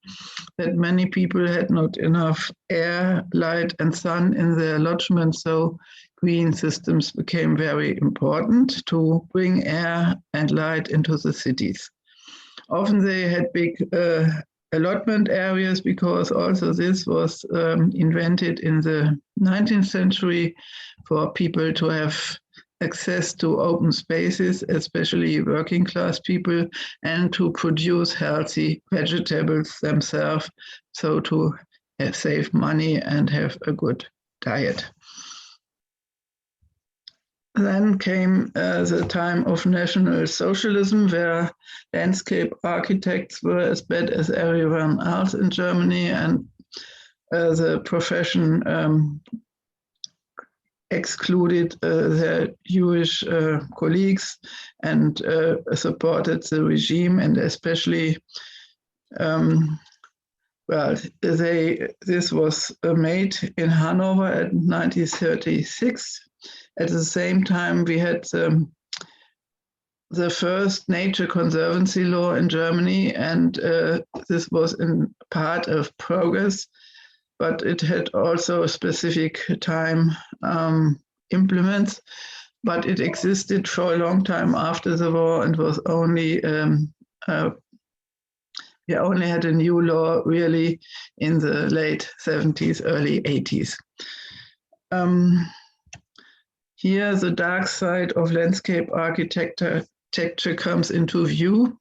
that many people had not enough air, light and sun in their lodgement, so green systems became very important to bring air and light into the cities. Often they had big allotment areas, because also this was invented in the 19th century for people to have access to open spaces, especially working class people, and to produce healthy vegetables themselves, so to save money and have a good diet. Then came the time of National Socialism, where landscape architects were as bad as everyone else in Germany, and the profession excluded their Jewish colleagues and supported the regime, and especially, this was made in Hanover in 1936. At the same time, we had the first nature conservancy law in Germany, and this was in part of progress, but it had also a specific time implements, but it existed for a long time after the war, and was only, we only had a new law really in the late 70s, early 80s. Here, the dark side of landscape architecture comes into view.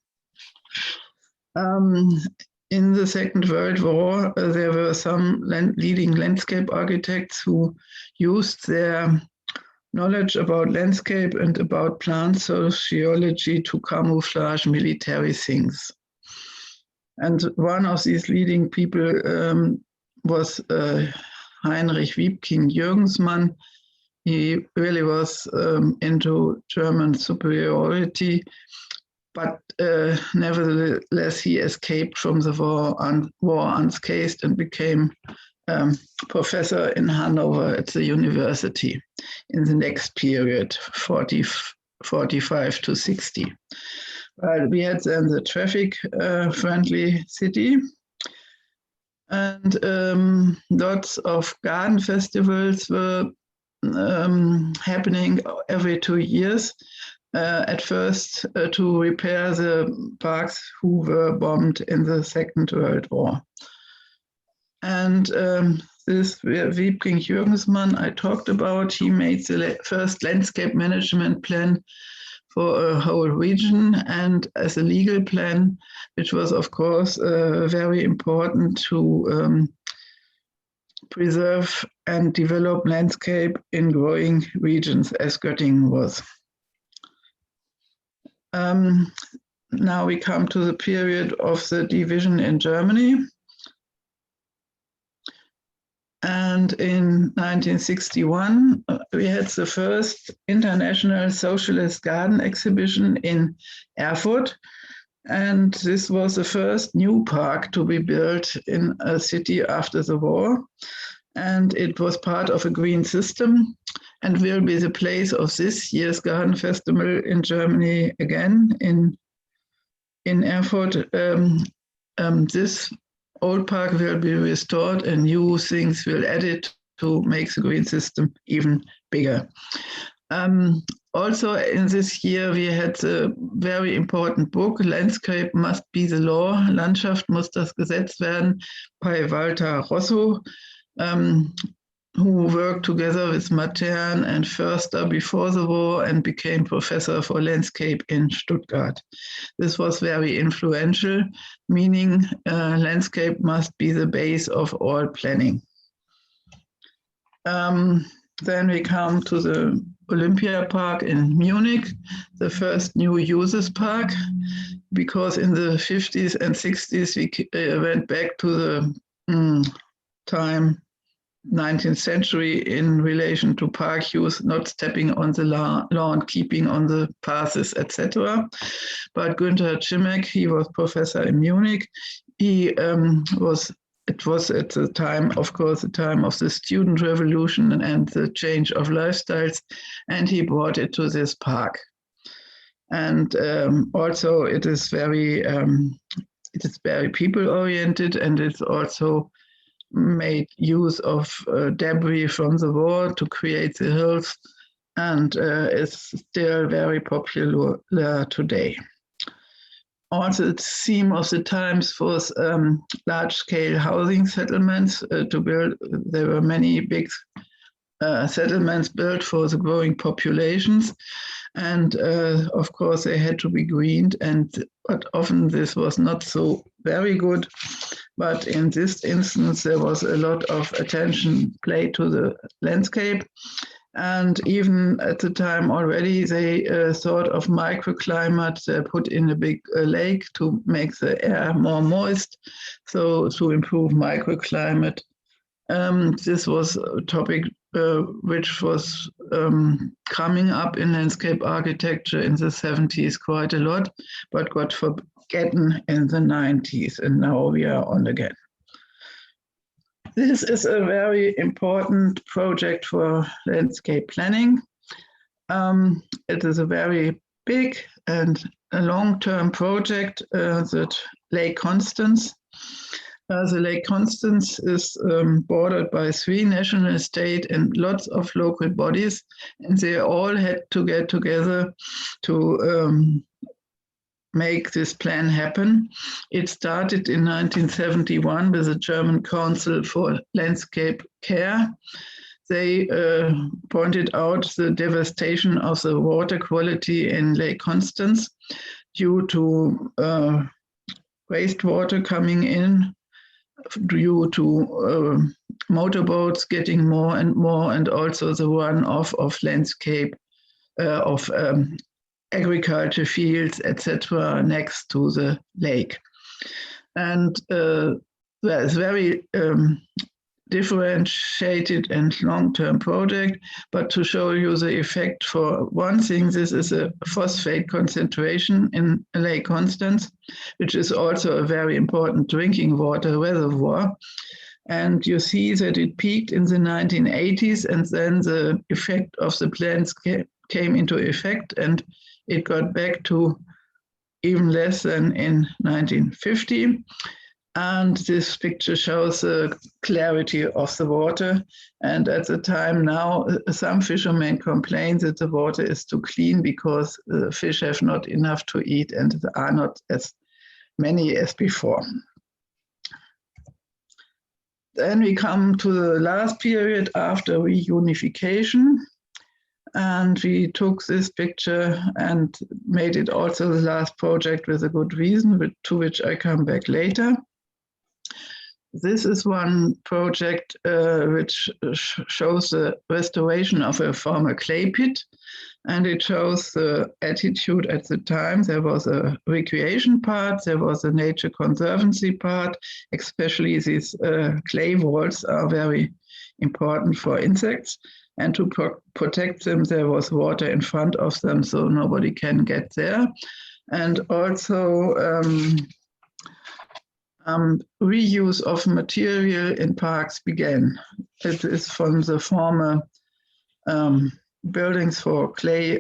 In the Second World War, there were some leading landscape architects who used their knowledge about landscape and about plant sociology to camouflage military things. And one of these leading people was Heinrich Wiepking-Jürgensmann. He really was into German superiority, but nevertheless, he escaped from the war unscathed and became professor in Hanover at the university in the next period, 45 to 60. We had then the traffic-friendly city, and lots of garden festivals were happening every 2 years. At first, to repair the parks who were bombed in the Second World War. And this Wiepking-Jürgensmann I talked about, he made the first landscape management plan for a whole region, and as a legal plan, which was of course very important to preserve and develop landscape in growing regions, as Göttingen was. Now we come to the period of the division in Germany. And in 1961, we had the first international socialist garden exhibition in Erfurt. And this was the first new park to be built in a city after the war. And it was part of a green system and will be the place of this year's garden festival in Germany again in Erfurt. This old park will be restored and new things will added to make the green system even bigger. Also in this year we had a very important book, Landscape Must Be the Law, Landschaft muss das Gesetz werden, by Walter Rosso, who worked together with Matern and Förster before the war and became professor for landscape in Stuttgart. This was very influential, meaning landscape must be the base of all planning. Then we come to the Olympia Park in Munich, the first new uses park, because in the 50s and 60s we went back to the time 19th century in relation to park use, not stepping on the lawn, keeping on the paths, etc. But Günther Czimek, he was professor in Munich. It was at the time, of course, the time of the student revolution and the change of lifestyles, and he brought it to this park. And also it is very people-oriented, and it's also made use of debris from the war to create the hills, and it's still very popular today. Also, the theme of the times was large-scale housing settlements to build. There were many big settlements built for the growing populations, and of course they had to be greened, but often this was not so very good. But in this instance, there was a lot of attention paid to the landscape. And even at the time already, they thought of microclimate. They put in a big lake to make the air more moist, so to improve microclimate. This was a topic which was coming up in landscape architecture in the 70s quite a lot, but got forgotten in the 90s, and now we are on again. This is a very important project for landscape planning. It is a very big and a long-term project, that Lake Constance. The Lake Constance is bordered by 3 national states and lots of local bodies, and they all had to get together to make this plan happen. It started in 1971 with the German Council for Landscape Care. They pointed out the devastation of the water quality in Lake Constance due to wastewater coming in due to motorboats getting more, and also the runoff of landscape of agriculture fields, etc., next to the lake. And there's very differentiated and long-term project, but to show you the effect, for one thing, this is a phosphate concentration in Lake Constance, which is also a very important drinking water reservoir. And you see that it peaked in the 1980s, and then the effect of the plants came into effect, and it got back to even less than in 1950. And this picture shows the clarity of the water. And at the time now, some fishermen complain that the water is too clean because the fish have not enough to eat and there are not as many as before. Then we come to the last period after reunification. And we took this picture and made it also the last project with a good reason, to which I come back later. This is one project which shows the restoration of a former clay pit, and it shows the attitude at the time. There was a recreation part, there was a nature conservancy part, especially these clay walls are very important for insects, and to protect them there was water in front of them so nobody can get there. And also reuse of material in parks began. It is from the former buildings for clay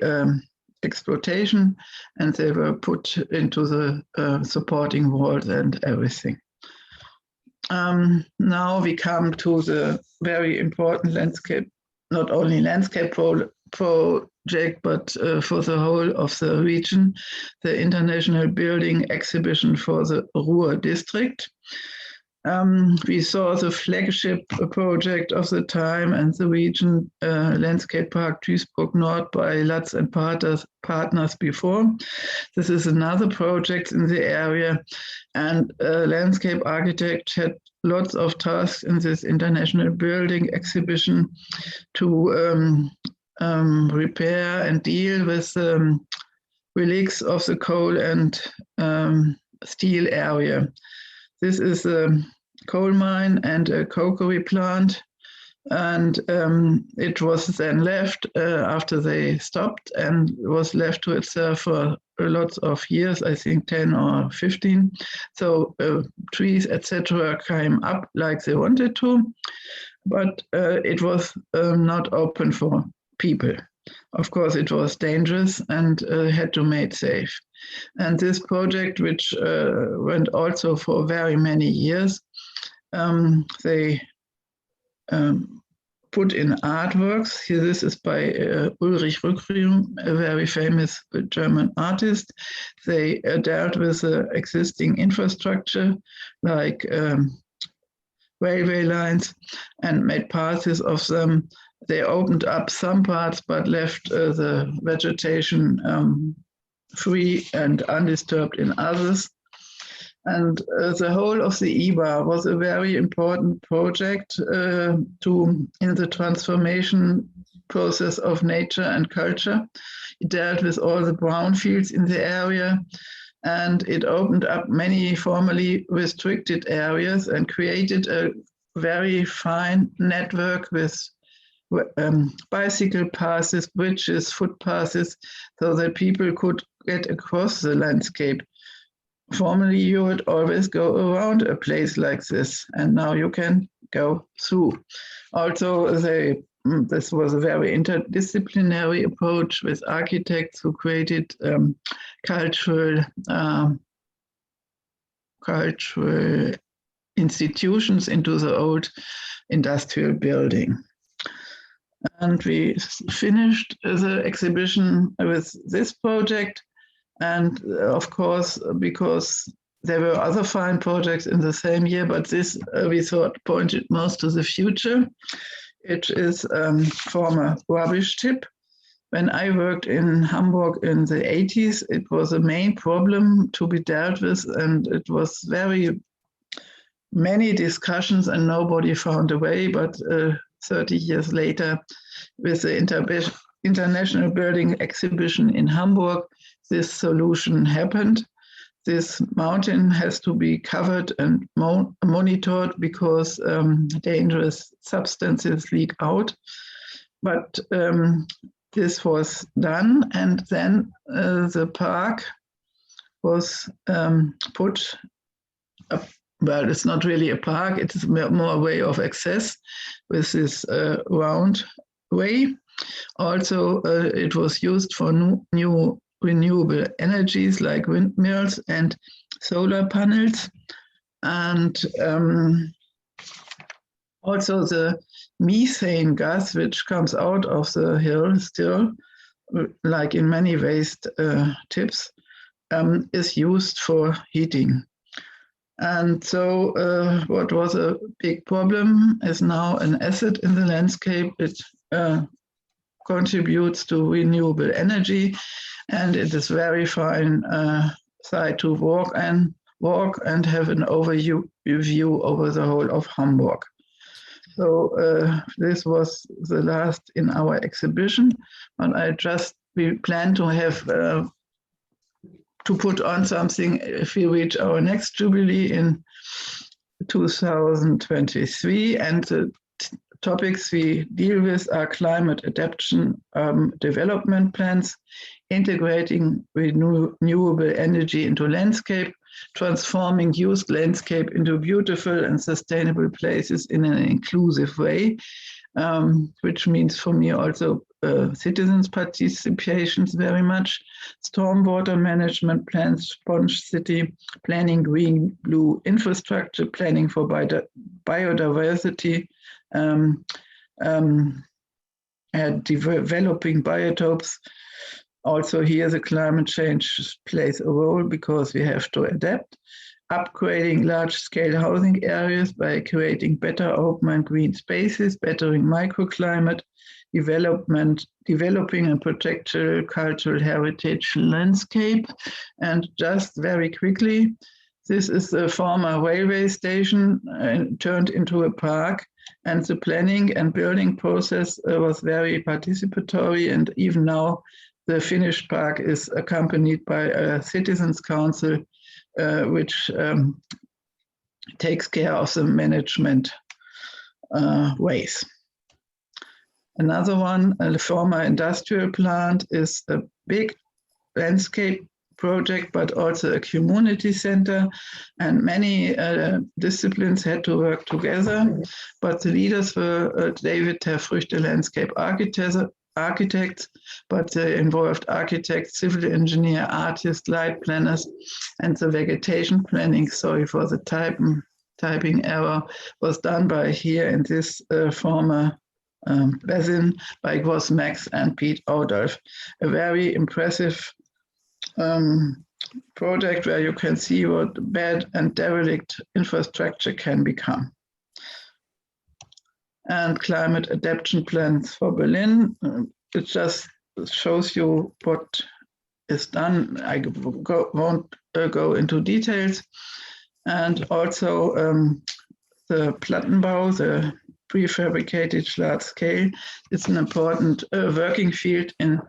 exploitation, and they were put into the supporting walls and everything. Now we come to the very important landscape, not only landscape project, but for the whole of the region, the International Building Exhibition for the Ruhr district. We saw the flagship project of the time and the region, Landscape Park Duisburg Nord by Lutz and Partners before. This is another project in the area, and landscape architects had lots of tasks in this international building exhibition to repair and deal with relics of the coal and steel area. This is a coal mine and a cokery plant, and it was then left after they stopped, and was left to itself for lots of years, I think 10 or 15. So trees, etc., came up like they wanted to, but it was not open for people. Of course, it was dangerous and had to make safe. And this project, which went also for very many years, they put in artworks. Here, this is by Ulrich Rückriem, a very famous German artist. They dealt with the existing infrastructure, like railway lines, and made parts of them. They opened up some parts, but left the vegetation free and undisturbed in others. And the whole of the IBA was a very important project in the transformation process of nature and culture. It dealt with all the brownfields in the area, and it opened up many formerly restricted areas and created a very fine network with bicycle paths, bridges, footpaths, so that people could get across the landscape. Formerly, you would always go around a place like this, and now you can go through. Also, this was a very interdisciplinary approach with architects who created cultural institutions into the old industrial building. And we finished the exhibition with this project. And of course, because there were other fine projects in the same year, but this we thought pointed most to the future. It is former rubbish tip. when I worked in Hamburg in the 80s, it was a main problem to be dealt with, and it was very many discussions and nobody found a way. But 30 years later, with the International Building Exhibition in Hamburg, this solution happened. This mountain has to be covered and monitored because dangerous substances leak out. But this was done, and then the park was put up. Well, it's not really a park, it's more a way of access with this round way. Also, it was used for new renewable energies like windmills and solar panels. And also the methane gas, which comes out of the hill still, like in many waste tips, is used for heating. And so what was a big problem is now an asset in the landscape. It contributes to renewable energy, and it is very fine site to walk and have an overview over the whole of Hamburg. So this was the last in our exhibition, and we plan to have to put on something if we reach our next Jubilee in 2023. And the topics we deal with are climate adaptation development plans, integrating renewable energy into landscape, transforming used landscape into beautiful and sustainable places in an inclusive way, which means for me also citizens' participations very much, stormwater management plans, sponge city, planning green-blue infrastructure, planning for biodiversity, developing biotopes. Also here the climate change plays a role because we have to adapt. Upgrading large-scale housing areas by creating better open and green spaces, bettering microclimate, developing and protecting cultural heritage landscape. And just very quickly, this is the former railway station turned into a park, and the planning and building process was very participatory, and even now the finished park is accompanied by a citizens' council which takes care of the management ways. Another one, a former industrial plant, is a big landscape project, but also a community center, and many disciplines had to work together. But the leaders were David Terfrüchte landscape architects, but they involved architects, civil engineer, artists, light planners, and the vegetation planning, sorry for the typing error, was done by here in this former basin by Gross Max and Pete Odolf. A very impressive project where you can see what bad and derelict infrastructure can become. And climate adaptation plans for Berlin. It just shows you what is done. I won't go into details. And also the Plattenbau, the prefabricated large scale, it's an important working field in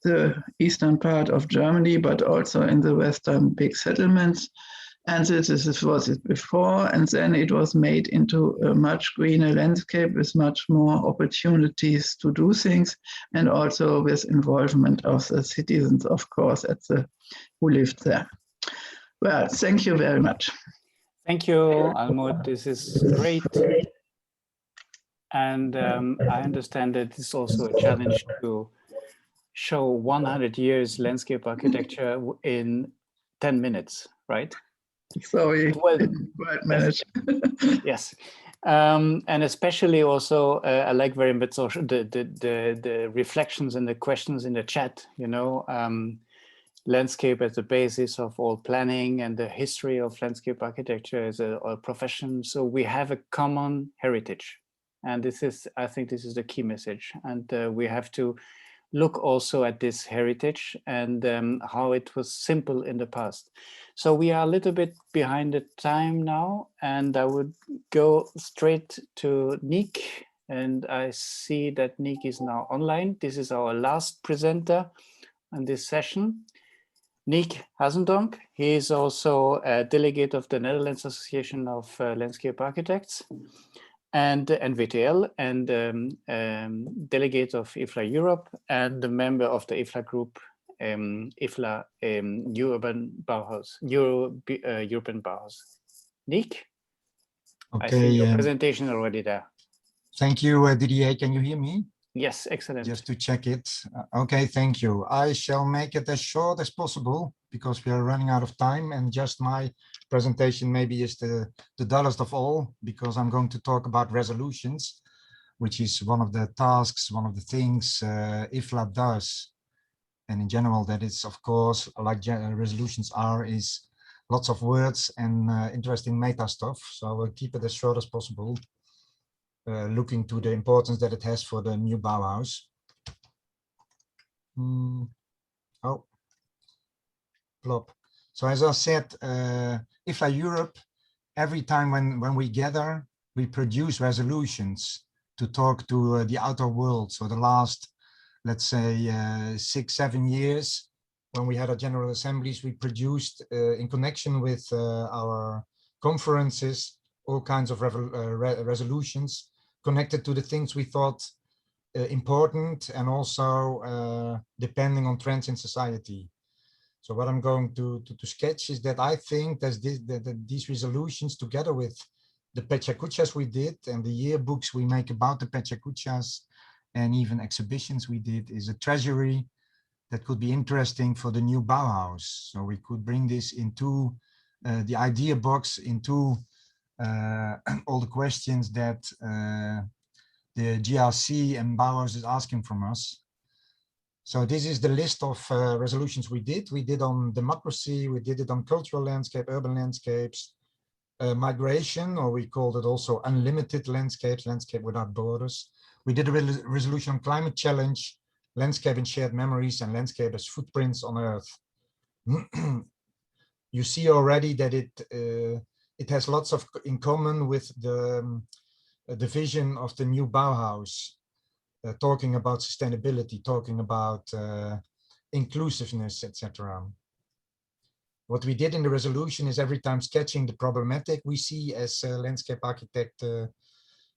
the eastern part of Germany, but also in the western big settlements. And this was it before, and then it was made into a much greener landscape with much more opportunities to do things, and also with involvement of the citizens, of course, who lived there. Well, thank you very much. Thank you, Almut. This is great. And I understand that it's also a challenge to show 100 years landscape architecture in 10 minutes, right? Sorry, well, didn't quite manage. Yes. And especially also, I like very much the reflections and the questions in the chat, you know, landscape as the basis of all planning and the history of landscape architecture as a profession. So we have a common heritage. And this is, I think this is the key message. And we have to look also at this heritage and how it was simple in the past. So we are a little bit behind the time now, and I would go straight to Nick. And I see that Nick is now online. This is our last presenter on this session. Nick Hassendunk. He is also a delegate of the Netherlands Association of Landscape Architects and NVTL, and delegate of IFLA Europe, and a member of the IFLA group, IFLA Urban Bauhaus, European Bauhaus. Nick, okay, I see your presentation already there. Thank you, Didier. Can you hear me? Yes, excellent. Just to check it. Okay, thank you. I shall make it as short as possible because we are running out of time, and just my presentation maybe is the dullest of all, because I'm going to talk about resolutions, which is one of the tasks, one of the things IFLA does. And in general, that is, of course, like resolutions are, is lots of words and interesting meta stuff. So I will keep it as short as possible. Looking to the importance that it has for the new Bauhaus. Oh, plop. So as I said, IFLA Europe, every time when we gather, we produce resolutions to talk to the outer world. So the last, let's say, 6-7 years, when we had our general assemblies, we produced in connection with our conferences, all kinds of resolutions connected to the things we thought important, and also depending on trends in society. So what I'm going to sketch is that I think that these resolutions, together with the Pechakuchas we did and the yearbooks we make about the Pechakuchas, and even exhibitions we did, is a treasury that could be interesting for the new Bauhaus. So we could bring this into the idea box, into all the questions that the GRC and Bauhaus is asking from us. So this is the list of resolutions we did. We did on democracy, we did it on cultural landscape, urban landscapes, migration, or we called it also unlimited landscapes, landscape without borders. We did a resolution on climate challenge, landscape and shared memories, and landscape as footprints on Earth. You see already that it has lots of in common with the vision of the new Bauhaus, talking about sustainability, talking about inclusiveness, etc. What we did in the resolution is every time sketching the problematic we see as a landscape architect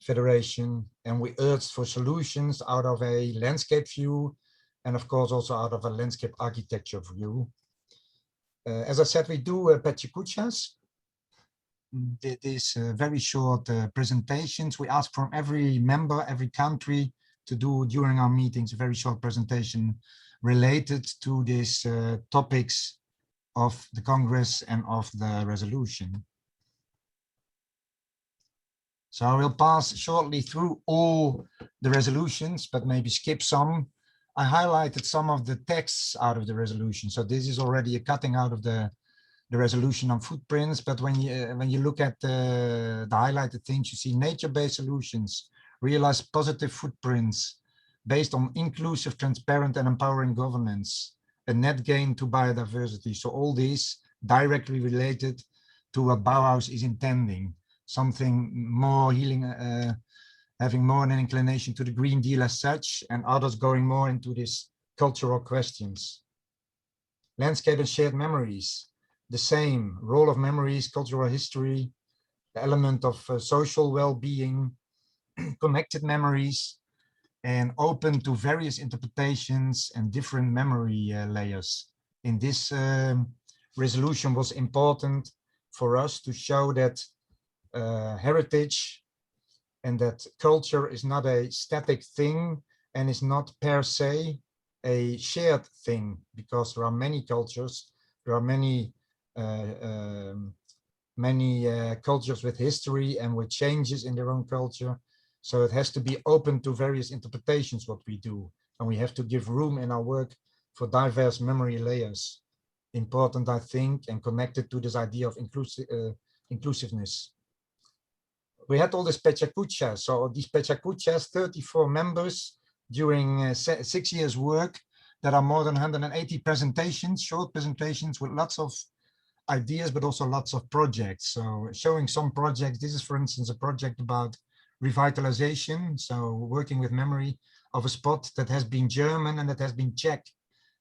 federation, and we urged for solutions out of a landscape view, and of course also out of a landscape architecture view. As I said, we do Pechakuchas. These very short presentations. We ask from every member, every country, to do during our meetings a very short presentation related to these topics of the Congress and of the resolution. So I will pass shortly through all the resolutions, but maybe skip some. I highlighted some of the texts out of the resolution. So this is already a cutting out of the resolution on footprints, but when you look at the highlighted things, you see nature-based solutions, realize positive footprints based on inclusive, transparent, and empowering governance, a net gain to biodiversity. So all these directly related to what Bauhaus is intending, something more healing, having more an inclination to the Green Deal as such, and others going more into these cultural questions. Landscape and shared memories. The same role of memories, cultural history, the element of social well-being, connected memories, and open to various interpretations and different memory layers. In this resolution was important for us to show that heritage and that culture is not a static thing and is not per se a shared thing, because there are many cultures, there are many cultures with history and with changes in their own culture. So it has to be open to various interpretations what we do, and we have to give room in our work for diverse memory layers. Important, I think, and connected to this idea of inclusiveness. We had all this Pechakucha. So these Pechakuchas, 34 members, during 6 years work, there are more than 180 presentations, short presentations with lots of ideas, but also lots of projects. So showing some projects, this is for instance a project about revitalization. So working with memory of a spot that has been German and that has been Czech.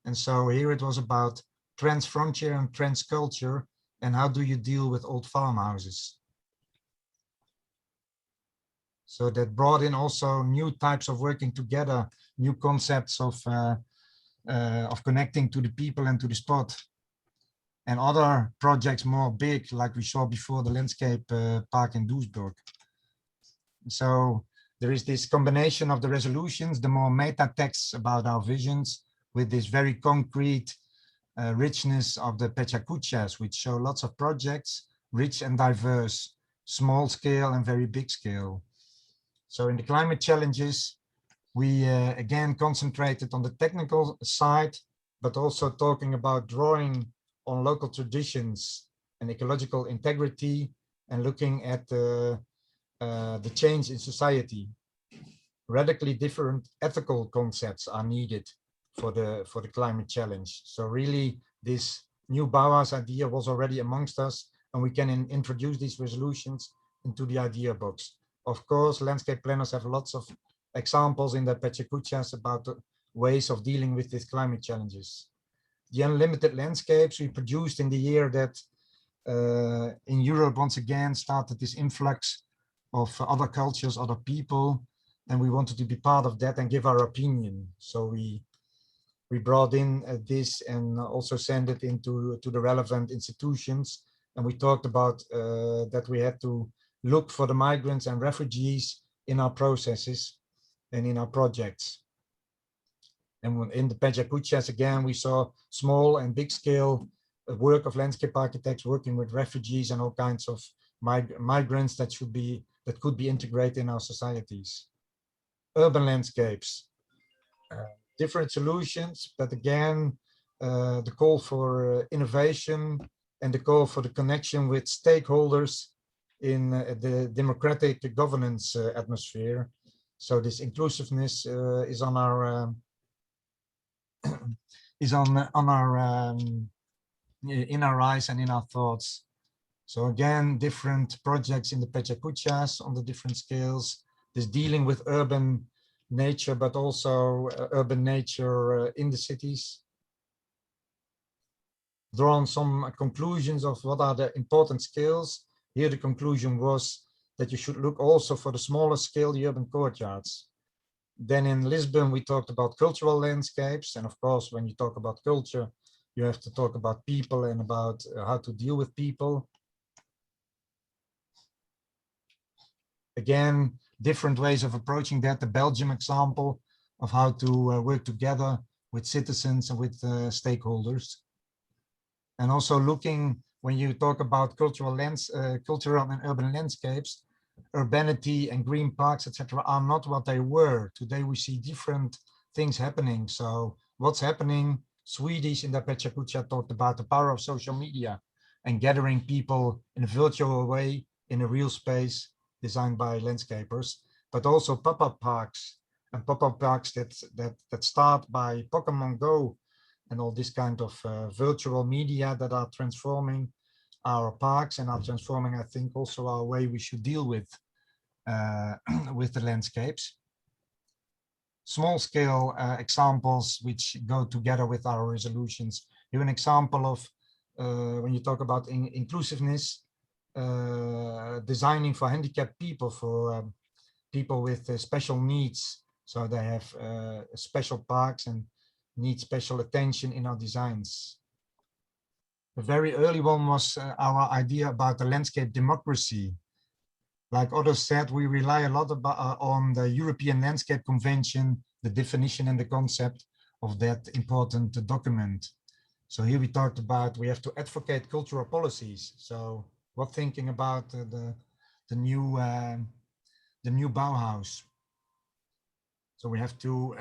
And so here it was about trans-frontier and trans-culture, and how do you deal with old farmhouses. So that brought in also new types of working together, new concepts of connecting to the people and to the spot. And other projects more big, like we saw before, the landscape park in Duisburg. So there is this combination of the resolutions, the more meta texts about our visions, with this very concrete richness of the Pechacuchas, which show lots of projects, rich and diverse, small scale and very big scale. So in the climate challenges, we again concentrated on the technical side, but also talking about drawing on local traditions and ecological integrity, and looking at the change in society. Radically different ethical concepts are needed for the climate challenge. So really this new Bauhaus idea was already amongst us, and we can introduce these resolutions into the idea box. Of course, landscape planners have lots of examples in their Pechacuchas about the ways of dealing with these climate challenges. The unlimited landscapes we produced in the year that in Europe once again started this influx of other cultures, other people, and we wanted to be part of that and give our opinion. So we brought in this and also sent it into the relevant institutions, and we talked about that we had to look for the migrants and refugees in our processes and in our projects. And in the Pechacuchas, again, we saw small and big scale work of landscape architects working with refugees and all kinds of migrants that could be integrated in our societies. Urban landscapes, different solutions, but again, the call for innovation and the call for the connection with stakeholders in the democratic governance atmosphere. So this inclusiveness is on our in our eyes and in our thoughts. So again, different projects in the Pechacuchas on the different scales, this dealing with urban nature, but also urban nature in the cities. Drawn some conclusions of what are the important scales. Here the conclusion was that you should look also for the smaller scale, the urban courtyards. Then in Lisbon, we talked about cultural landscapes. And of course, when you talk about culture, you have to talk about people and about how to deal with people. Again, different ways of approaching that. The Belgium example of how to work together with citizens and with stakeholders. And also looking, when you talk about cultural and urban landscapes, urbanity and green parks, etc., are not what they were. Today we see different things happening. So what's happening? Swedish in the Pechacucha talked about the power of social media and gathering people in a virtual way in a real space designed by landscapers, but also pop-up parks and pop-up parks that start by Pokemon Go and all this kind of virtual media that are transforming our parks and are transforming, I think, also our way we should deal with the landscapes. Small scale examples which go together with our resolutions. Here an example of when you talk about inclusiveness, designing for handicapped people, for people with special needs. So they have special parks and need special attention in our designs. The very early one was our idea about the landscape democracy. Like others said, we rely a lot on the European Landscape Convention, the definition and the concept of that important document. So here we talked about we have to advocate cultural policies. So we're thinking about the new Bauhaus. So we have to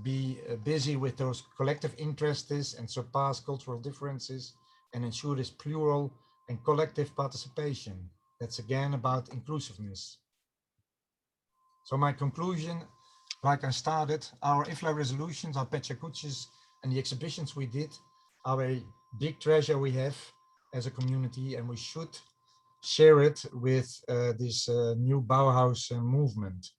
be busy with those collective interests and surpass cultural differences and ensure this plural and collective participation. That's again about inclusiveness. So my conclusion, like I started, our IFLA resolutions, our Pechacuchis, and the exhibitions we did are a big treasure we have as a community, and we should share it with this new Bauhaus movement.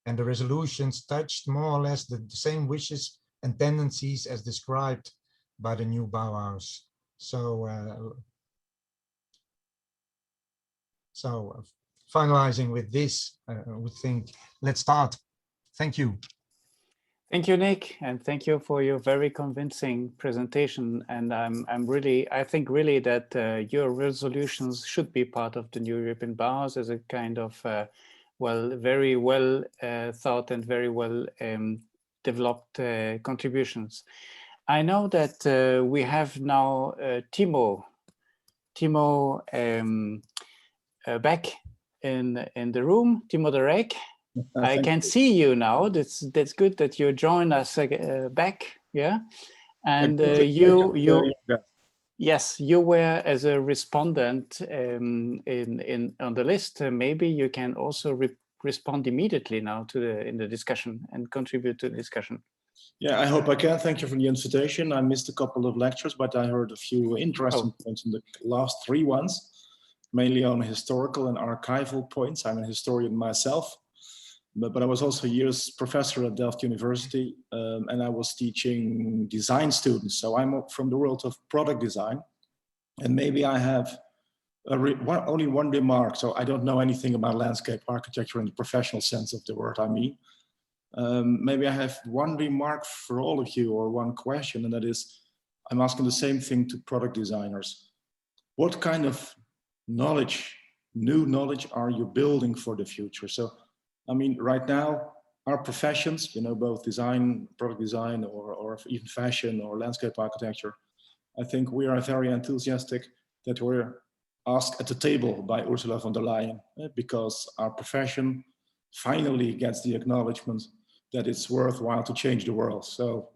And the resolutions touched more or less the same wishes and tendencies as described by the new Bauhaus. So, finalizing with this, we think, let's start. Thank you. Thank you, Nick, and thank you for your very convincing presentation. And I think really that your resolutions should be part of the new European Bauhaus as a kind of, very well thought and very well developed contributions. I know that we have now Timo back in the room, Timo de Rijk. I can see you now. That's good that you join us back. Yeah, and yes, you were as a respondent on the list. Maybe you can also respond immediately now to in the discussion and contribute to the discussion. Yeah, I hope I can. Thank you for the invitation. I missed a couple of lectures, but I heard a few interesting points in the last 3 ones, mainly on historical and archival points. I'm a historian myself. But I was also years professor at Delft University, and I was teaching design students. So I'm from the world of product design, and maybe I have only one remark. So I don't know anything about landscape architecture in the professional sense of the word, I mean. Maybe I have one remark for all of you, or one question, and that is, I'm asking the same thing to product designers. What kind of knowledge, new knowledge, are you building for the future? So, I mean, right now, our professions, you know, both design, product design, or even fashion or landscape architecture, I think we are very enthusiastic that we're asked at the table by Ursula von der Leyen, because our profession finally gets the acknowledgement that it's worthwhile to change the world. So,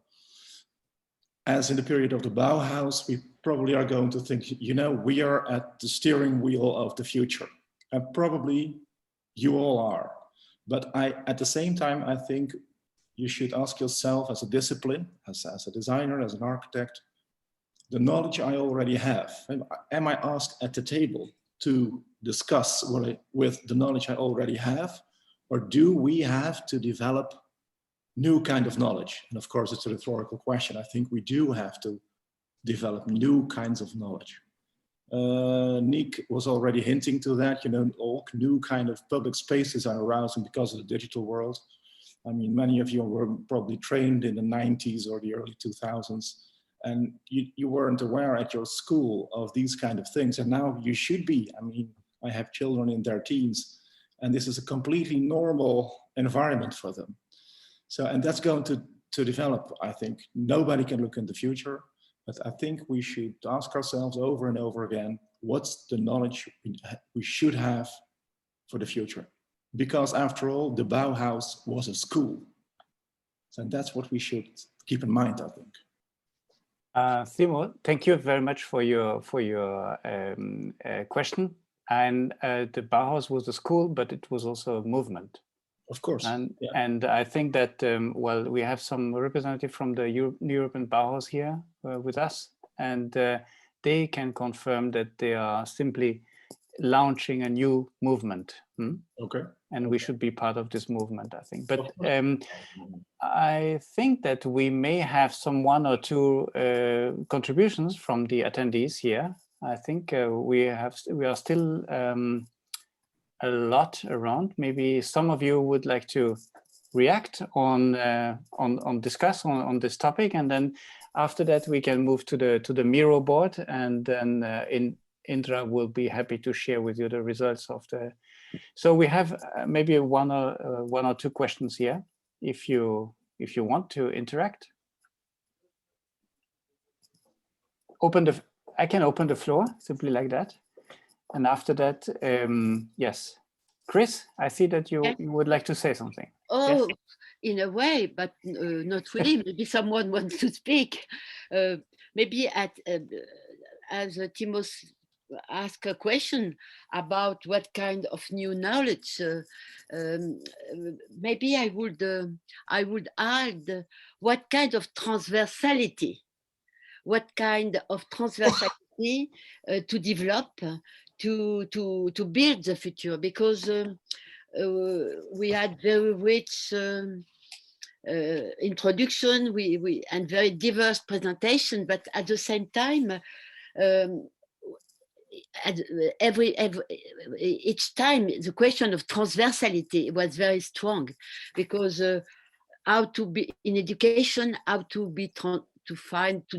as in the period of the Bauhaus, we probably are going to think, you know, we are at the steering wheel of the future, and probably you all are. But at the same time, I think you should ask yourself as a discipline, as a designer, as an architect, the knowledge I already have. Am I asked at the table to discuss with the knowledge I already have? Or do we have to develop new kind of knowledge? And of course, it's a rhetorical question. I think we do have to develop new kinds of knowledge. Nick was already hinting to that, you know, all new kind of public spaces are arousing because of the digital world. I mean, many of you were probably trained in the 90s or the early 2000s, and you weren't aware at your school of these kind of things, and now you should be. I mean, I have children in their teens, and this is a completely normal environment for them. So, and that's going to develop, I think. Nobody can look in the future. But I think we should ask ourselves over and over again, what's the knowledge we should have for the future? Because after all, the Bauhaus was a school. So that's what we should keep in mind, I think. Timo, thank you very much for your question. And the Bauhaus was a school, but it was also a movement. Of course. And I think that, well, we have some representative from the European Bauhaus here with us, and they can confirm that they are simply launching a new movement. Okay. And we should be part of this movement, I think. But I think that we may have some 1 or 2 contributions from the attendees here. I think we are still a lot around. Maybe some of you would like to react on discuss on this topic, and then after that we can move to the Miro board, and then Indra will be happy to share with you the results of the. So we have maybe one or 2 questions here, if you want to interact. I can open the floor simply like that. And after that, yes, Chris, I see that you would like to say something. Oh, yes? In a way, but not really. Maybe someone wants to speak. Maybe as Timo ask a question about what kind of new knowledge. Maybe I would add what kind of transversality, to develop to build the future, because we had very rich introduction, and very diverse presentation, but at the same time, each time the question of transversality was very strong, because how to be in education, how to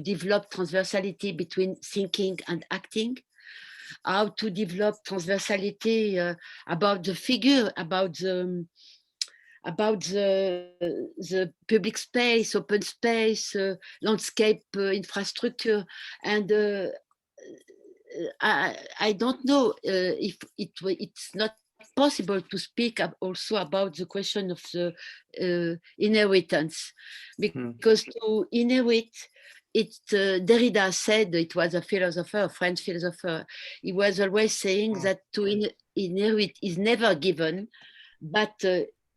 develop transversality between thinking and acting, how to develop transversality about the figure, about the public space, open space, landscape infrastructure. And I don't know if it's not possible to speak also about the question of the inheritance, because to inherit, Derrida said, it was a philosopher, a French philosopher, he was always saying that to inherit is never given, but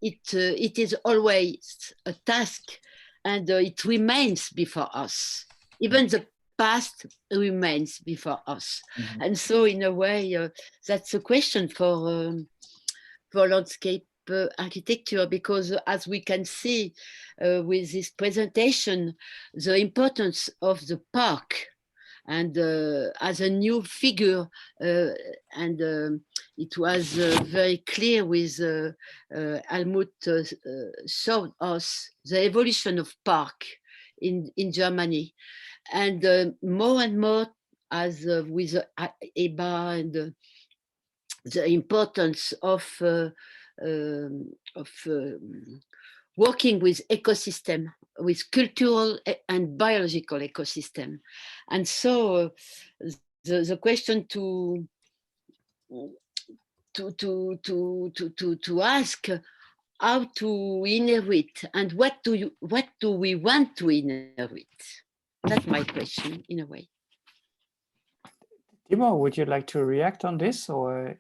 it is always a task, and it remains before us. Even the past remains before us. And so in a way, that's a question for landscape architecture, because as we can see with this presentation, the importance of the park, and as a new figure, and it was very clear with Almut showed us the evolution of park in Germany, and more as with EBA, and the importance of working with ecosystem, with cultural and biological ecosystem. And so the question to ask, how to inherit, and what do we want to inherit? That's my question in a way. Timo, would you like to react on this, or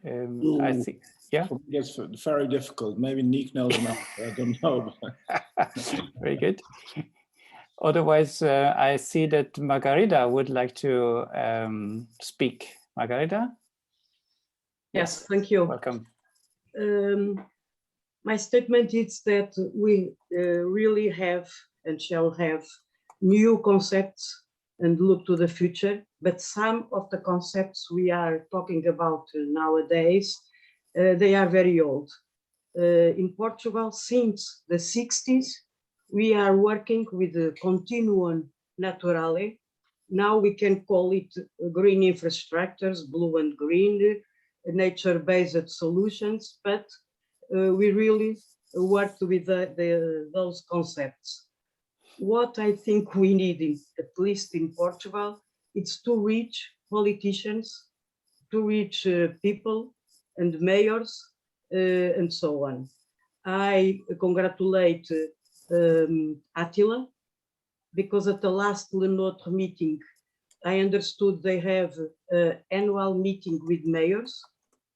I think, yeah? It's very difficult. Maybe Nick knows enough. I don't know. Very good. Otherwise, I see that Margarida would like to speak. Margarida? Yes, thank you. Welcome. My statement is that we really have and shall have new concepts and look to the future, but some of the concepts we are talking about nowadays, they are very old. In Portugal, since the 60s, we are working with the continuum naturale. Now we can call it green infrastructures, blue and green, nature-based solutions, but we really worked with those concepts. What I think we need, at least in Portugal, is to reach politicians, to reach people and mayors, and so on. I congratulate Attila, because at the last Lenotre meeting, I understood they have an annual meeting with mayors.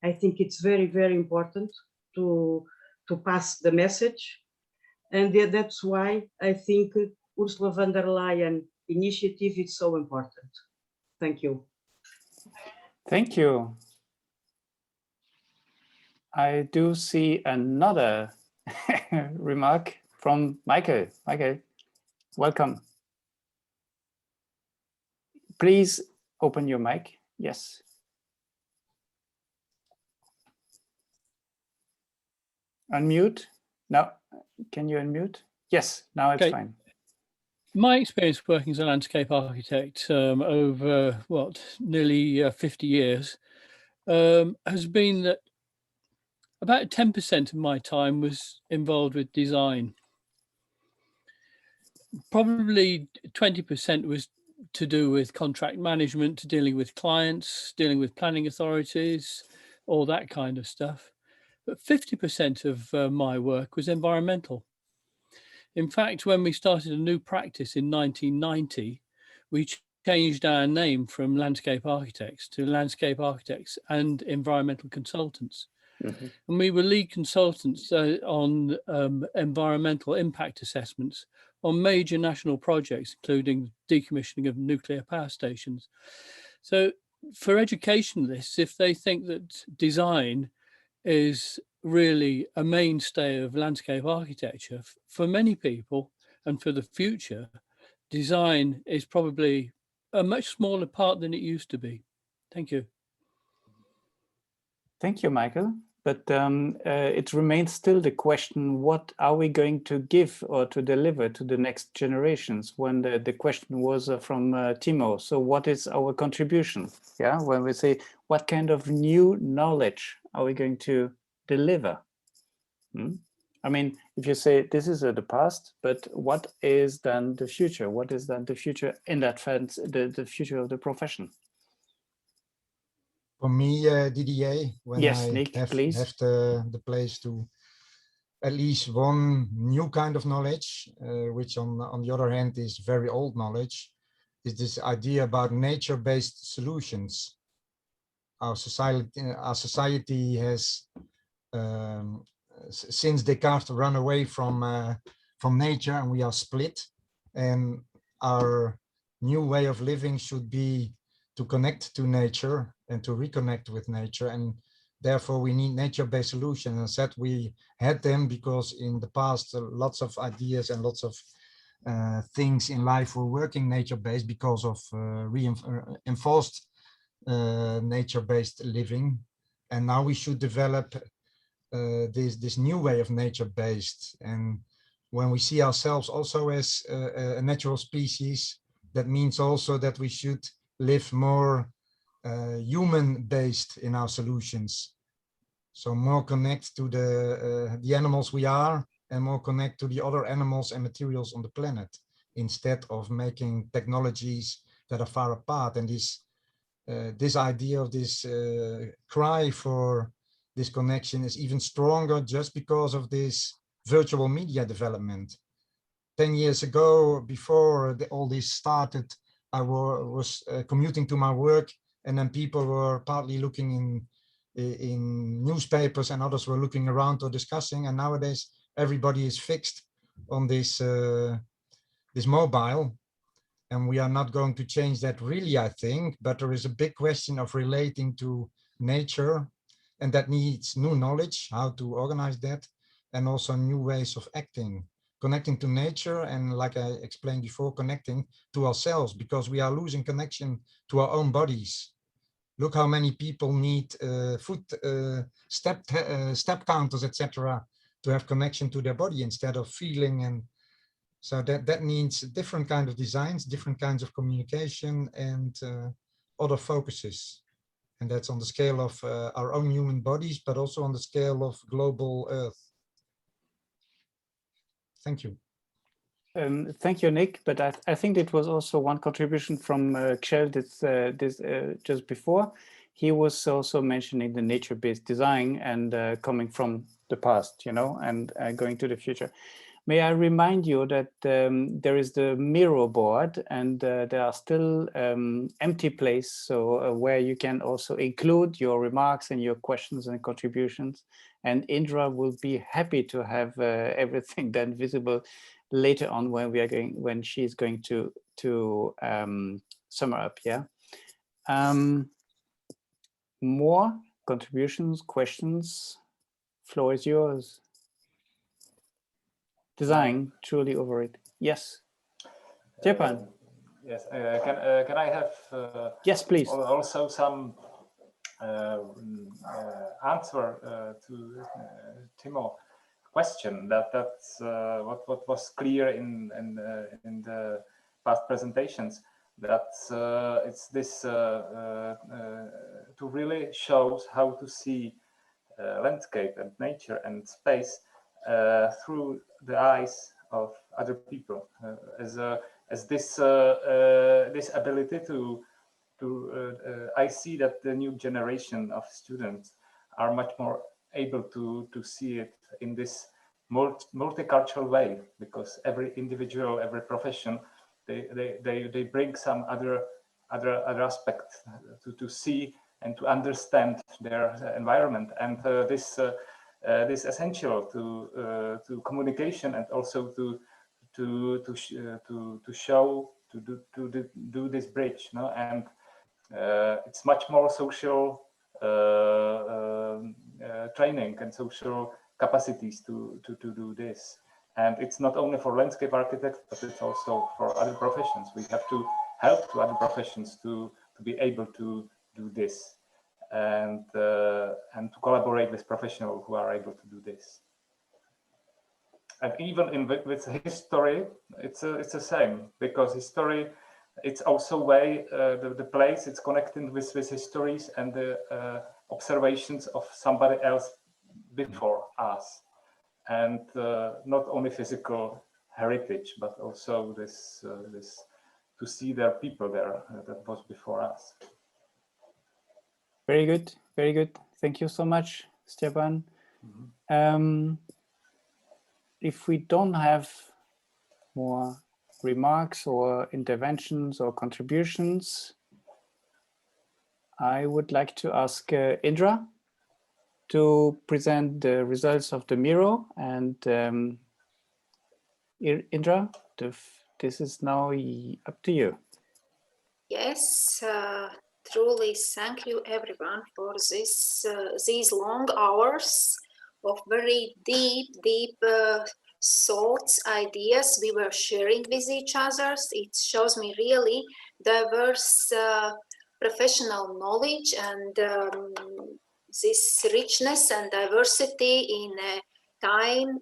I think it's very, very important to pass the message. And that's why I think Ursula von der Leyen initiative is so important. Thank you. Thank you. I do see another remark from Michael. Michael, welcome. Please open your mic. Yes. Unmute. Now, can you unmute? Yes, now it's fine. My experience working as a landscape architect over nearly 50 years has been that about 10% of my time was involved with design. Probably 20% was to do with contract management, dealing with clients, dealing with planning authorities, all that kind of stuff. But 50% of my work was environmental. In fact, when we started a new practice in 1990, we changed our name from landscape architects to landscape architects and environmental consultants. Mm-hmm. And we were lead consultants on environmental impact assessments on major national projects, including decommissioning of nuclear power stations. So for educationalists, if they think that design is really a mainstay of landscape architecture, for many people and for the future, design is probably a much smaller part than it used to be. Thank you. Thank you, Michael. But it remains still the question, what are we going to give or to deliver to the next generations? When the question was from Timo, so what is our contribution? Yeah, when we say, what kind of new knowledge are we going to deliver? I mean, if you say this is the past, but what is then the future? What is then the future in that sense, the future of the profession? For me, Didier, when yes, I Nick, have the place to at least one new kind of knowledge, which on the other hand is very old knowledge, is this idea about nature-based solutions. Our society has, since Descartes, run away from nature, and we are split. And our new way of living should be to connect to nature and to reconnect with nature, and therefore we need nature-based solutions. And said we had them because in the past lots of ideas and lots of things in life were working nature-based because of enforced nature-based living, and now we should develop this new way of nature-based. And when we see ourselves also as a natural species, that means also that we should live more human-based in our solutions. So more connect to the animals we are, and more connect to the other animals and materials on the planet, instead of making technologies that are far apart. And this idea of this cry for this connection is even stronger just because of this virtual media development. 10 years ago, before all this started, I was commuting to my work, and then people were partly looking in newspapers and others were looking around or discussing. And nowadays, everybody is fixed on this mobile. And we are not going to change that really, I think, but there is a big question of relating to nature, and that needs new knowledge, how to organize that, and also new ways of acting, connecting to nature, and like I explained before, connecting to ourselves, because we are losing connection to our own bodies. Look how many people need step counters, etc., to have connection to their body instead of feeling. And so that means different kind of designs, different kinds of communication, and other focuses. And that's on the scale of our own human bodies, but also on the scale of global Earth. Thank you. Thank you, Nick. But I think it was also one contribution from Kjell just before. He was also mentioning the nature-based design and coming from the past, you know, and going to the future. May I remind you that there is the Miro board, and there are still empty places, so where you can also include your remarks and your questions and contributions. And Indra will be happy to have everything then visible later on when she's going to sum up. Yeah. More contributions, questions. Floor is yours. Design truly overrated. Yes. Japan. Yes. Can I have? Yes, please. Also some answer to Timo's question. That's what was clear in the past presentations. That it's this to really shows how to see landscape and nature and space through the eyes of other people, as this this ability to I see that the new generation of students are much more able to see it in this multicultural way, because every individual, every profession, they bring some other other aspects to see and to understand their environment. And this is essential to communication, and also to show, to do this bridge, no? And it's much more social training and social capacities to do this. And it's not only for landscape architects, but it's also for other professions. We have to help to other professions to be able to do this, and to collaborate with professionals who are able to do this. And even with history, it's the same, because history, it's also way the place it's connected with histories and the observations of somebody else before us, and not only physical heritage, but also this to see their people there that was before us. Very good, very good. Thank you so much, Stefan. If we don't have more remarks or interventions or contributions, I would like to ask Indra to present the results of the Miro. And Indra, this is now up to you. Yes, truly thank you everyone for this these long hours of very deep thoughts, ideas we were sharing with each other. It shows me really diverse professional knowledge, and this richness and diversity in a time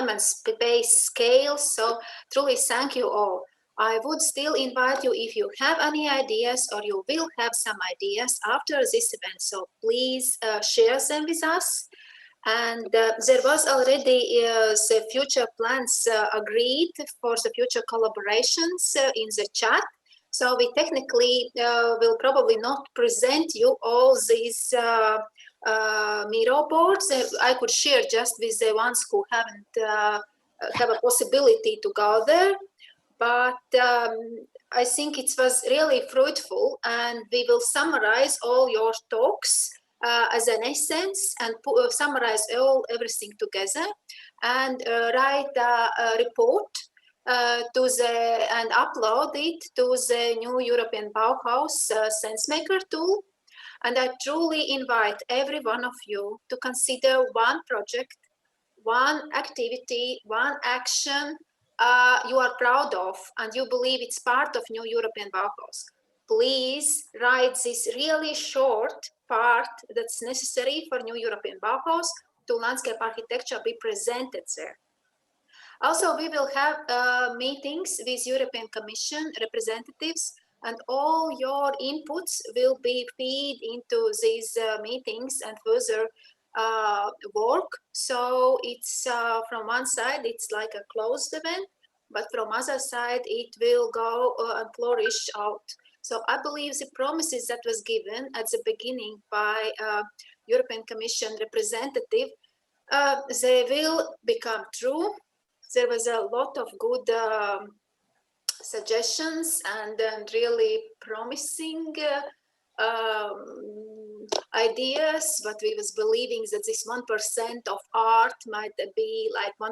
and space scale. So truly thank you all. I would still invite you, if you have any ideas or you will have some ideas after this event, so please share them with us. And there was already the future plans agreed for the future collaborations in the chat. So we technically will probably not present you all these Miro boards. I could share just with the ones who haven't have a possibility to go there. But I think it was really fruitful, and we will summarize all your talks as an essence, and summarize everything together, and write a report and upload it to the new European Bauhaus SenseMaker tool. And I truly invite every one of you to consider one project, one activity, one action you are proud of and you believe it's part of new European Bauhaus. Please write this really short part that's necessary for new European Bauhaus to landscape architecture be presented there. Also, we will have meetings with European Commission representatives, and all your inputs will be fed into these meetings and further work. So it's from one side, it's like a closed event, but from other side, it will go and flourish out. So I believe the promises that was given at the beginning by European Commission representative, they will become true. There was a lot of good suggestions and really promising ideas, but we was believing that this 1% of art might be like 1%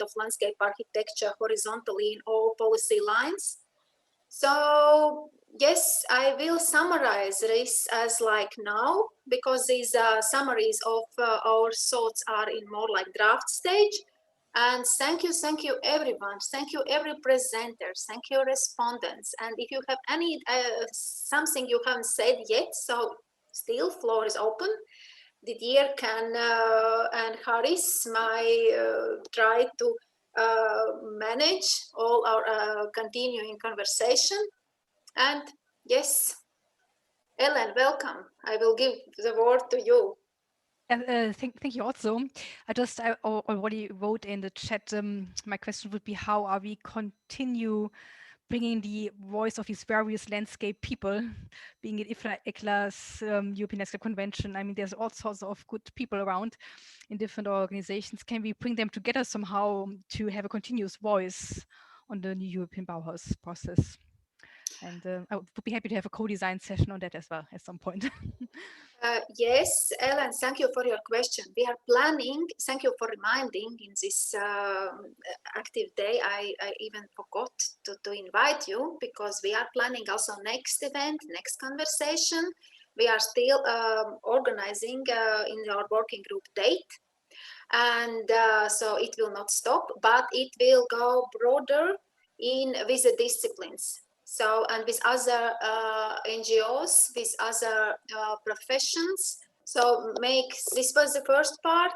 of landscape architecture horizontally in all policy lines. So yes, I will summarize this as like now, because these summaries of our thoughts are in more like draft stage. And thank you everyone. Thank you every presenter. Thank you respondents. And if you have any something you haven't said yet, so still floor is open. Didier can and Haris might try to manage all our continuing conversation. And yes, Ellen, welcome. I will give the word to you. Thank you also. I already wrote in the chat, my question would be, how are we continue bringing the voice of these various landscape people, being it IFLA, ECLAS, European Landscape Convention. I mean, there's all sorts of good people around in different organizations. Can we bring them together somehow to have a continuous voice on the new European Bauhaus process? And I would be happy to have a co-design session on that as well at some point. Yes, Ellen, thank you for your question. We are planning, thank you for reminding in this active day, I even forgot to invite you, because we are planning also next event, next conversation. We are still organizing in our working group date. And so it will not stop, but it will go broader with the disciplines. So, and with other NGOs, with other professions. So this was the first part,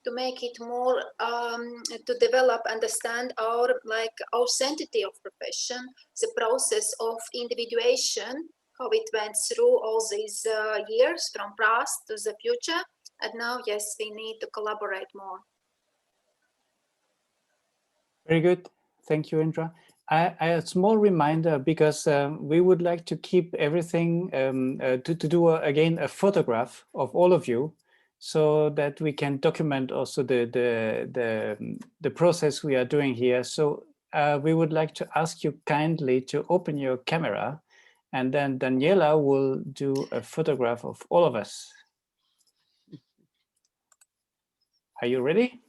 to make it more, to develop, understand our sanctity of profession, the process of individuation, how it went through all these years from past to the future. And now, yes, we need to collaborate more. Very good. Thank you, Indra. A small reminder, because we would like to keep everything to do again a photograph of all of you, so that we can document also the process we are doing here. So we would like to ask you kindly to open your camera, and then Daniela will do a photograph of all of us. Are you ready?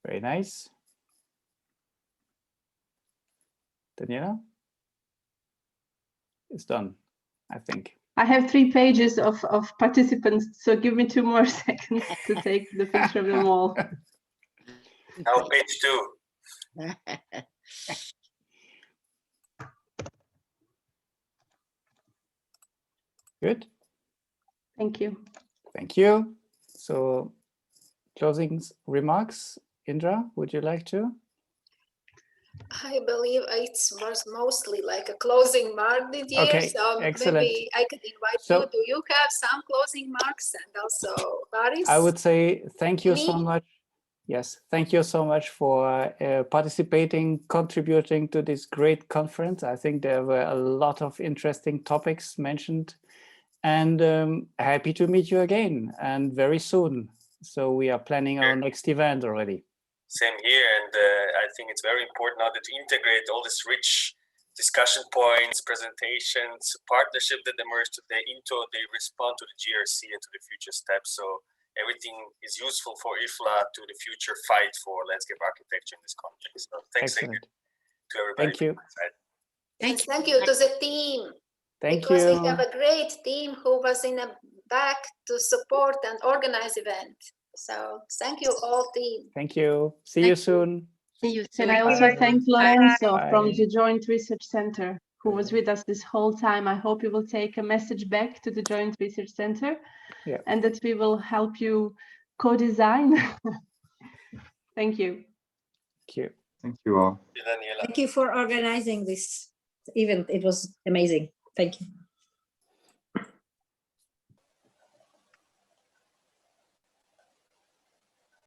Very nice. Daniela? It's done, I think. I have 3 pages of participants, so give me 2 more seconds to take the picture of them all. Now page 2. Good. Thank you. Thank you. So closing remarks, Indra, would you like to? I believe it was mostly like a closing mark this year. Okay, So excellent. maybe I could invite you. Do you have some closing marks? And also, Boris? I would say thank you so much. Yes, thank you so much for participating, contributing to this great conference. I think there were a lot of interesting topics mentioned, and happy to meet you again and very soon. So we are planning our next event already. Same here, and I think it's very important now that to integrate all this rich discussion points, presentations, partnership that emerged today into they respond to the GRC and to the future steps. So everything is useful for IFLA to the future fight for landscape architecture in this context. So thanks again to everybody. Thank you. Thank you to the team. Thank because you. we have a great team who was in the back to support and organize event. So thank you all team. Thank you. See you soon. See you Can soon. I also thank Lorenzo from Bye. the Joint Research Center, who was with us this whole time. I hope you will take a message back to the Joint Research Center, and that we will help you co-design. Thank you. Thank you. Thank you all. Daniela. Thank you for organizing this event. It was amazing. Thank you.